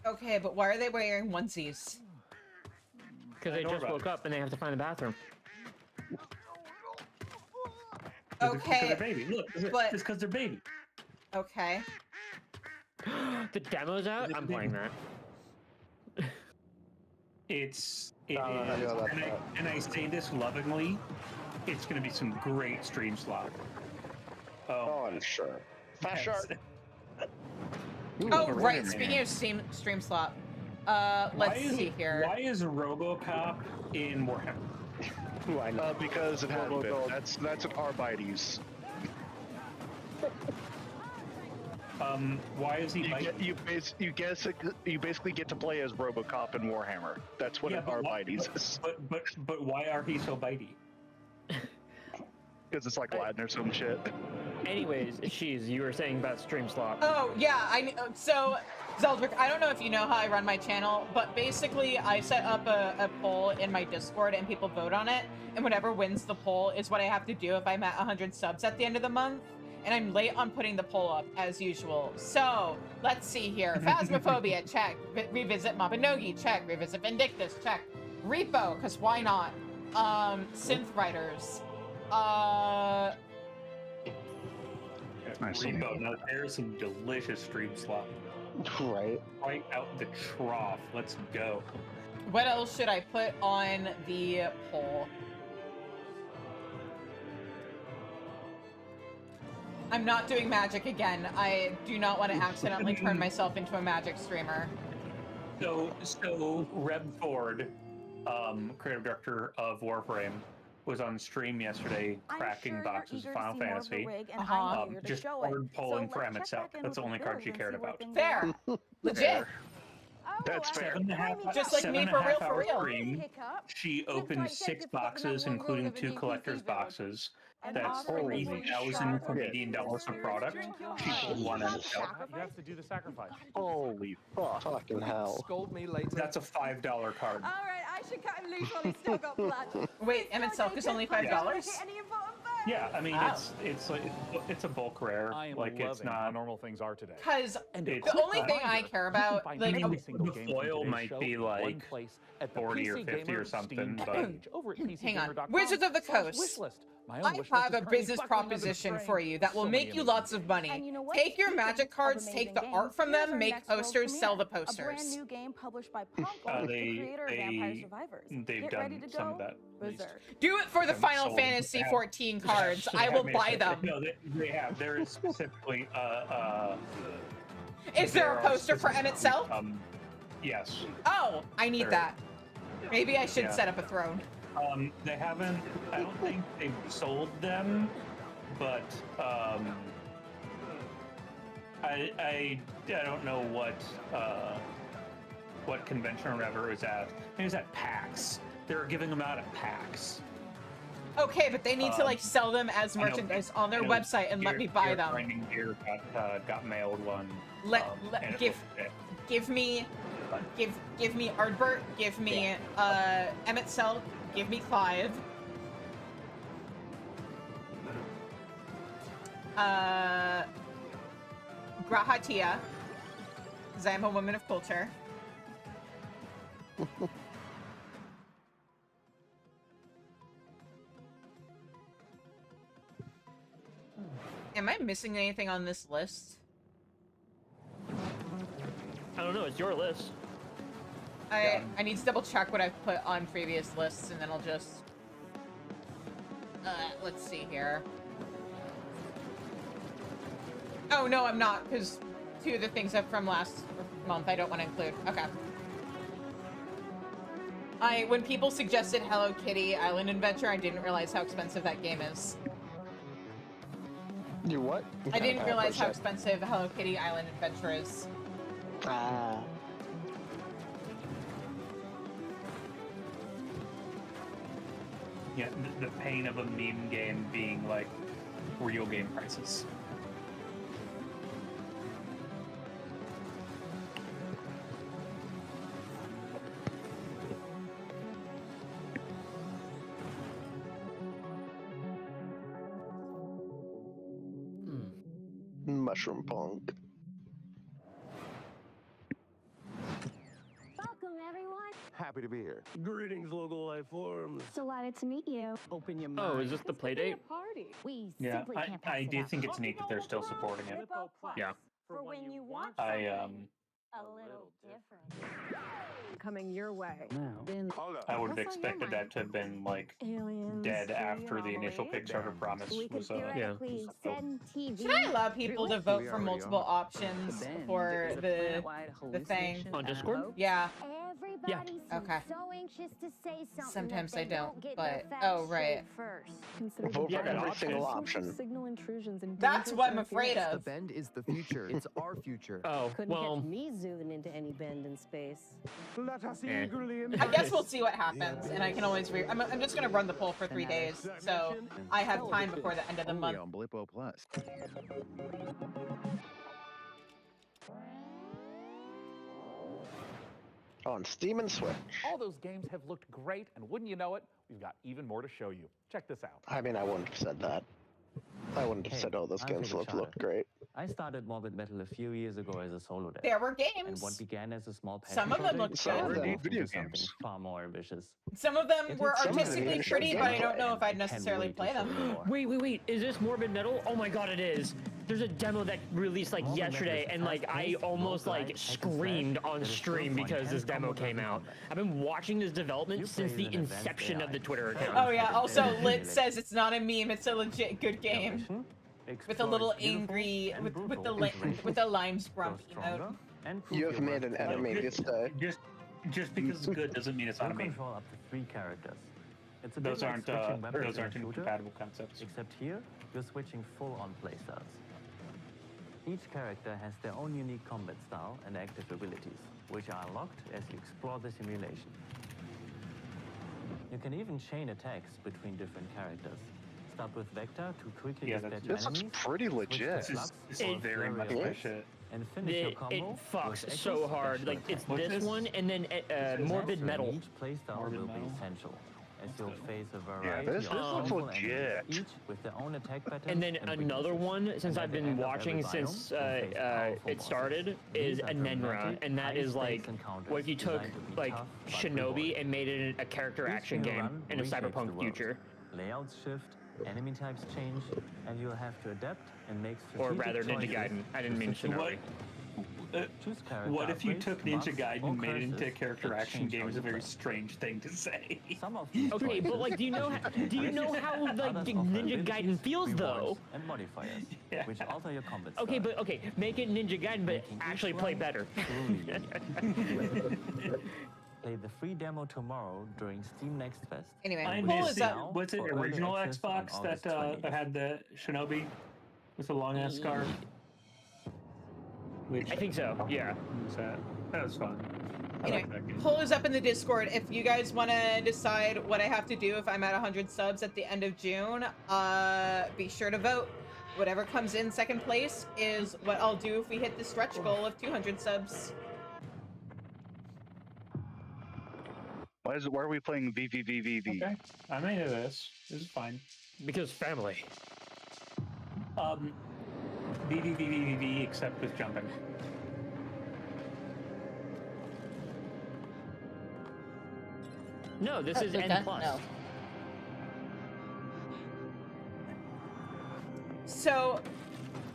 Okay, but why are they wearing onesies? Because they just woke up and they have to find the bathroom. Okay, because they're baby. Look, it's because they're baby. Okay. The demo's out? I'm playing that. It is, and I say this lovingly, it's going to be some great stream slot. Oh, I'm sure. Fast Shark. Oh, right. Speaking of stream slot, let's see here. Why is RoboCop in Warhammer? Because it has been. That's an Arbites. Why is he? You basically get to play as RoboCop in Warhammer. That's what an Arbites is. But why are he so bitey? Because it's like Latin or some shit. Anyways, you were saying about stream slot. Oh, yeah, so, Zeldrick, I don't know if you know how I run my channel, but basically I set up a poll in my Discord and people vote on it, and whatever wins the poll is what I have to do if I'm at 100 subs at the end of the month, and I'm late on putting the poll up, as usual. So, let's see here. Phasmophobia, check. Revisit Mabinogi, check. Revisit Vindictus, check. Repo, because why not? Synth Writers. Repo. Now there's some delicious stream slot. Right. Right out the trough. Let's go. What else should I put on the poll? I'm not doing magic again. I do not want to accidentally turn myself into a magic streamer. So Reb Ford, creative director of Warframe, was on stream yesterday cracking boxes of Final Fantasy. Just hard polling for Emet. That's the only card she cared about. Fair. Legit. That's fair. Just like me for real. Stream, she opened 6 boxes, including 2 collector's boxes. That's 3,000 Canadian dollars of product. She pulled one out. You have to do the sacrifice. Holy fuck. Fucking hell. Scold me later. That's a $5 card. All right, I should cut him loose while he's still got blood. Wait, Emmett Selk is only $5? Yeah, I mean it's a bulk rare. I am like loving it's not how normal things are today. Because the only thing I care about, like, the foil might be like 40 or 50 or something, but hang on. Wizards of the Coast. I have a business proposition for you that will make you lots of money. And you know what? Take your Speaking magic cards, of take amazing the games, art from here's them, our make next world posters, sell the premiere, posters. A brand new game published by Pongo, the creator of Vampire Survivors. They've Get done ready to some go of that. berserk. Do it for the Haven't Final sold- Fantasy have- 14 cards. I will buy them. No, they have. There is specifically Is there a are poster for Emmett Cell? Yes. Oh, I need There that. Maybe I should Yeah. set up a throne. They haven't. I don't think they've sold them, but I don't know what convention or whatever it was at. It was at PAX. They were giving them out at PAX. Okay, but they need to like sell them as I know- merchandise on their I know website and let me buy Gear them. Grinding Gear got mailed one. Give me Ardbert, give me Emmett Cell, give me Clive. Grahatia, because I am a woman of culture. Am I missing anything on this list? I don't know. It's your list. I need to double check what I've put on previous lists, and then I'll just... let's see here. Oh, no, I'm not, because 2 of the things up from last month I don't want to include. Okay. When people suggested Hello Kitty Island Adventure, I didn't realize how expensive that game is. You what? I didn't realize how expensive Hello Kitty Island Adventure is. Ah. Yeah, the pain of a meme game being like real game prices. Mushroom Punk. Welcome, everyone. Happy to be here. Greetings, local life forms. Delighted to meet you. Open your Oh, is this the play date? Party. We Yeah, simply can't pass I it do up. think it's neat that they're still supporting it. Yeah. For when you want I a little different. Coming your way. I would have expected that to have been like dead after the initial Kickstarter promise was Theoretically, send TV. Should I allow people to vote for multiple options for the thing? On Discord? Yeah. Everybody Okay. so anxious to say something. Sometimes that I they don't, get but their facts oh right. straight first. Vote for every single option. Signal intrusions and That's what I'm afraid The of. bend is the future. It's our future. Oh, Couldn't well. catch me zooming into any bend in space. Let us Eh. eagerly I guess we'll see what happens, and I can always I'm just gonna run the poll for 3 days, so I have time before the end of the Only month. on Blippo Plus. On Steam and Switch. All those games have looked great, and wouldn't you know it, we've got even more to show you. Check this out. I mean, I wouldn't have said that. I wouldn't have said, oh, those I'm games Jacob look great. I started Morbid Metal a few years ago as a solo dev. There were And games. what began as a small passion Some of them project looked Some of good. them evolved video into something games. far more ambitious. Some of them It were takes some artistically dedication pretty, but I don't gameplay know if I'd and can't necessarily wait to play show them. you more. Wait. Is this Morbid Metal? Oh my god, it is. There's a demo that released like Morbid Metal yesterday, is a and like I fast-paced, almost like roguelike hack and slash screamed on that is stream built on because this intense demo came combo-driven out. combat. I've been watching this development You since play the with an advanced inception of AI. the Twitter account. Oh yeah, also Emulate. Lit says it's not a meme, it's a legit good game. With a little angry, with the lime scrump emote. You have made an enemy this day. Just because it's good doesn't mean it's not a You meme. control up to 3 characters. It's a Those bit like aren't switching weapons those in a aren't shooter, incompatible concepts. Except here, you're switching full-on playstyles. Each character has their own unique combat style and active abilities, which are unlocked as you explore the simulation. You can even chain attacks between different characters. Start with Vector to quickly dispatch This looks enemies, pretty switch to legit. Flux This or is very much Flurry of my Hits, shit. and finish your combo It fucks with so Echo's hard. special Like it's attack. this one, and then Morbid Metal. Each playstyle Morbid will be Metal. essential, as you'll face a Yeah, variety this of looks powerful legit. enemies, each with their own attack patterns And then weaknesses. another one, since And I've at the been end of watching every since biome, you'll face powerful it bosses. started, These is are Anenra, dramatic, and that is like high-stakes encounters what if you took designed to be like tough but Shinobi rewarding. and made it a character Each action single game run in a reshapes the cyberpunk world. future. Layouts shift, Enemy types change, and you'll have to adapt and make Or strategic rather, Ninja choices Gaiden. I didn't mean to fit Shinobi. Choose character What if you upgrades, took Ninja buffs, Gaiden or and made it into a curses character that action change game? how Is you a very play. strange thing to say. Some of these Okay, but like, do you know how like Others offer Ninja abilities, Gaiden feels though? rewards, and modifiers, which alter your combat Okay, style. but okay, make it Ninja Gaiden, but actually play better. Play the free demo tomorrow during Steam Next Fest. Anyway, I pull miss is it. up. Was it for early original access on Xbox August that had the Shinobi with the long ass scarf? I think so. Yeah. That was fun. I Anyway, like that game. poll is up in the Discord. If you guys want to decide what I have to do if I'm at 100 subs at the end of June, be sure to vote. Whatever comes in second place is what I'll do if we hit the stretch goal of 200 subs. Why are we playing VVVVV? Okay, I'm into this. This is fine. Because family. VVVVV except with jumping. No, this is N+. No. So,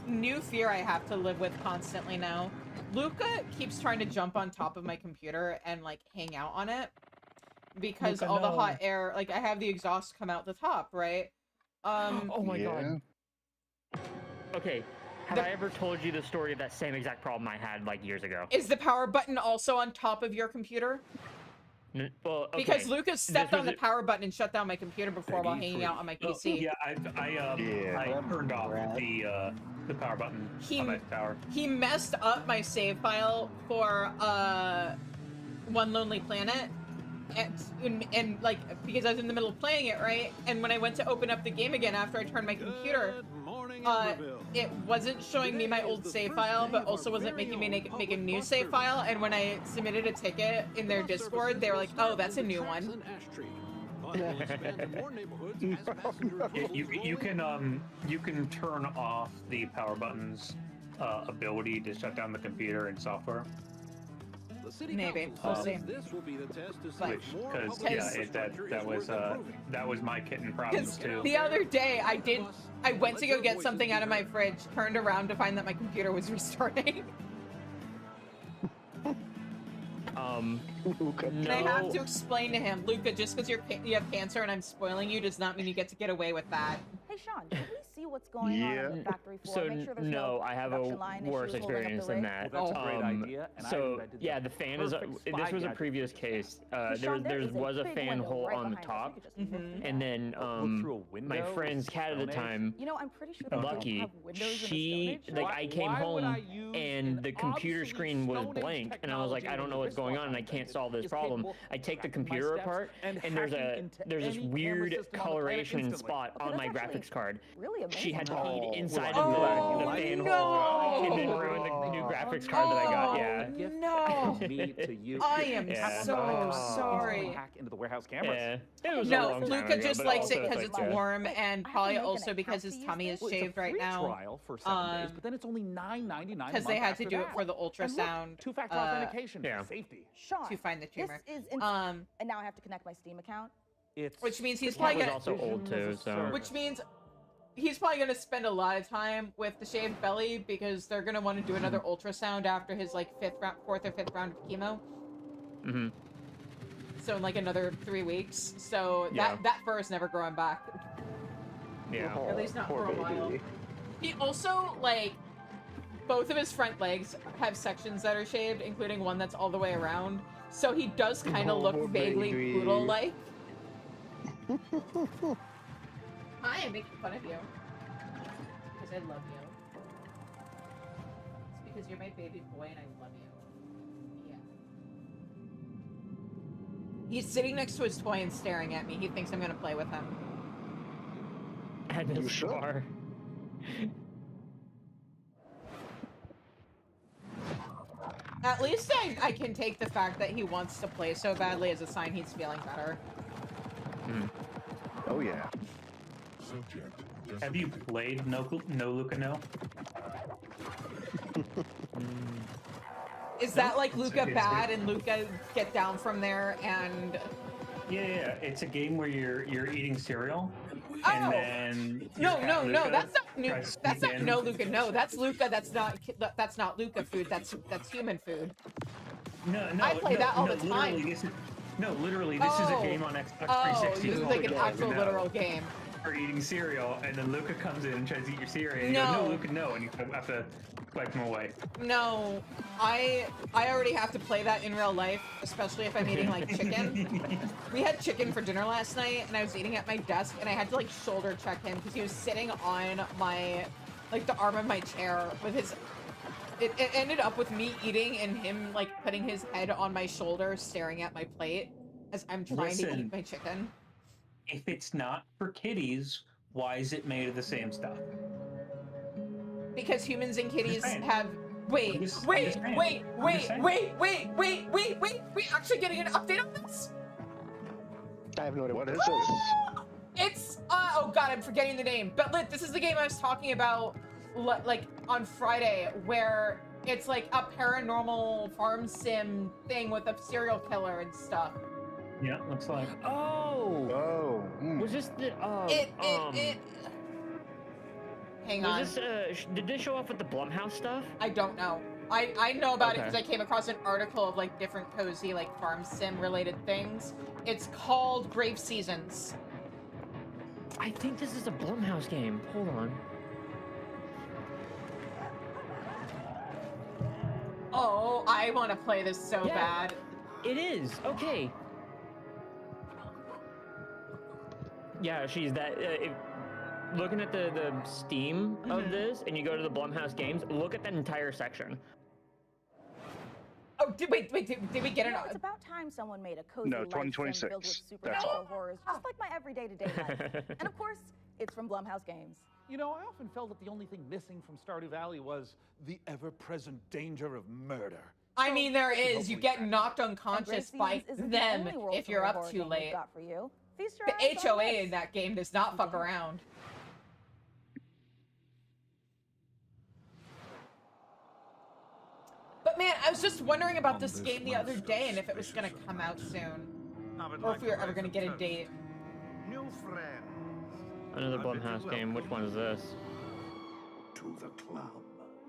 new fear I have to live with constantly now. Luca keeps trying to jump on top of my computer and like hang out on it because Luca, all the no. hot air, like I have the exhaust come out the top, right? Oh my god. Okay, have I ever told you the story of that same exact problem I had like years ago? Is the power button also on top of your computer? Well, okay. Because Lucas stepped This on was the power button and shut down my computer before while hanging out on my Oh, PC. yeah, I turned off the power button on my tower. He messed up my save file for One Lonely Planet, and like because I was in the middle of playing it, right? And when I went to open up the game again after I turned my computer, it wasn't showing me my old save file, but also wasn't making me make a new save file. And when I submitted a ticket in their Discord, they were like, "Oh, that's a new one." You can turn off the power button's ability to shut down the computer and software. Maybe we'll see. Because that was my kitten problems too. The other day, I went to go get something out of my fridge, turned around to find that my computer was restarting. And I have to explain to him, Luca, just because you have cancer and I'm spoiling you does not mean you get to get away with that. Hey, Sean, can we see what's going on the factory floor? So Make sure there's no, I have a production line worse issues holding up experience the than rig. that. Well, that's a great idea, and I So invented yeah, the the fan is. perfect spy This was a gadget. previous case. Sean, there was a big fan window hole right on the behind us. top, You could just look through and that. then through a window my friend's cat at the Stone Age? time. You know, I'm pretty sure they don't Lucky, have windows in the Stone she Age. like I came home and the computer screen was blank, and I was like, I don't know what's going on, and I can't solve this problem. I take the computer apart, and there's this weird coloration spot on my graphics card. Really amazing. She had peed inside of the fan hole and then ruined the new graphics card that I got. Yeah. No. Me to you. I am Yeah. so sorry. Hack into the warehouse cameras. Yeah. It was a No, long time Luca ago, just but likes also it because it's like, warm, and probably also because his tummy is Well, it's a shaved right free now. trial for 7 days, but then it's only $9.99 Because they had to do it for the ultrasound. Two-factor authentication yeah. for safety. Sean, to find the tumor. This is insane. And now I have to connect my Steam account. Which means he's This probably cat was gonna. also old too, so. Which means he's probably gonna spend a lot of time with the shaved belly because they're gonna want to do another ultrasound after his like fourth or fifth round of chemo. Mm-hmm. So in like another 3 weeks. So Yeah. that fur is never growing back. Yeah. At least not Poor for a while. baby. He also like both of his front legs have sections that are shaved, including one that's all the way around. So he does kind of Oh, look poor vaguely baby. poodle-like. I am making fun of you. Because I love you. It's because you're my baby boy and I love you. Yeah. He's sitting next to his toy and staring at me. He thinks I'm gonna play with him. And his scar. At least I can take the fact that he wants to play so badly as a sign he's feeling better. Oh yeah. Have you played No Luca No? Is that like Luca It's- bad and Luca get down from there and... Yeah. It's a game where you're eating cereal, and then No, Luca that's not new. tries to That's sneak not in. no Luca. No, that's Luca. That's not Luca food. That's human food. No, I play that all the literally, time. literally, this is a game on Xbox 360. This is like an actual literal game. For eating cereal, and then Luca comes in and tries to eat your cereal, and you No. go, no, Luca, no, and you have to wipe him away. No, I already have to play that in real life, especially if I'm eating like chicken. We had chicken for dinner last night, and I was eating at my desk, and I had to like shoulder check him because he was sitting on my, like the arm of my chair with his. It ended up with me eating and him like putting his head on my shoulder, staring at my plate as I'm trying to eat my chicken. If it's not for kitties, why is it made of the same stuff? Because humans and kitties saying. have. Wait, we actually getting an update on this? I have no idea what is this. It's oh god, I'm forgetting the name. But look, this is the game I was talking about like on Friday, where it's like a paranormal farm sim thing with a serial killer and stuff. Yeah, looks like. Oh. Was this the Hang on. Was this did this show off with the Blumhouse stuff? I don't know. I know about it Okay. because I came across an article of like different cozy like farm sim related things. It's called Grave Seasons. I think this is a Blumhouse game. Hold on. Oh, I want to play this so Yeah. bad. It is. Okay. Yeah, she's that. Looking at the Steam of this, and you go to the Blumhouse games, look at that entire section. Oh, did we get it? It's about time someone made a cozy No, life sim 2026. filled with That's supernatural all. horrors, just like my everyday to day life. And of course, it's from Blumhouse Games. You know, I often felt that the only thing missing from Stardew Valley was the ever-present danger of murder. I mean, there is. You hopefully get that- knocked And unconscious Grave by Seasons isn't them the only world if you're tour up horror too game we've late. got for you. Feast your The eyes on HOA this. in that game does not fuck around. But man, I was just wondering about this game the other day and if it was gonna come out soon. Or if we were ever gonna get a date. New friend. Another Blumhouse game. Which one is this? To the club.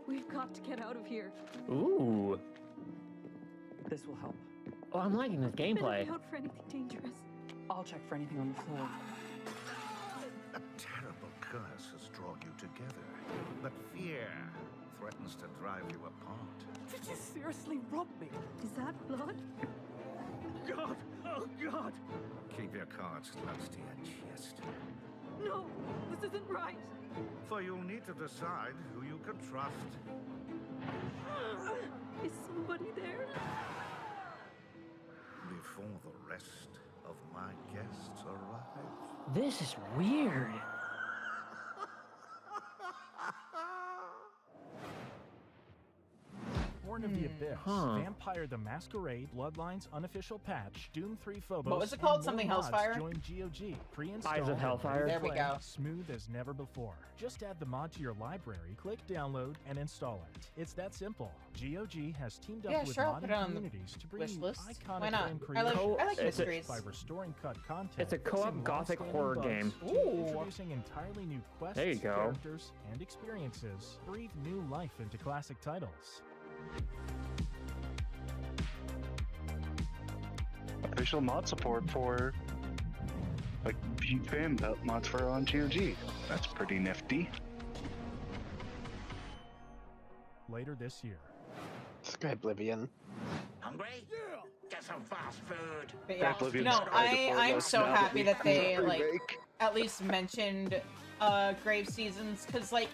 We've got to get out of here. Ooh. This will help. Oh, I'm liking this Better gameplay. be out for anything dangerous. I'll check for anything on the floor. A terrible curse has drawn you together, but fear threatens to drive you apart. Did you seriously rob me? Is that blood? God! Oh, God! Keep your cards close to your chest. No, this isn't right. For you'll need to decide who you can trust. Is somebody there? Before the rest of my guests arrive. This is weird. Born of the Abyss, Huh. Vampire the Masquerade, Bloodlines unofficial patch, Doom 3 Phobos. What was it called? and Something more mods Hellfire? Join GOG. Pre-installed. Eyes of and Hellfire. ready to There we play, go. Smooth as never before. Just add the mod to your library, click download, and install it. It's that simple. GOG has teamed up Yeah, with sure, I'll put modding it on the communities to bring wish you list. iconic Why not? game I like creations mysteries. by restoring cut content. It's a co-op fixing gothic long-standing horror bugs, game. to Ooh. Introducing entirely new quests, There you go. characters, and experiences. Breathe new life into classic titles. Official mod support for like huge fan mods for on GOG. That's pretty nifty. Later this year. Sky Oblivion. Hungry? Yeah. Get some fast food. But yeah, Oblivion's no, tried to pull I'm us so now happy that they we like remake. at least mentioned Grave Seasons, because like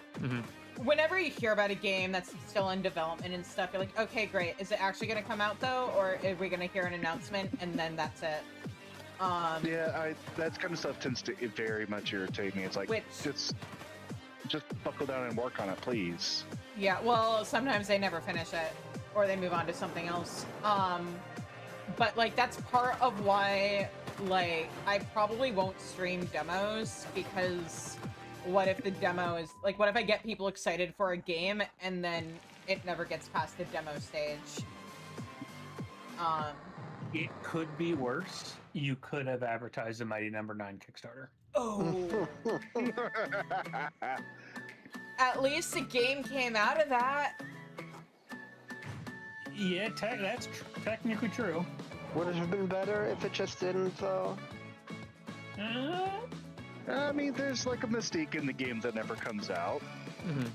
whenever you hear about a game that's still in development and stuff, you're like, okay, great. Is it actually going to come out though, or are we going to hear an announcement and then that's it? Yeah, that kind of stuff tends to very much irritate me. It's like, just buckle down and work on it, please. Yeah, well, sometimes they never finish it, or they move on to something else. But like that's part of why like I probably won't stream demos, because what if the demo is like, what if I get people excited for a game and then it never gets past the demo stage? It could be worse. You could have advertised the Mighty Number 9 Kickstarter. Oh. At least a game came out of that. Yeah, that's technically true. Would it have been better if it just didn't, though? I mean, there's like a mystique in the game that never comes out. Mm-hmm.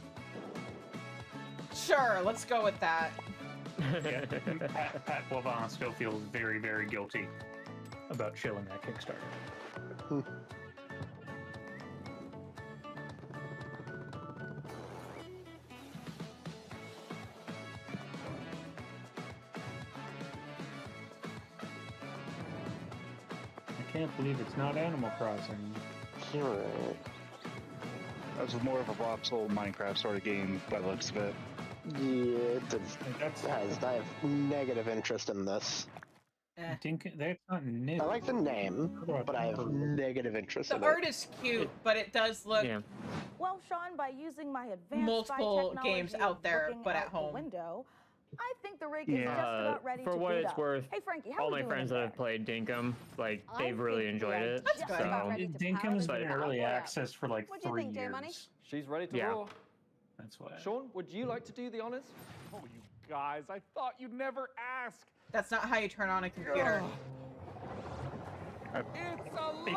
Sure, let's go with that. Yeah, Pat Plavon still feels very, very guilty about shilling that Kickstarter. I can't believe it's not Animal Crossing. Right. That was more of a voxel Minecraft sort of game by the looks of it. Yeah, I have negative interest in this. That's not new. I like the name, but I have negative interest in it. The art is cute, but it does look Well, Sean, by using my advanced multiple spy games technology out there, looking but at out the home. window, I think the rig is just about ready for to what boot it's up. worth, Hey, Frankie, how all we my doing friends in that have played Dinkum, like they've really enjoyed it. That's good. Dinkum's been in early access for like What do you 3 think, years. J-Money? She's ready to Yeah. roar. That's why. Sean, would you like to do the honors? Oh, you guys, I thought you'd never ask. That's not how you turn on a computer. It's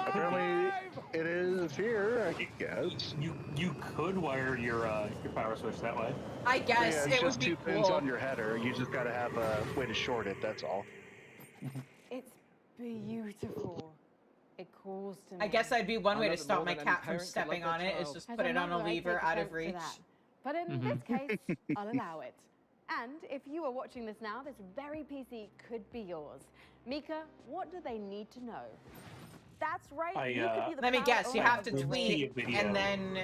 Apparently, it is here, I guess. You could wire your power switch that way. I guess Yeah, it's it would just be two pins cool. on your header. You just gotta have a way to short it, that's all. It's beautiful. It calls to me. I guess that'd be one way to love it stop more my than any cat from parent could stepping love on their it, is child. just As put it on a mother, I lever take out of offense to reach. that. But in this case, I'll allow it. And if you are watching this now, this very PC could be yours. Mika, what do they need to know? That's right. I, you could be the Let me proud guess, you owner have of to this tweet rig and then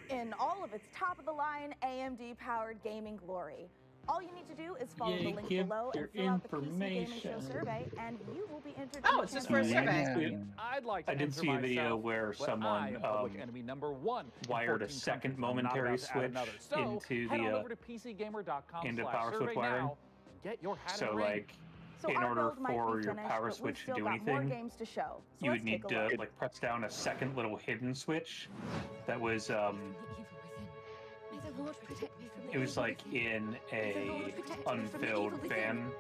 in all of its top-of-the-line AMD-powered gaming glory. All you need to do is follow the link give below and your fill out the PC Gaming Show information. survey, and you will be entered. Oh, in it's the just for a campaign. survey. I'd like to I did enter see a video myself, where but I someone am public enemy number 1 in wired a 14 second countries. I'm not momentary about to add switch another. So, into head on the over to PCGamer.com into power switch survey wiring. now. Get your hat So and ring. like, So in our order build might for be your finished, power but we've switch to still do got more anything, games to show. So you let's would need take a look. to like press down a second little hidden switch that was it was like in a unfilled fan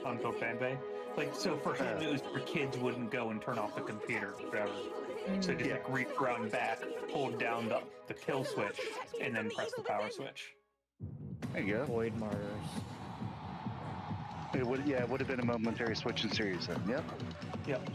unfilled fan bay. Like, so for him it was where kids wouldn't go and turn off the computer or whatever. So just like reach around back, hold down the kill switch, and then press the power switch. There you go. Void Martyrs. It would, yeah, it would have been a momentary switch in series then. Yep. Yep.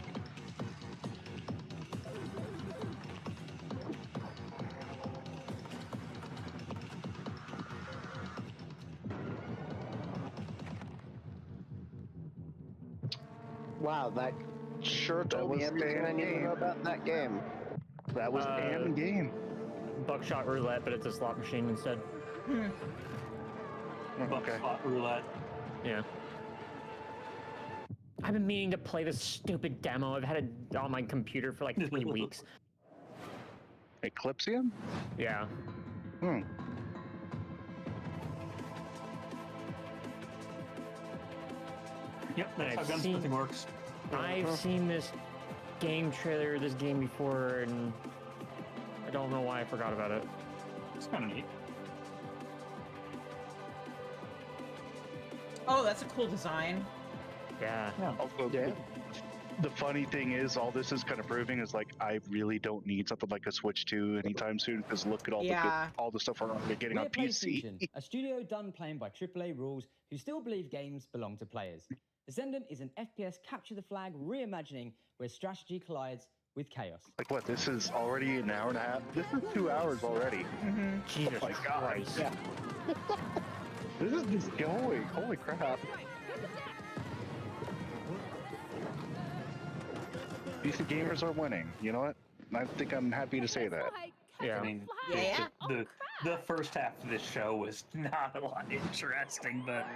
Wow, that sure told was me everything I need to know about that game. That was an game. Buckshot roulette, but it's a slot machine instead. Buckshot roulette. Yeah. I've been meaning to play this stupid demo. I've had it on my computer for like 3 weeks. Eclipsium? Yeah. Hmm. Yep, that's how gunsmithing works. I've seen this game trailer, this game before, and I don't know why I forgot about it. It's kind of neat. Oh, that's a cool design. Yeah. Also, the funny thing is, all this is kind of proving is like I really don't need something like a Switch 2 anytime soon because look at all all the stuff we're already getting on PC. PlayStation, a studio done playing by AAA rules who still believe games belong to players. Ascendant is an FPS capture the flag reimagining where strategy collides with chaos. Like what? This is already an hour and a half. This is 2 hours already. Jesus oh my God! Christ. This is just going. Holy crap! PC gamers are winning. You know what? I think I'm happy to say that. Yeah. I mean, the first half of this show was not a lot interesting, but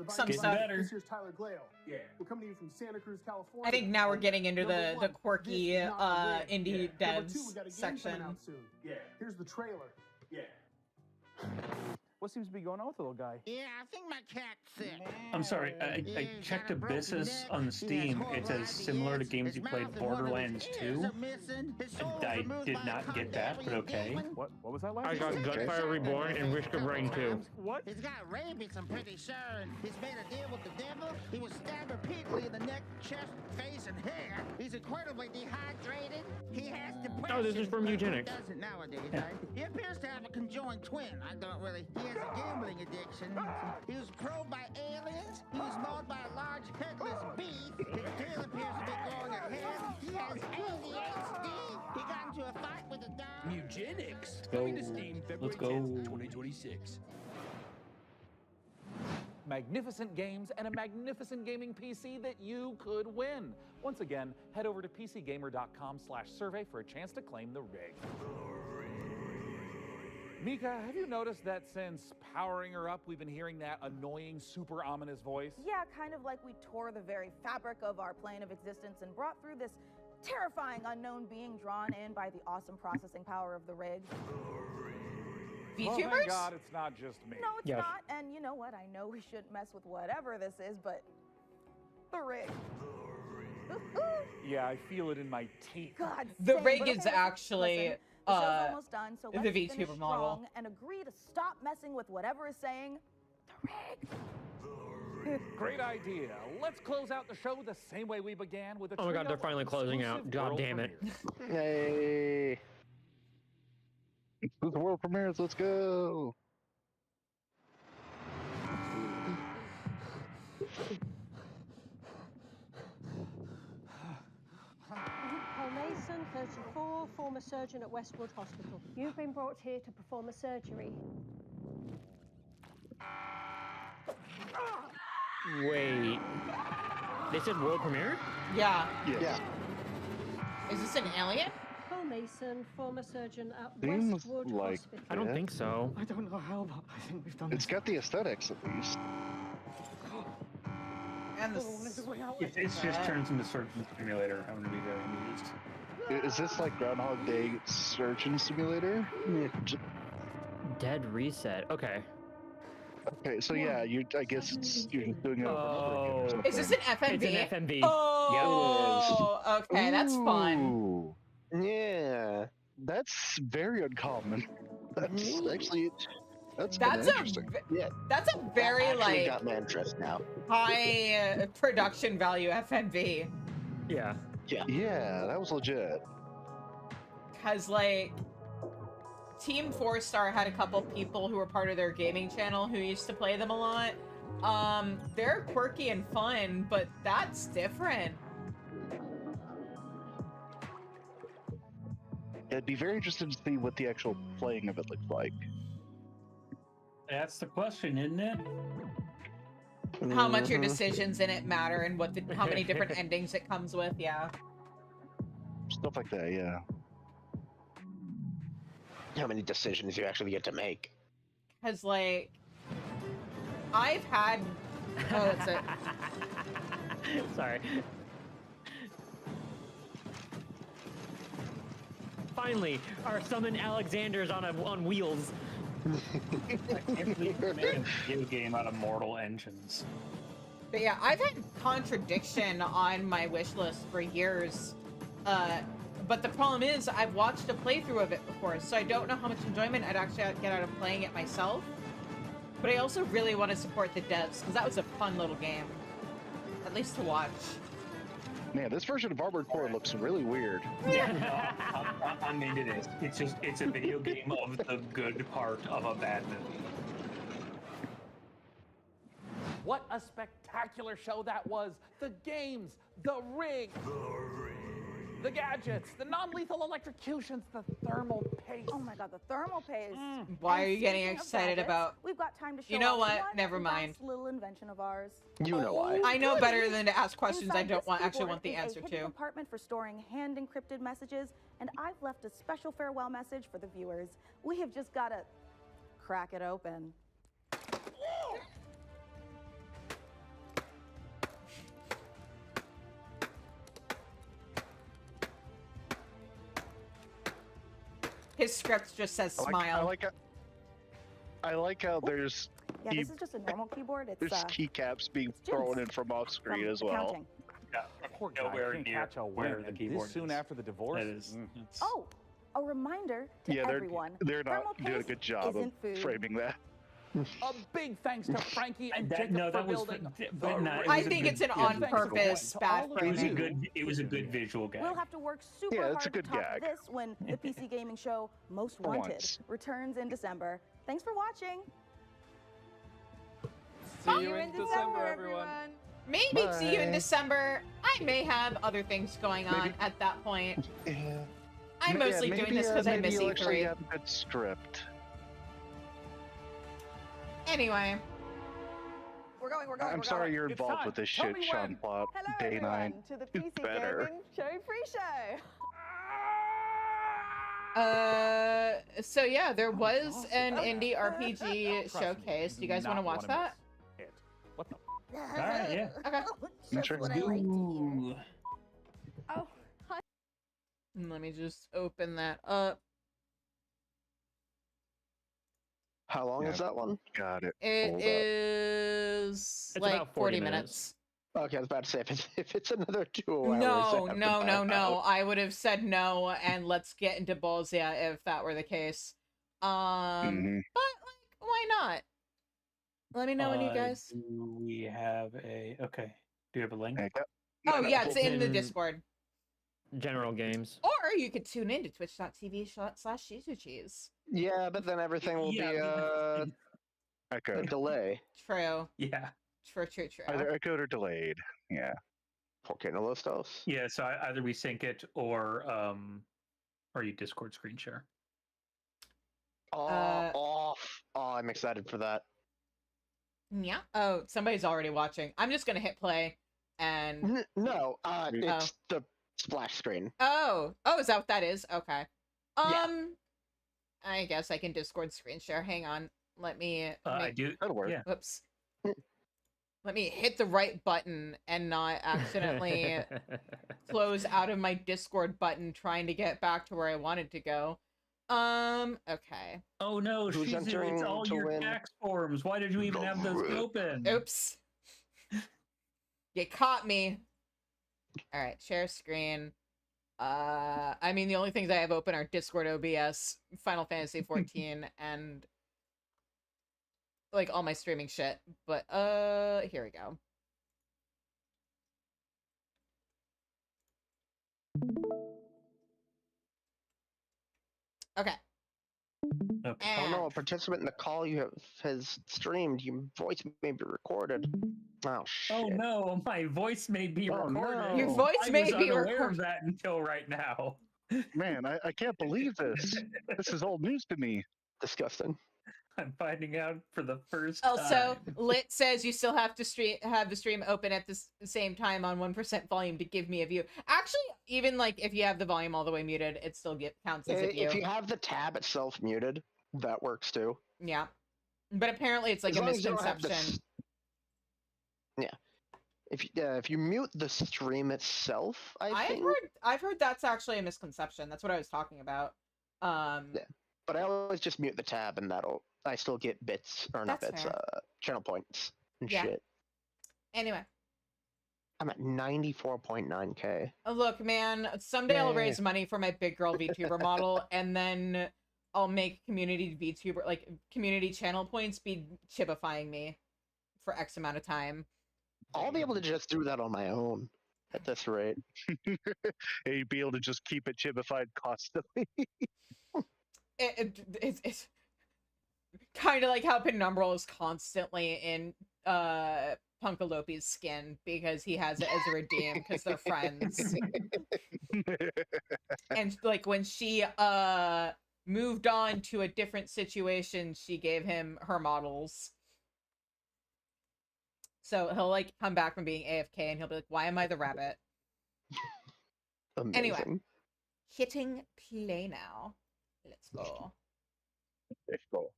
Some stuff. This here's Tyler Glale. Yeah. We're coming to you from Santa Cruz, California. I think now we're getting into the quirky indie devs Number 2, we got a game section. coming out soon. Yeah. Here's the trailer. Yeah. What seems to be going on with the little guy? Yeah, I think my cat's sick. I'm sorry, I checked Abyssus on Steam. It says similar to games you played Borderlands 2. I did not get that, but okay. What was that last? I got Gunfire Reborn and Risk of Rain 2. What? He's got rabies, I'm pretty sure, and he's made a deal with the devil. He was stabbed repeatedly in the neck, chest, face, and hair. He's incredibly dehydrated. He has depression. Oh, this is from Eugenics. Doesn't nowadays, right? He appears to have a conjoined twin. I don't really. He has a gambling addiction. He was probed by aliens. He was mauled by a large headless beast. His tail appears to be growing a hair. He has ADHD. He got into a fight with a dog. Eugenics. Go. Coming to Steam February Let's go. 10th, 2026. Magnificent games and a magnificent gaming PC that you could win. Once again, head over to pcgamer.com/survey for a chance to claim the rig. Mika, have you noticed that since powering her up, we've been hearing that annoying, super ominous voice? Yeah, kind of like we tore the very fabric of our plane of existence and brought through this terrifying unknown being drawn in by the awesome processing power of the rig. Well, thank God it's not just me. No, it's not. And you know what? I know we shouldn't mess with whatever this is, but the rig. Yeah, I feel it in my teeth. God, The same. rig But is okay, actually listen, the show's almost done, so the let's VTuber finish model. strong and agree to stop messing with whatever is saying the rig. Great idea. Let's close out the show the same way we began with a Oh my God, trio they're finally of closing out. exclusive God world damn it. premieres. Yay! Exclusive world premieres, let's go! Paul Mason, 34, former surgeon at Westwood Hospital. You've been brought here to perform a surgery. Wait. They said world premiere? Yeah. Yeah. Is this an alien? Paul Mason, former surgeon at Seems Westwood like Hospital. I don't think so. I don't know how, but I think we've done It's got the aesthetics at least. And the It's just turns into Surgeon Simulator. I'm gonna be very amused. Is this like Groundhog Day Surgeon Simulator? Dead Reset. Okay. Okay, so yeah, I guess you're just doing it over and over again. or Is this an FMV? It's an FMV. Oh, okay, that's fun. Ooh, yeah, that's very uncommon. That's actually that's interesting. Yeah, That's a very that actually like got my interest now. high production value FMV. Yeah. Yeah, that was legit. Cause like Team 4-Star had a couple people who were part of their gaming channel who used to play them a lot. They're quirky and fun, but that's different. I'd be very interested to see what the actual playing of it looks like. That's the question, isn't it? How much your decisions in it matter and how many different endings it comes with, yeah. Stuff like that, yeah. How many decisions you actually get to make? Cause like I've had oh that's it. Sorry. Finally, our summon Alexander's on wheels. I can't believe we made a video game out of Mortal Engines. But yeah, I've had contradiction on my wish list for years. But the problem is I've watched a playthrough of it before, so I don't know how much enjoyment I'd actually get out of playing it myself. But I also really want to support the devs, because that was a fun little game. At least to watch. Man, this version of Armored Core looks really weird. Yeah, no, I mean it is. It's a video game of the good part of a bad movie. What a spectacular show that was! The games, the rig, the gadgets, the non-lethal electrocutions, the thermal paste. Oh my God, the thermal paste. Why are And you getting speaking of excited gadgets, about? We've got time to show You know off what? one Never mind. last little invention of ours. You know why. I know better than to ask questions I Inside don't this actually keyboard want the is a answer hidden to. compartment for storing hand encrypted messages, and I've left a special farewell message for the viewers. We have just got to crack it open. His script just says smile. I like how there's Yeah, this is just a normal keyboard. It's there's keycaps being it's Jim's thrown in from off screen from as well. accounting. Yeah, poor guy Nowhere can't near catch a where win the keyboard this soon is. after the divorce. That is. Oh, a reminder to Yeah, everyone. they're not thermal doing a paste good job of isn't food. framing that. A big thanks to Frankie and That- Jacob no, that for was- building. but no, it I was a think good- it's an it was a good on-purpose point. bad It was a framing. good. It was a good visual gag. We'll have to work super Yeah, it's hard a good to top gag. this when the PC gaming show Most For Wanted once. returns in December. Thanks for watching. See you in December, everyone. Maybe see you in Bye. December. I may have other things going on at that point. Yeah. I'm mostly doing this because I maybe miss you'll actually E3. have a good script. Anyway. We're going. I'm sorry you're involved with this shit, Sean Plot. Hello, Day 9. everyone, to the It's PC better. Gaming Show Pre-Show. So yeah, there was an indie RPG showcase. Do you guys want to watch that? What the? Alright, yeah. Okay. Just what I like to hear. Oh, hi. Let me just open that up. How long is that one? Got it. It Hold up. is It's like about 40 40 minutes. Okay, I was about to say if it's another 2 hours. No, after no, no, that, no. I would have said no, and let's get into balls, yeah, if that were the case. Mhm. But like, why not? Let me know when you guys. Do we have a okay? Do you have a link? Oh yeah, it's in the Discord. General games. Or you could tune in to twitch.tv/cheese. Yeah, but then everything will be Echoed. a delay. True. Yeah. True. Either echoed or delayed. Yeah. Okay, no los dos. Yeah. So either we sync it or you Discord screen share. Off. Oh, I'm excited for that. Yeah. Oh, somebody's already watching. I'm just gonna hit play and. No, it's the splash screen. Oh, is that what that is? Okay. I guess I can Discord screen share. Hang on. Let me. I do. That'll work. Yeah. Whoops. Let me hit the right button and not accidentally close out of my Discord button trying to get back to where I wanted to go. Okay. Oh no, Who's Shizu, entering it's all to your win? tax forms. Why did you even have those open? Oops. You caught me. All right, share screen. I mean, the only things I have open are Discord OBS, Final Fantasy 14, and like all my streaming shit. But here we go. Okay. Oh no, a participant in the call you have has streamed. Your voice may be recorded. Oh shit. Oh no, my voice may be recorded. no. Your voice may I was be unaware recorded. of that until right now. Man, I can't believe this. This is old news to me. Disgusting. I'm finding out for the first Also, time. Lit says you still have to have the stream open at the same time on 1% volume to give me a view. Actually, even like if you have the volume all the way muted, it still counts as a view. If you have the tab itself muted, that works too. Yeah, but apparently it's like As a long as you don't have misconception. Yeah. If you mute the stream itself, I've heard that's actually a misconception. That's what I was talking about. Yeah. But I always just mute the tab, and I still get bits, or not That's bits, fair. channel points and Yeah. shit. Anyway, I'm at 94.9k. look, man. Someday I'll Yay. raise money for my big girl VTuber model, and then I'll make community VTuber community channel points be chibifying me for X amount of time. I'll be able to just do that on my own at this rate. You'd be able to just keep it chibified constantly. It's kind of like how Penumbral is constantly in Punkalopi's skin because he has it as a redeem because they're friends. And like when she moved on to a different situation, she gave him her models. So he'll like come back from being AFK and he'll be like, "Why am I the rabbit?" Amazing. Anyway, hitting play now. Let's go. Let's go.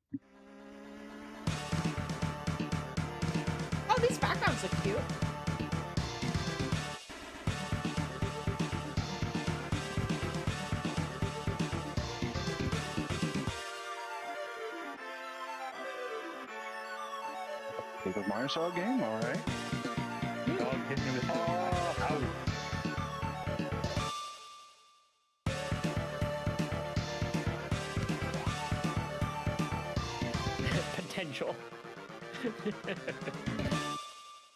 Oh, these backgrounds look cute. Paper Mario style game, all right. Dog hit me with ow. Potential.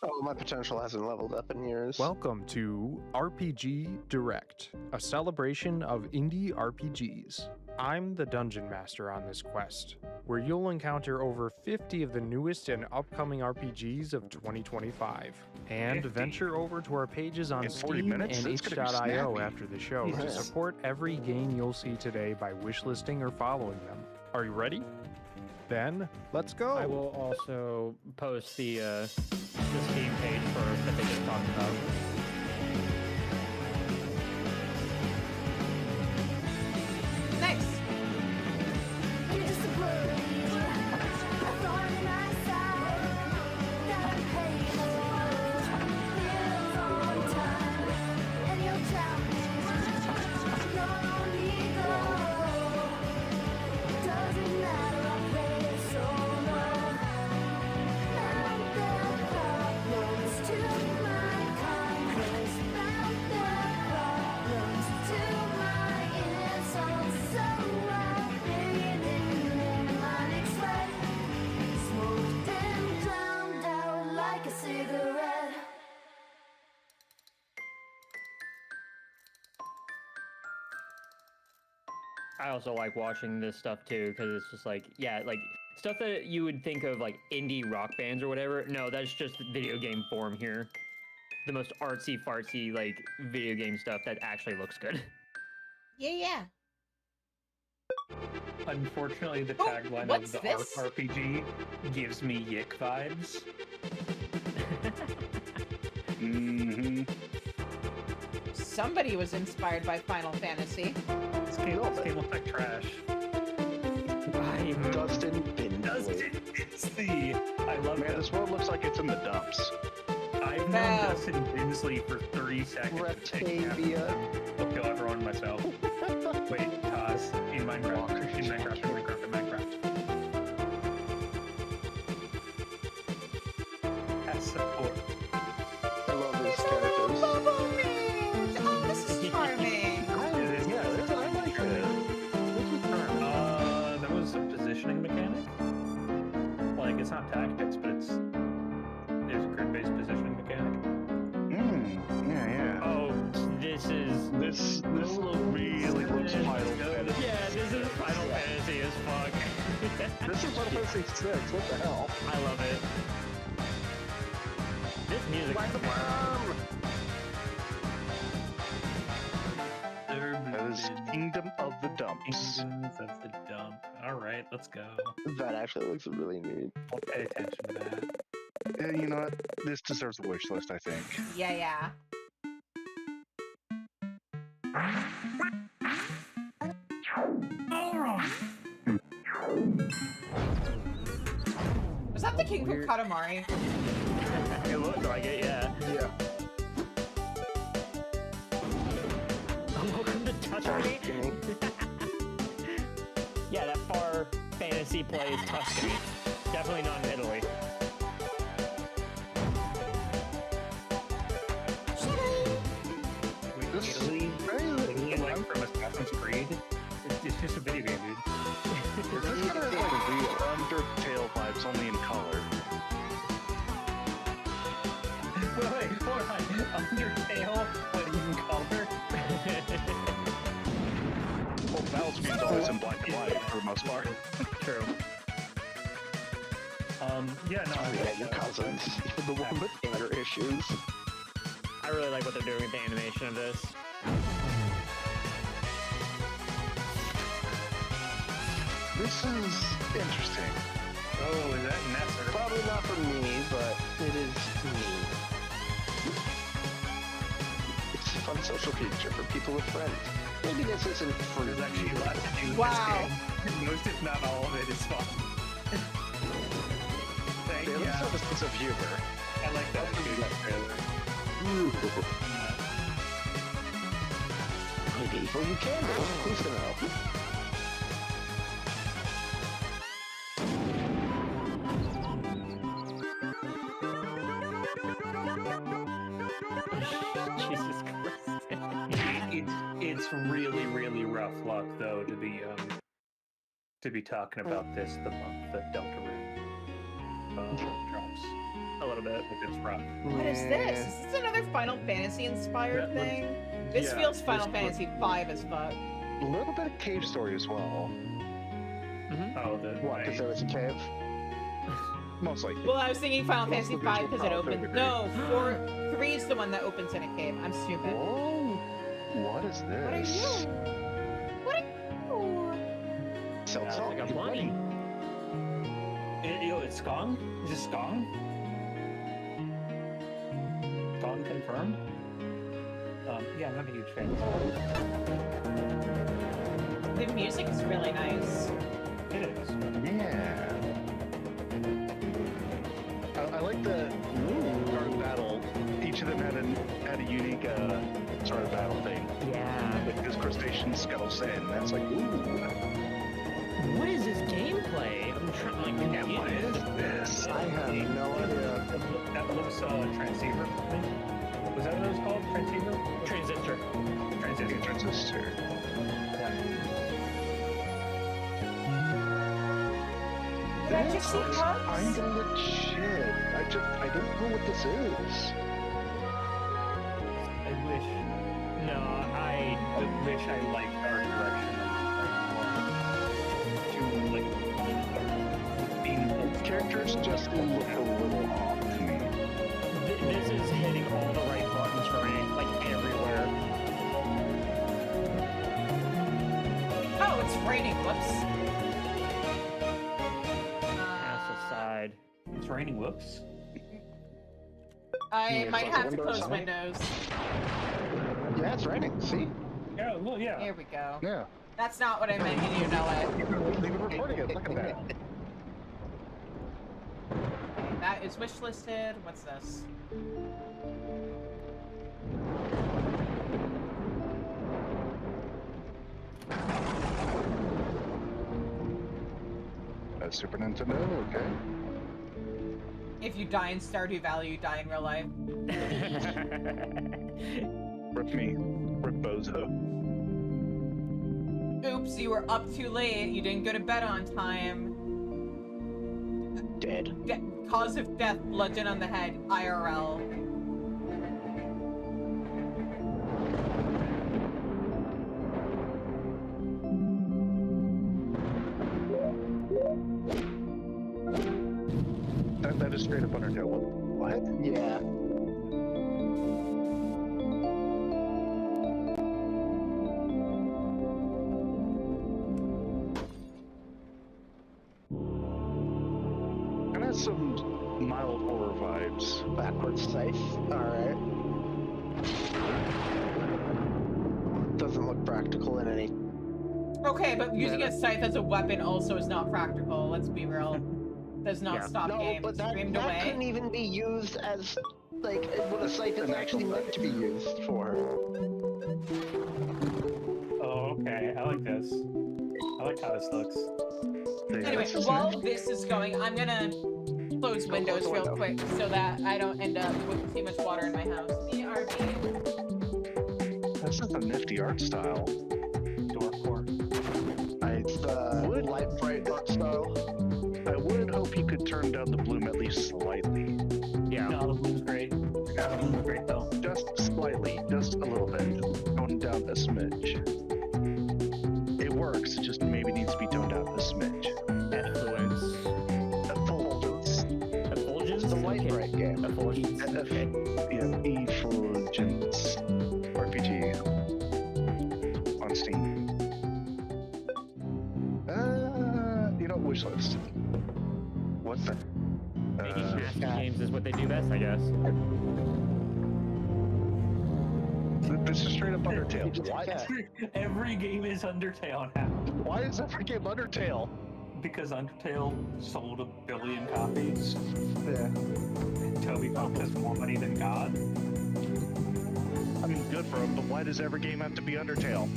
Oh, my potential hasn't leveled up in years. Welcome to RPG Direct, a celebration of indie RPGs. I'm the Dungeon Master on this quest, where you'll encounter over 50 of the newest and upcoming RPGs of 2025. And 50? venture over to our pages on In 40 Steam minutes? and That's gonna be itch.io snappy. after the show Yeah. to support every game you'll see today by wishlisting or following them. Are you ready? Then, let's go! I will also post the Steam page for that they just talked about. Nice. I also like watching this stuff too because it's just like, yeah, like stuff that you would think of like indie rock bands or whatever. No, that's just video game form here. The most artsy fartsy like video game stuff that actually looks good. Yeah. Unfortunately, the tagline what's of the this? RPG gives me Yick vibes. Mm-hmm. Somebody was inspired by Final Fantasy. This game looks like trash. Dustin Bindley. Binsley. I love Man, that. this world looks like it's in the dumps. I've known Dustin Binsley for 30 seconds. Rectavia. I'll kill everyone myself. Wait, Taz, in Minecraft. In Minecraft. As support. I love his characters. Oh, this is charming. I like it. There was a positioning mechanic. Like, it's not tactics, but there's a grid-based positioning mechanic. Yeah. Oh, this really looks Final Fantasy. Yeah, this is Final Fantasy as fuck. This is Final Fantasy 6. What the hell? I love it. This music is That is Kingdom of the Dumps. Kingdoms of the Dump. Alright, let's go. That actually looks really neat. I'll pay attention to that. And you know what? This deserves a wish list, I think. Yeah. Was that the King of Katamari? It looked like it, yeah. Yeah. Welcome to Tuscany. Yeah, that far fantasy plays Tuscany. Definitely not in Italy. This Like from Assassin's Creed. It's just a video game, dude. This kind of like real Undertale vibes, only in color. Wait, hold on. Undertale, but in color? Well, Val's game's always in black and white for the most part. True. Yeah, no. Yeah, your cousins. The one with anger issues. I really like what they're doing with the animation of this. This is interesting. Oh, is that Nesser? Probably not for me, but it is me. It's a fun social feature for people with friends. Maybe this isn't free. There's actually a lot to do with Wow. this game. Most, if not all of it, is fun. Thank They you. at least have a sense of humor. I like that trailer. Maybe for you can do. Who's gonna help? It's really, really rough luck, though, to be talking about this the month that Delta Rune drops. A little bit. It's rough. What is this? Is this another Final Fantasy inspired thing? This yeah, feels Final this Fantasy V as fuck. A little bit of cave story as well. Oh, What? Because there was a cave. Mostly. Well, I was thinking Final Fantasy Mostly V because it visual opens. power, No, 3 is the one that opens in a cave. I'm stupid. Whoa. What is this? What are you? What are you? Sounds like a bunny. It's Skong? Is this Skong? Skong confirmed? Yeah, I'm not a huge fan. The music is really nice. It is. Yeah. I like the guard battle. Each of them had a unique sort of battle thing. Yeah. Like this crustacean scuttle sand. That's like, ooh. What is this gameplay? I'm trying to Yeah, what is this? I have no idea. That looks transceiver. Was that what it was called? Transceiver? Transistor. Transistor. This looks kind of legit. I don't know what this is. I wish I liked our direction of Characters just look a little off to me. This is hitting all the right buttons for me, like everywhere. Oh, it's raining. Whoops. Pass aside. It's raining. Whoops. I might have to close windows. Yeah, it's raining. See? Yeah, well, yeah. Here we go. Yeah. That's not what I meant, and you know it. Leave it recording it. Look at that. Okay, that is wish listed. What's this? Super Nintendo, okay. If you die in Stardew Valley, you die in real life. Rip me. Rip Bozo. Oops, you were up too late. You didn't go to bed on time. Dead. Cause of death, bludgeon on the head, IRL. That is straight up Undertale. What? Yeah. Kind of some mild horror vibes. Backwards safe. Alright. Doesn't look practical in any. Okay, but using a scythe as a weapon also is not practical, let's be real. Does not stop No, games. but that Streamed couldn't away. even be used as, like, what a scythe is actually meant to be used for. Oh, okay. I like this. I like how this looks. Anyway, while this is going, I'm gonna close windows real quick so that I don't end up with too much water in my house. BRB. This is a nifty art style. Dorkcore. It's the light bright art style. I would hope you could turn down the bloom at least slightly. Yeah. No, the blue's great. Yeah, the blue's great though. Just slightly, just a little bit. Toned down a smidge. It works, just maybe needs to be toned down a smidge. Effluence. Effulgence. Effulgence? It's a light bright game. Effulgence. Okay. Yeah, Effulgence. RPG. On Steam. You know, wishlist. What the? Making nasty games is what they do best, I guess. This is straight up Undertale. Why? Every game is Undertale now. Why is every game Undertale? Because Undertale sold 1 billion copies. Yeah. Toby Fox has more money than God. I mean, good for him, but why does every game have to be Undertale?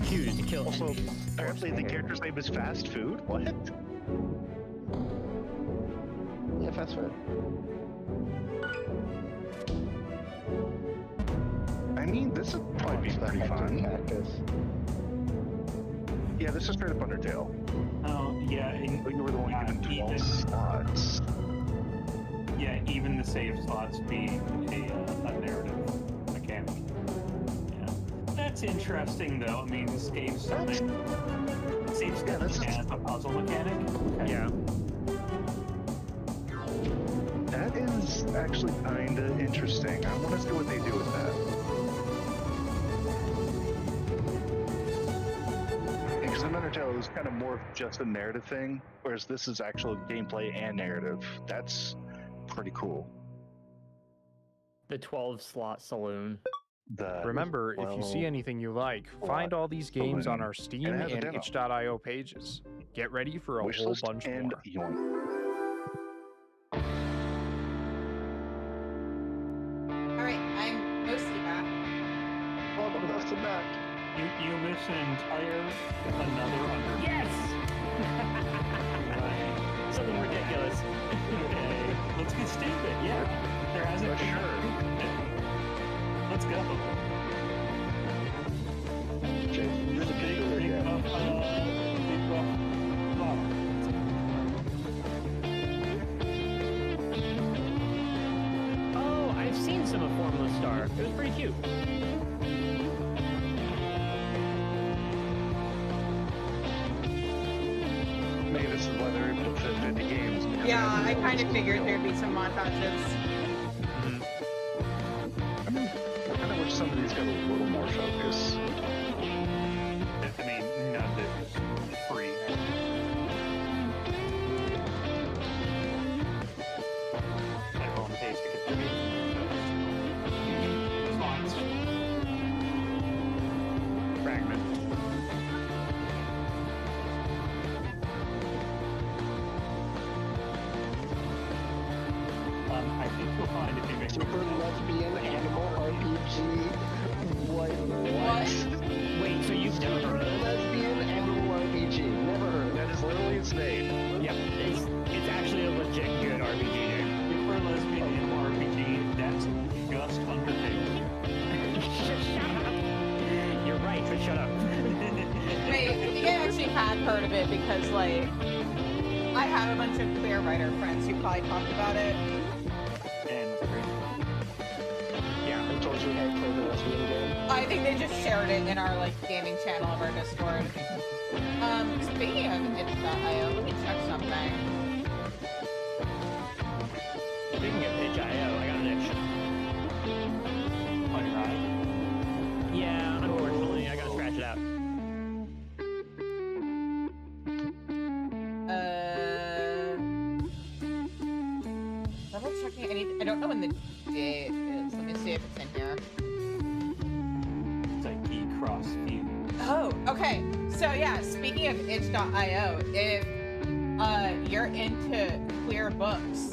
Choose to kill. Also, apparently the character's name is Fast Food? What? Yeah, fast food. 15, this would probably be pretty fun. Cactus. Yeah, this is straight up Undertale. Oh, yeah. And, Like, we're only given 12 slots. Yeah, even the save slots being a narrative mechanic. Yeah. That's interesting, though. I mean, saves something. Saves as a puzzle mechanic. Okay. Yeah. That is actually kind of interesting. I want to see what they do with that. Because in Undertale, it was kind of more of just a narrative thing, whereas this is actual gameplay and narrative. That's pretty cool. The 12-slot saloon. Remember, if you see anything you like, find all these games on our Steam And it has a and demo. itch.io pages. Get ready for a whole Wishlist bunch and more. Yoink. Alright, I'm mostly back. Welcome to back. You missed an entire another Undertale. Yes! Something ridiculous. Okay, let's get stupid. Yeah, there hasn't been. Sure. Let's go. There's a pig over Big here. buff lava. Oh, I've seen some of Formless Star. It was pretty cute. Maybe this is why they're able to fit 50 games. because Yeah, they I have kind of all figured these there'd be some montages. I kind of wish some of these got a little more focus. I mean, none of it was free. Everyone pays to get the game. Slots. Fragment. I think you'll find if you make Super lesbian animal RPG. What? Wait, so you've never heard of it? Lesbian animal RPG. Never heard of That is literally its name. Yeah, it's actually a legit good RPG game. Super lesbian animal RPG, that's just Undertale. Shut up. You're right, but shut up. Wait, I think I actually had heard of it because, like, I have a bunch of queer writer friends who probably talked about it. And it's great. I told you how to play the lesbian game. I think they just shared it in our, like, gaming channel of our Discord. Speaking of itch.io, let me check something. Speaking of itch.io, I got an itch. Oh, you're right. Yeah, unfortunately, I gotta scratch it out. Double checking. I don't know when the date is. Let me see if it's in here. It's like E-Cross View. Oh, okay. So yeah, speaking of itch.io, if you're into queer books,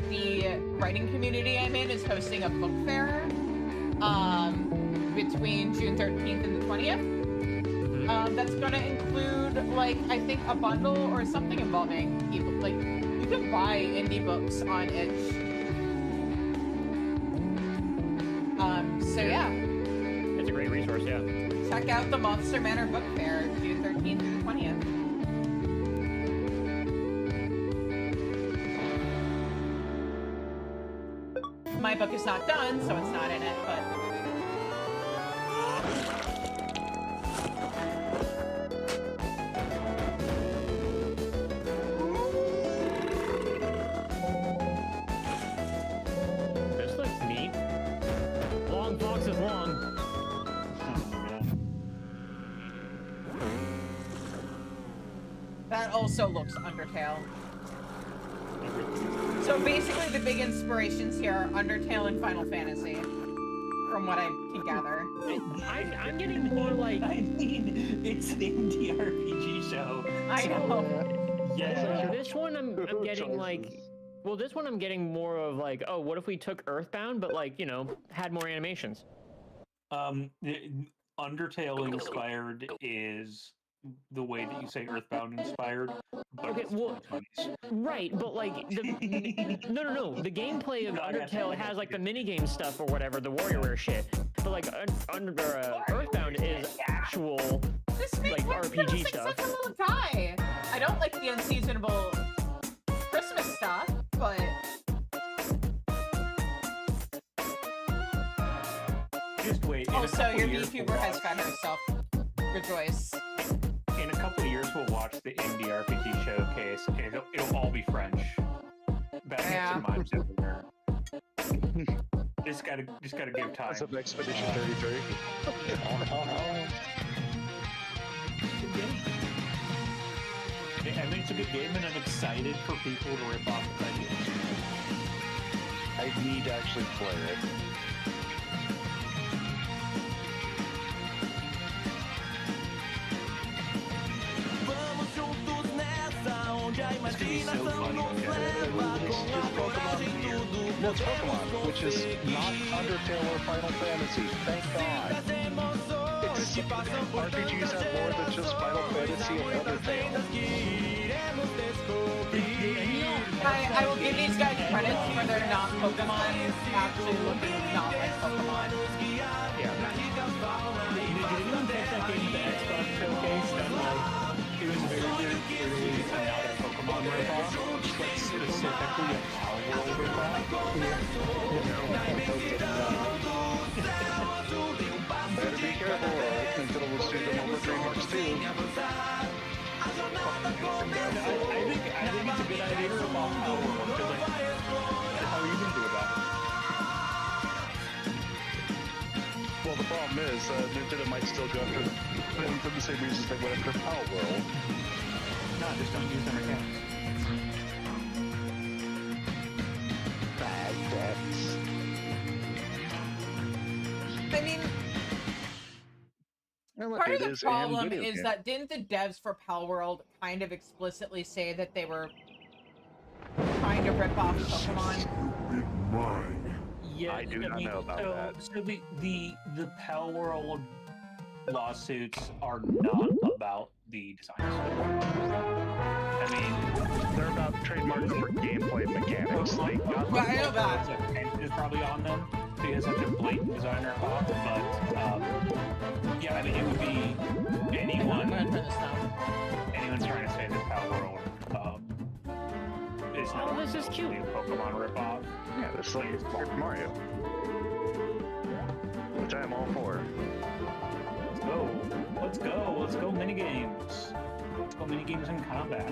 the writing community I'm in is hosting a book fair between June 13th and the 20th. That's gonna include, like, I think a bundle or something involving ebook. Like, you can buy indie books on itch. So yeah. It's a great resource, yeah. Check out the Monster Manor Book Fair, June 13th through the 20th. My book is not done, so it's not in it, but... This looks neat. Long box is long. That also looks Undertale. So basically the big inspirations here are Undertale and Final Fantasy, from what I can gather. I'm getting more like... I mean, it's an indie RPG show. I know. Yeah. This one I'm getting like... Well, this one I'm getting more of like, oh, what if we took Earthbound, but like, you know, had more animations? Undertale inspired is the way that you say Earthbound inspired, Okay, well, right, but like no. The gameplay of Undertale has like the minigame stuff or whatever, the WarioWare shit. But like Earthbound is actual like RPG stuff. Such a little guy. I don't like the unseasonable Christmas stuff, but Just wait. also your VTuber has found himself. Rejoice. In a couple of years, we'll watch the indie RPG showcase, and it'll all be French. Back to mimes everywhere. Just gotta give time. That's up Expedition 33. I mean, it's a good game, and I'm excited for people to rip off the ideas. I need to actually play it. No, it's Pokemon, which is not Undertale or Final Fantasy. Thank God. RPGs have more than just Final Fantasy and Undertale. I will give these guys credit for their non-Pokemon actually looking not like Pokemon. Yeah. Did anyone catch that game at the Xbox showcase? That like it was very good early and now that Pokemon ripoff, but specifically a Power World ripoff. Better be careful, or Nintendo will sue them over DreamWorks too. I think it's a good idea to rip off Power World because like, how are you gonna do about it? Well, the problem is, Nintendo might still go after them for the same reasons they went after Power World. No, just don't use their mechanics. Bad devs. I mean, part of the problem is that didn't the devs for Palworld kind of explicitly say that they were trying to rip off Pokemon? Yeah, I do not know about that. So the Pal World lawsuits are not about the designs. I mean, they're about trademark for gameplay mechanics. They got I know that. Is probably on them because such a blatant designer off, but yeah, I mean, it would be anyone trying to say that Pal World is not this is cute. A Pokemon ripoff. Yeah, this is like Super Mario, which I am all for. Let's go minigames. Let's go minigames in combat.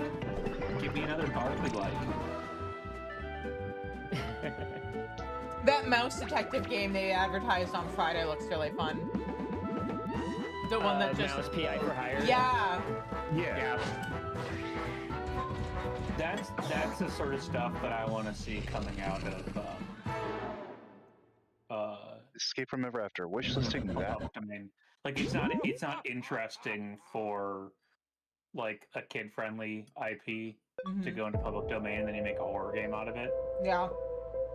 Give me another Barkley like. That mouse detective game they advertised on Friday looks really fun. The one that just mouse PI for hire. Yeah. Yeah. That's the sort of stuff that I want to see coming out of Escape from Ever After. Wishlisting that. Like it's not interesting for like a kid-friendly IP to go into public domain and then you make a horror game out of it. Yeah.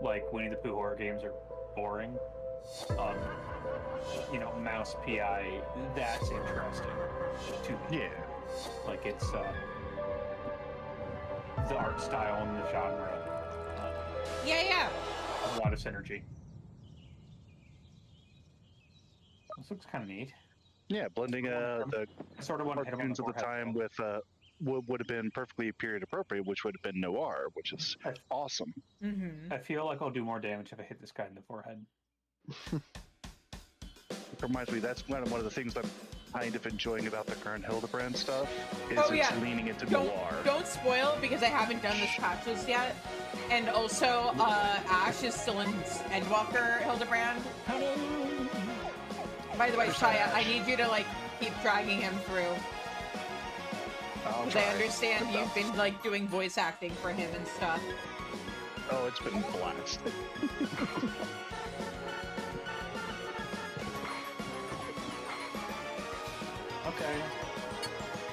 Like Winnie the Pooh horror games are boring. Mouse PI, that's interesting to me. Yeah. Like it's the art style and the genre. Yeah. A lot of synergy. This looks kind of neat. Yeah, blending the sort of cartoons of the time with what would have been perfectly period appropriate, which would have been noir, which is awesome. Mm-hmm. I feel like I'll do more damage if I hit this guy in the forehead. It reminds me, that's one of the things I'm kind of enjoying about the current Hildebrand stuff, is it's leaning into noir. Don't spoil, because I haven't done this patches yet. And also, Ash is still in Endwalker Hildebrand. By the way, Shia, I need you to, keep dragging him through. Because I understand you've been, doing voice acting for him and stuff. Oh, it's been a blast.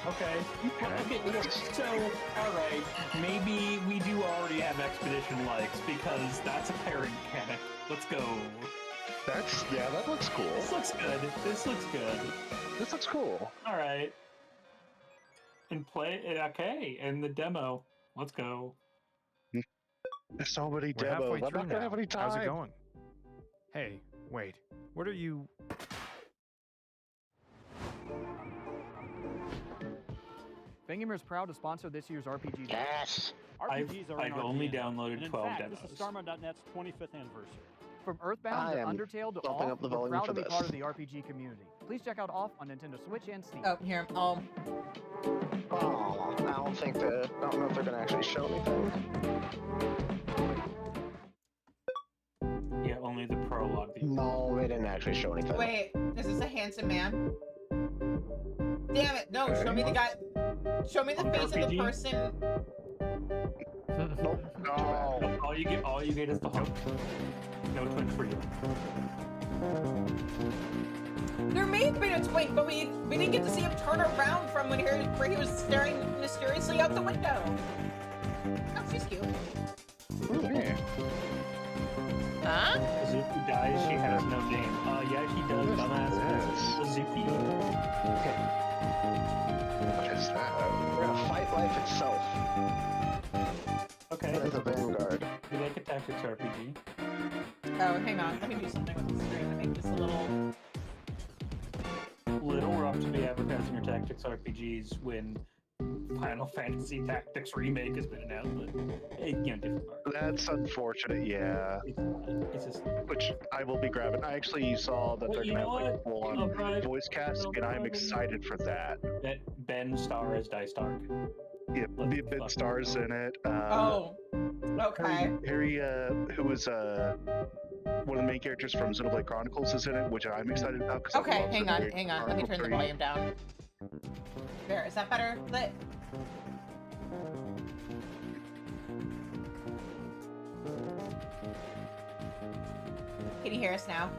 Okay, so, alright, maybe we do already have Expedition likes, because that's a pairing mechanic. Let's go. That looks cool. This looks good. This looks cool. Alright. and play it. Okay, and the demo. Let's go. There's so many We're halfway demos. I'm through not gonna now. have any time. How's it going? Hey, wait. What are you? Thingimer is proud to sponsor this year's RPG. Yes. RPGs are in I've our only DNA. downloaded And in 12 fact, demos. This is Starma.net's 25th anniversary. From Earthbound I to am Undertale to bumping Off, up the we're volume proud for to be this. part of the RPG community. Please check out Off on Nintendo Switch and Steam. Oh, here. Oh, I don't know if they're gonna actually show anything. Yeah, only the prologue. No, they didn't actually show anything. Wait, is this a handsome man? Damn it! No, show me the guy. Show me the face of the RPG? person. No. All you get is the hunk. No twins for you. There may have been a twink, but we didn't get to see him turn around from where he was staring mysteriously out the window. Oh, she's cute. Yeah. Huh? Azuki dies, she has no name. Yeah, she does, dumbass. Azuki. What is that? We're gonna fight life itself. Okay. As a vanguard. You like a tactics RPG? Oh, hang on. Let me do something with the screen to make this a little... Little rough to be advertising your tactics RPGs when Final Fantasy Tactics Remake has been announced, but different market. That's unfortunate, yeah. It's just... Which I will be grabbing. I actually saw that they're gonna have like full-on voice cast, and I'm excited for that. Ben Starr is Dice Dark. Yeah, the Ben Starr's in it. Oh, okay. Harry, who was one of the main characters from Xenoblade Chronicles, is in it, which I'm excited about. Okay, hang on. Let me turn the volume down. There, is that better? Lit. Can you hear us now?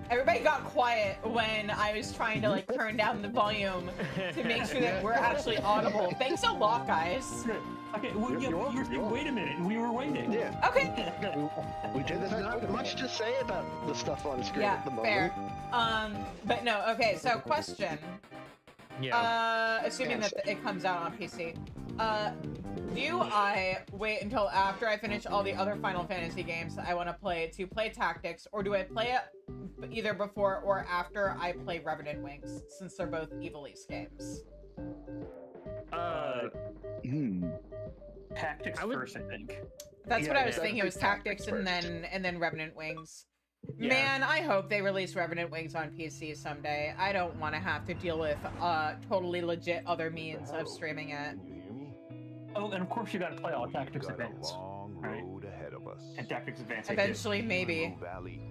Everybody got quiet when I was trying to like turn down the volume to make sure that we're actually audible. Thanks a lot, guys. Okay, well, you're saying, wait a minute, and we were waiting. Yeah. Okay. We did. There's not much to say about the stuff on screen Yeah, at the moment. fair. But no, okay, so question. Yeah. Assuming that it comes out on PC. Do I wait until after I finish all the other Final Fantasy games that I want to play Tactics, or do I play it either before or after I play Revenant Wings, since they're both Evil East games? Tactics first, I think. That's what I was thinking. It was Tactics and then Revenant Wings. Yeah. Man, I hope they release Revenant Wings on PC someday. I don't want to have to deal with totally legit other means of streaming it. Oh, and of course you got to play all Tactics Advance, right? Ahead of us. And Tactics Advance. Eventually, maybe. Valley.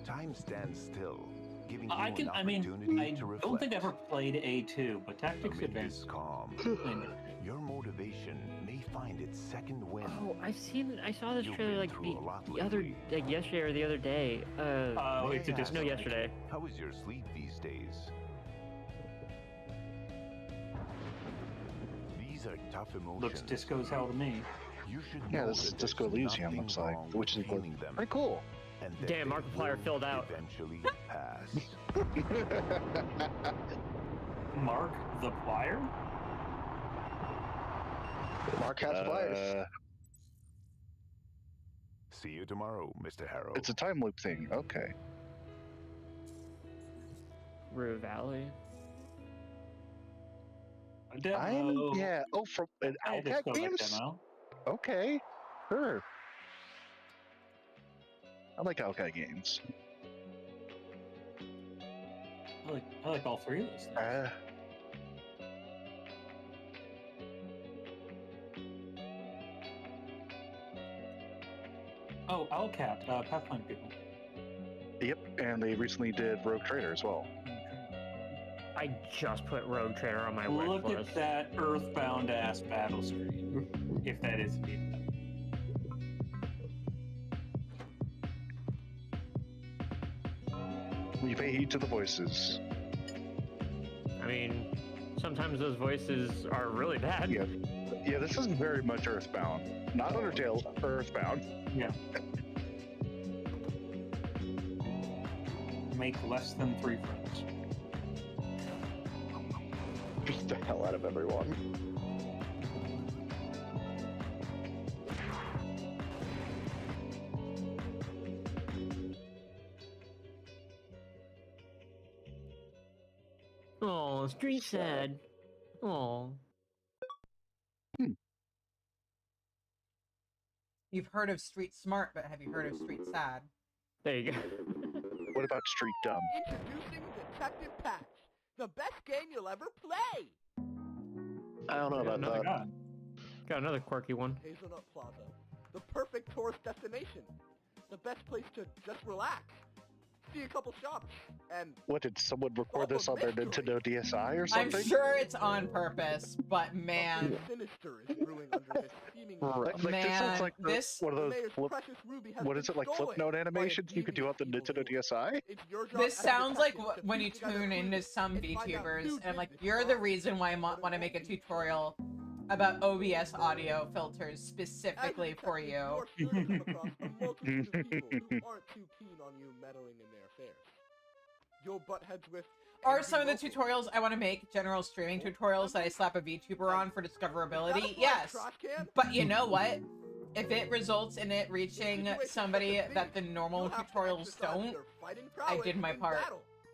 Time stands still, giving you I an opportunity to reflect. don't think I ever played A2, but Tactics Advance. Calm. Your motivation may find its second wind. Oh, I saw this trailer like yesterday or the other day. It's a disco. No, yesterday. How is your sleep these days? These are tough emotions. Looks disco as hell to me. You should Yeah, this is Disco Elysium, looks like, which is pretty cool. Damn, Markiplier filled out. Eventually pass. Mark the Plier? Mark has pliers. See you tomorrow, Mr. Harrow. It's a time loop thing. Okay. Rue Valley. Yeah. Oh, from an Owlcat games. Demo. Okay. Sure. I like Owlcat games. I like all three of those things. Oh, Owlcat, Pathfinder people. Yep, and they recently did Rogue Trader as well. I just put Rogue Trader on my wish Look list. at that earthbound ass battle screen. If that is indeed. We pay heed to the voices. I mean, sometimes those voices are really bad. Yeah, yeah. This is very much Earthbound, not Undertale. Earthbound. Yeah. Make less than 3 friends. Beat the hell out of everyone. Oh, street sad. Oh. You've heard of Street Smart, but have you heard of Street Sad? There you go. What about Street Dumb? Introducing Detective Patch, the best game you'll ever play. I don't know about that. Got another quirky one. Hazelnut Plaza, the perfect tourist destination, the best place to just relax, see a couple shops, and What, did someone record this on their Nintendo DSi or something? I'm sure it's on purpose, but man. sinister is brewing under this seemingly Right, like, Man, this looks like this- one of those Mayor's flip, precious ruby has what been is it, like stolen Flipnote by a animations you could do on the Nintendo DSi? It's your job This as a sounds like detective to when you piece together tune into clues some and find out VTubers, who and I'm did like, this you're the crime. reason why I want to make a tutorial about OBS audio filters specifically for you. You're sure to come across a multitude of people who aren't too keen on you meddling in their affairs. You'll butt heads with Are some of the tutorials I want to make general streaming tutorials that I slap a VTuber on for discoverability? Yes. But you know what? If it results in it reaching somebody that the normal tutorials don't, I did my part.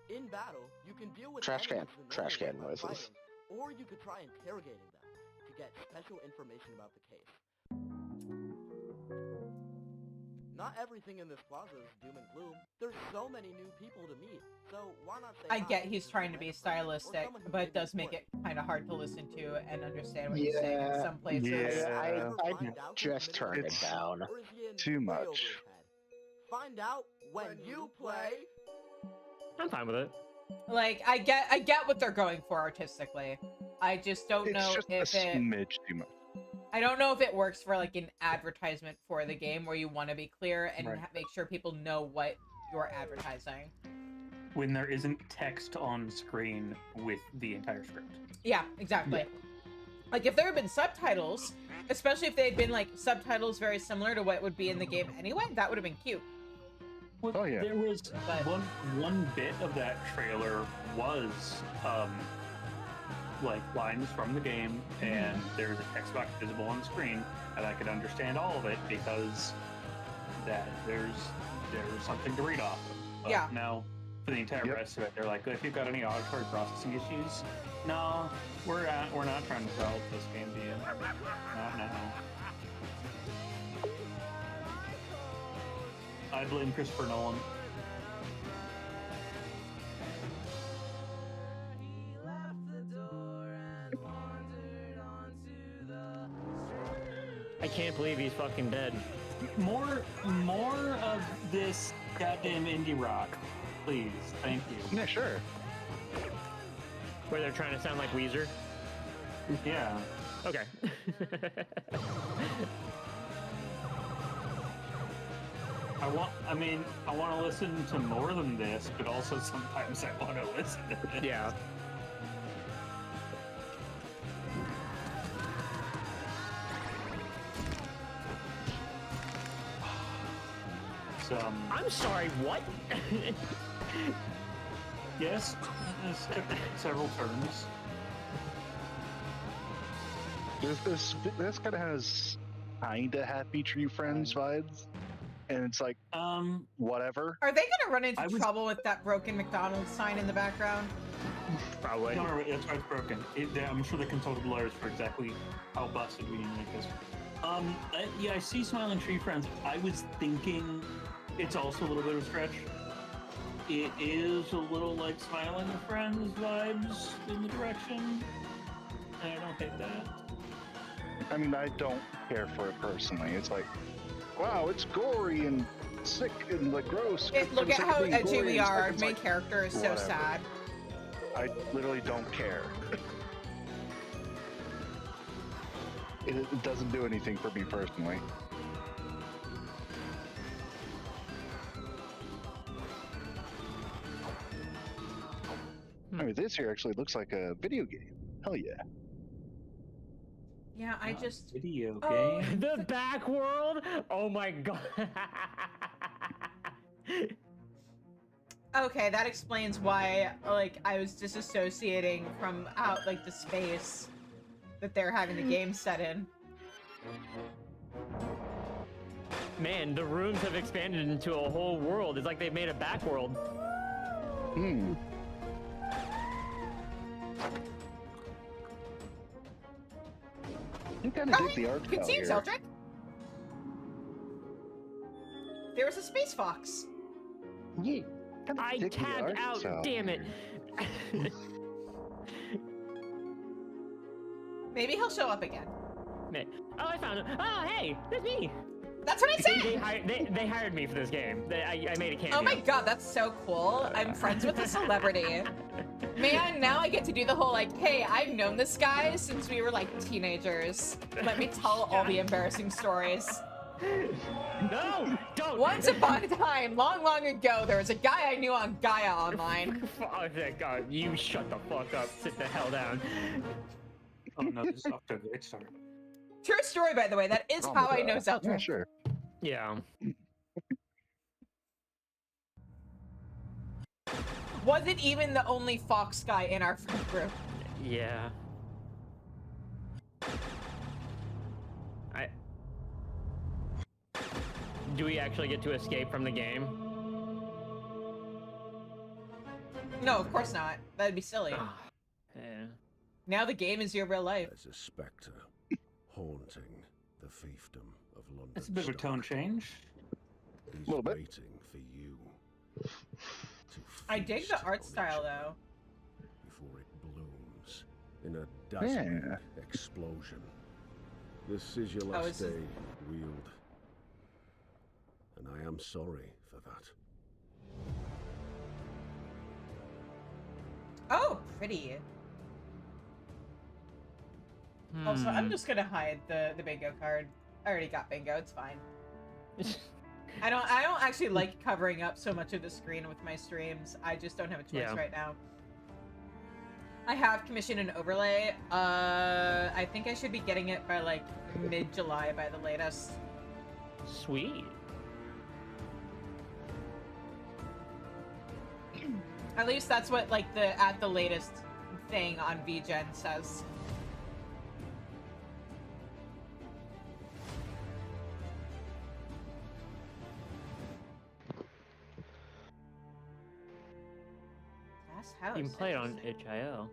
In battle, you can deal with Trash can. enemies the Trash normal can way by noises. fighting, or you could try interrogating them to get special information about the case. Not everything in this plaza is doom and gloom. There's so many new people to meet, so why not say I hi get to he's a trying to be random friend or stylistic, someone who but may it does be make it important. kind of hard to listen to and understand what he's saying in some places. I just turned it down. Too much. Find out when you play. I'm fine with it. Like, I get what they're going for artistically. I just don't know It's if just a it. smidge too much. I don't know if it works for like an advertisement for the game where you want to be clear and Right. make sure people know what you're advertising. When there isn't text on screen with the entire script. Yeah, exactly. Like if there had been subtitles, especially if they had been like subtitles very similar to what would be in the game anyway, that would have been cute. Well, Oh, yeah. There was one bit of that trailer was like lines from the game, and there's a text box visible on the screen, and I could understand all of it because there's something to read off of. But Yeah. Now, for the entire rest of it, they're like, if you've got any auditory processing issues, no, we're not trying to sell this game to you. Not now. I blame Christopher Nolan. I can't believe he's fucking dead. More of this goddamn indie rock, please. Thank you. Yeah, sure. Where they're trying to sound like Weezer. Yeah. Okay. I want to listen to more than this, but also sometimes I want to listen to this. Yeah. I'm sorry, what? Yes, this took several turns. This kind of has kinda Happy Tree Friends vibes, and it's like, whatever. Are they gonna run into trouble with that broken McDonald's sign in the background? Probably. No, that's why it's broken. I'm sure they consulted lawyers for exactly how busted we need to make this. Yeah, I see Smiling Tree Friends. I was thinking it's also a little bit of a stretch. It is a little like Smiling Friends vibes in the direction. I don't hate that. I mean, I don't care for it personally. It's like, wow, it's gory and sick and like gross. Look at how edgy edgy we are. Our main character is so whatever. sad. I literally don't care. It doesn't do anything for me personally. I mean, this here actually looks like a video game. Hell yeah. Yeah, I just video game. The back world. Oh my god. Okay, that explains why, like, I was disassociating from out, like, the space that they're having the game set in. Man, the rooms have expanded into a whole world. It's like they've made a back world. I kind of dig the art Good style seeing here. Zeldrick. There was a space fox. Yeah. I tagged out, damn it. Maybe he'll show up again. Oh, I found him. Oh, hey, that's me. That's what I said. They hired me for this game. I made a cameo. Oh my god, that's so cool. I'm friends with a celebrity. Man, now I get to do the whole like, hey, I've known this guy since we were like teenagers. Let me tell all the embarrassing stories. No, don't. Once upon a time, long, long ago, there was a guy I knew on Gaia Online. Oh, thank God. You shut the fuck up. Sit the hell down. Oh no, this is off to a great start. True story, by the way. That is how I know Zeldrick. Yeah, sure. Yeah. Wasn't even the only Fox guy in our friend group. Yeah. Do we actually get to escape from the game? No, of course not. That'd be silly. Yeah. Now the game is your real life. As a spectre haunting the fiefdom of London. It's a bit of a tone change. He's Little bit. waiting for you. I dig the art style though. Before it blooms in a dazzling explosion. This is your Oh, last day, Wield. And I am sorry for that. Oh, pretty. Also, I'm just gonna hide the bingo card. I already got bingo. It's fine. I don't actually like covering up so much of the screen with my streams. I just don't have a choice right now. I have commissioned an overlay. I think I should be getting it by like mid-July by the latest. Sweet. At least that's what like the at the latest thing on VGen says. You can play it on itch.io.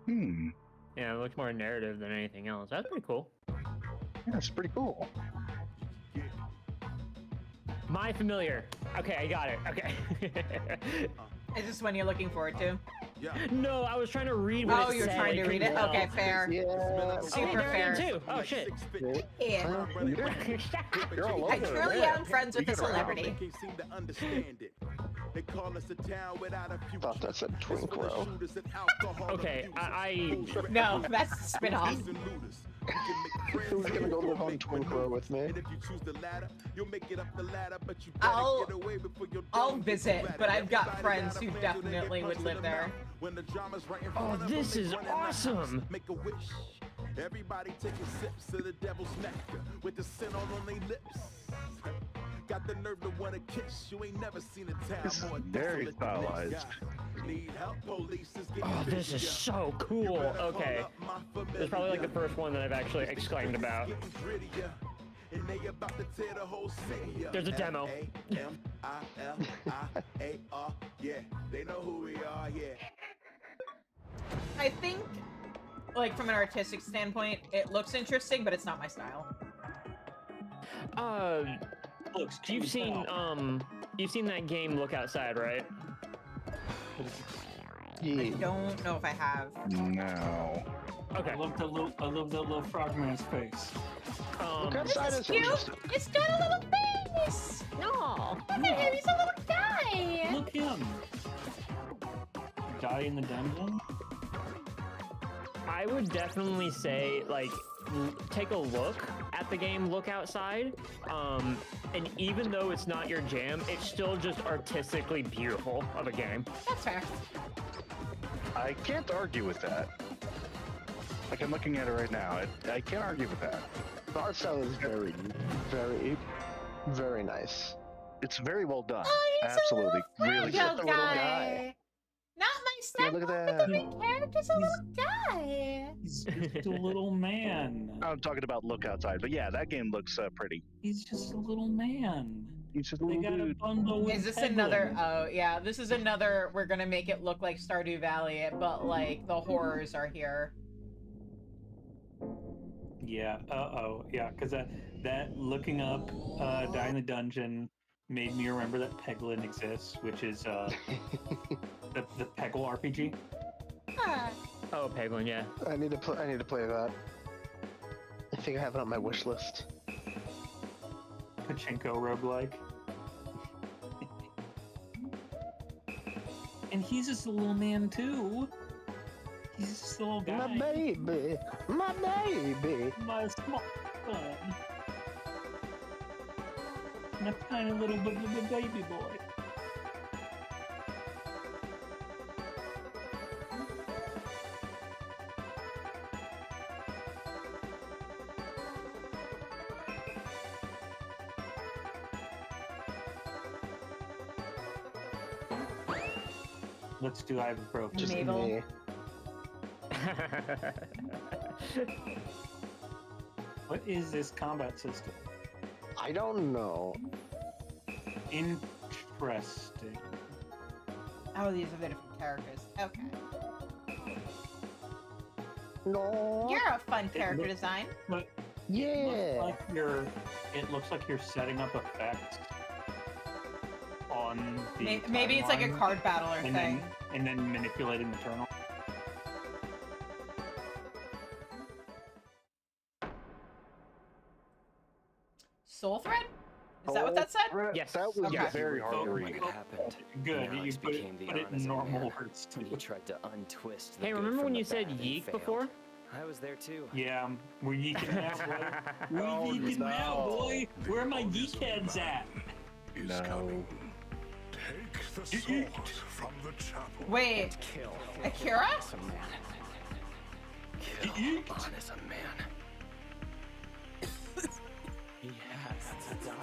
Hmm. Yeah, it looks more narrative than anything else. That's pretty cool. Yeah, it's pretty cool. My familiar. Okay, I got it. Okay. Is this one you're looking forward to? No, I was trying to read what Oh, it you're said. trying to read it? Okay, fair. Yeah. Super fair. Too. Oh shit. Yeah. You're all I over it, truly yeah. am friends with a celebrity. They call us a town without a few. Thought that said Twinkrow. Okay, I No, that's a spin-off. Who's gonna go live on Twinkrow with me? I'll visit, but I've got friends who definitely would live there. Oh, this is awesome. Make a wish. Everybody taking sips of the devil's nectar with the sin on their lips. Got the nerve to want to kiss. You ain't never seen a town This is more very desolate than stylized. this. Need help, police is getting Oh, this is so cool. Okay. This is probably like the first one that I've actually exclaimed about. And they about to tear the whole city up. There's a demo. F-A-M-I-L-I-A-R. Yeah, they know who we are, yeah. I think, like, from an artistic standpoint, it looks interesting, but it's not my style. You've seen that game Look Outside, right? I don't know if I have. No. Okay. I love that little frogman's face. Look outside is Cute. interesting. It's got a little face. No. Look at him. He's a little guy. Look him. Guy in the dungeon. I would definitely say, like, take a look at the game Look Outside, and even though it's not your jam, it's still just artistically beautiful of a game. That's fair. I can't argue with that. Like, I'm looking at it right now. I can't argue with that. The art style is very, very, very nice. It's very well done. Oh, he's Absolutely. a little Really little good. guy. Not my style. Yeah, look at that. The main character's a little guy. He's just a little man. I'm talking about Look Outside, but yeah, that game looks pretty. He's just a little man. He's just a They little got a dude. bundle with Is this Peglin. another? Oh yeah, this is another. We're gonna make it look like Stardew Valley, but like the horrors are here. Yeah. Yeah. Because that looking up Die in the Dungeon made me remember that Peglin exists, which is the Peggle RPG. Oh, Peglin, yeah. I need to play that. I think I have it on my wish list. Pachinko roguelike. And he's just a little man too. He's just a little guy. My baby, my baby, my small son, my tiny little baby boy. Let's do ibuprofen. just Mabel. me. What is this combat system? I don't know. Interesting. Oh, these are the different characters. Okay. No. You're a fun character design. Yeah. It looks like you're setting up effects on the Maybe it's like a timeline card battler and thing. then manipulating the terminal. Soul Thread? Is that what that said? Yes. That was Okay. very hard to Oh, read. it happened. Good. Now You it put became the it in honest normal man. words too. When he tried to untwist the Hey, good remember from when the you said bad and yeek failed. before? I was there too. Yeah, we're yeeking now, boy. We're yeeking now, boy. Where are my geek heads at? No. Take the sword from the chapel. Wait, Kill. Akira? As a man. Kill on as a man. He has to die.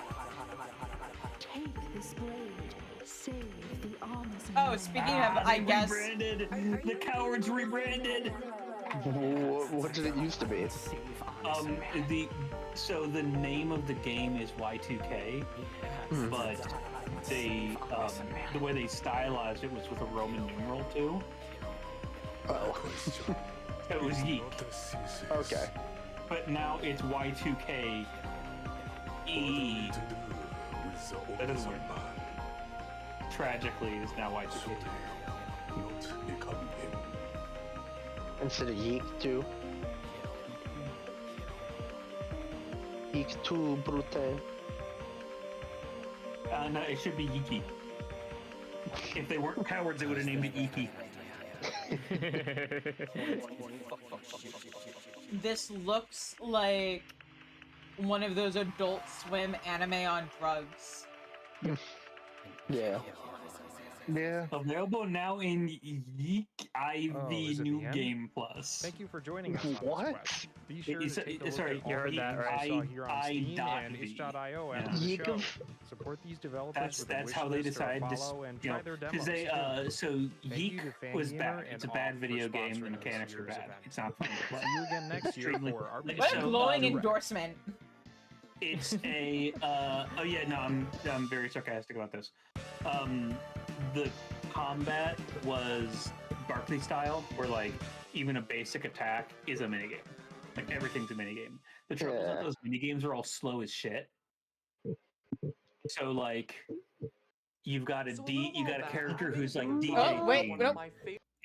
Take this blade. Save the honest Oh, man. speaking of, I guess. Rebranded. The cowards rebranded. What did it used to be? So the name of the game is Y2K, but they the way they stylized it was with a Roman numeral too. Oh. It was yeek. Okay. But now it's Y2K E. That doesn't work. Tragically, it's now Y2K. Instead of Yeek 2. Yeek 2 Brute. No, it should be Yiki. If they weren't cowards, they would have named it Iki. This looks like one of those Adult Swim anime on drugs. Yeah. Yeah. Available now in Yeek Oh, IV is it New the end? Game Plus. Thank you for joining us on this What? quest. Be sure It's- to take a look sorry, at you all heard the that, games right? I saw here on Steam I- and I- itch.io after Yeek the show. of- Support these developers with a That's wish how they list or a decide to, follow and you try know, their because demos they, too. so Thank you Yeek to Fan was Gamer bad. and It's a Off bad for video game. The sponsoring us mechanics for are this bad. event. It's not fun to play. See you again next year Extremely- for RPG. What a So, glowing Direct. endorsement. It's a oh yeah, no, I'm very sarcastic about this. The combat was Barkley style, where like even a basic attack is a minigame. Like everything's a minigame. The trouble is that those minigames are all slow as shit. So like you've got you got a character who's like DJ. Oh, wait, nope.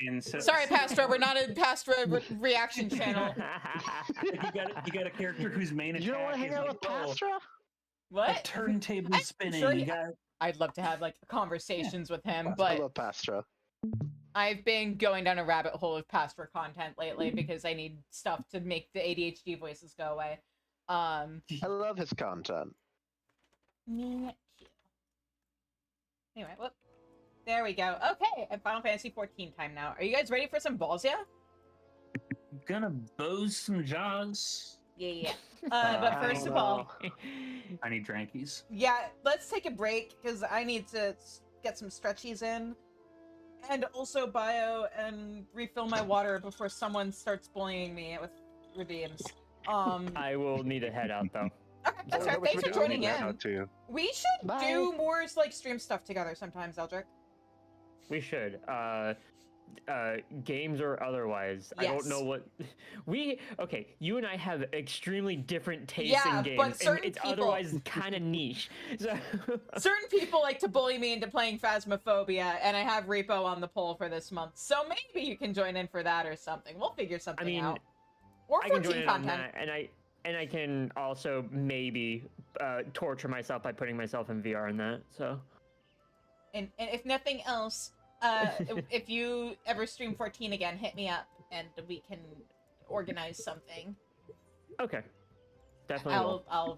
And so, Sorry, Pastor, we're not a Pastor reaction channel. you got a character whose main attack You don't want to hang is out like, with Pastra? What? a turntable spinning. Sure, You got I'd love to have like conversations with him, I but love Pastra. I've been going down a rabbit hole of Pastor content lately because I need stuff to make the ADHD voices go away. I love his content. Me too. Anyway, whoop. There we go. Okay, at Final Fantasy 14 time now. Are you guys ready for some balls, yeah? gonna bose some jaws. Yeah. But first of all, I need drankies. yeah, let's take a break because I need to get some stretchies in, and also bio and refill my water before someone starts bullying me with redeems. I will need to head out though. Okay. That's fair. Thanks for joining in. Too. We should do more like stream stuff together sometimes, Eldrick. We should. Games or otherwise. I don't know what okay, you and I have extremely different tastes in games. But certain and it's people... otherwise kind of niche. So... certain people like to bully me into playing Phasmophobia, and I have Repo on the poll for this month. So maybe you can join in for that or something. We'll figure something out. Or 14 content. And I can also maybe torture myself by putting myself in VR in that. So and if nothing else, if you ever stream 14 again, hit me up and we can organize something. Okay. Definitely. I'll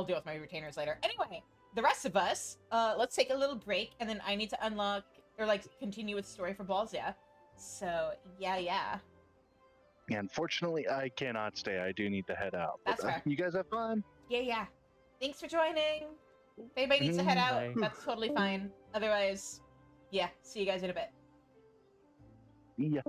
deal with my retainers later. Anyway, the rest of us, let's take a little break, and then I need to unlock or like continue with story for Balls, yeah. So yeah. Yeah, unfortunately, I cannot stay. I do need to head out. That's fair. You guys have fun. Yeah. Thanks for joining. If anybody needs to head out, that's totally fine. Otherwise, yeah, see you guys in a bit. Yeah.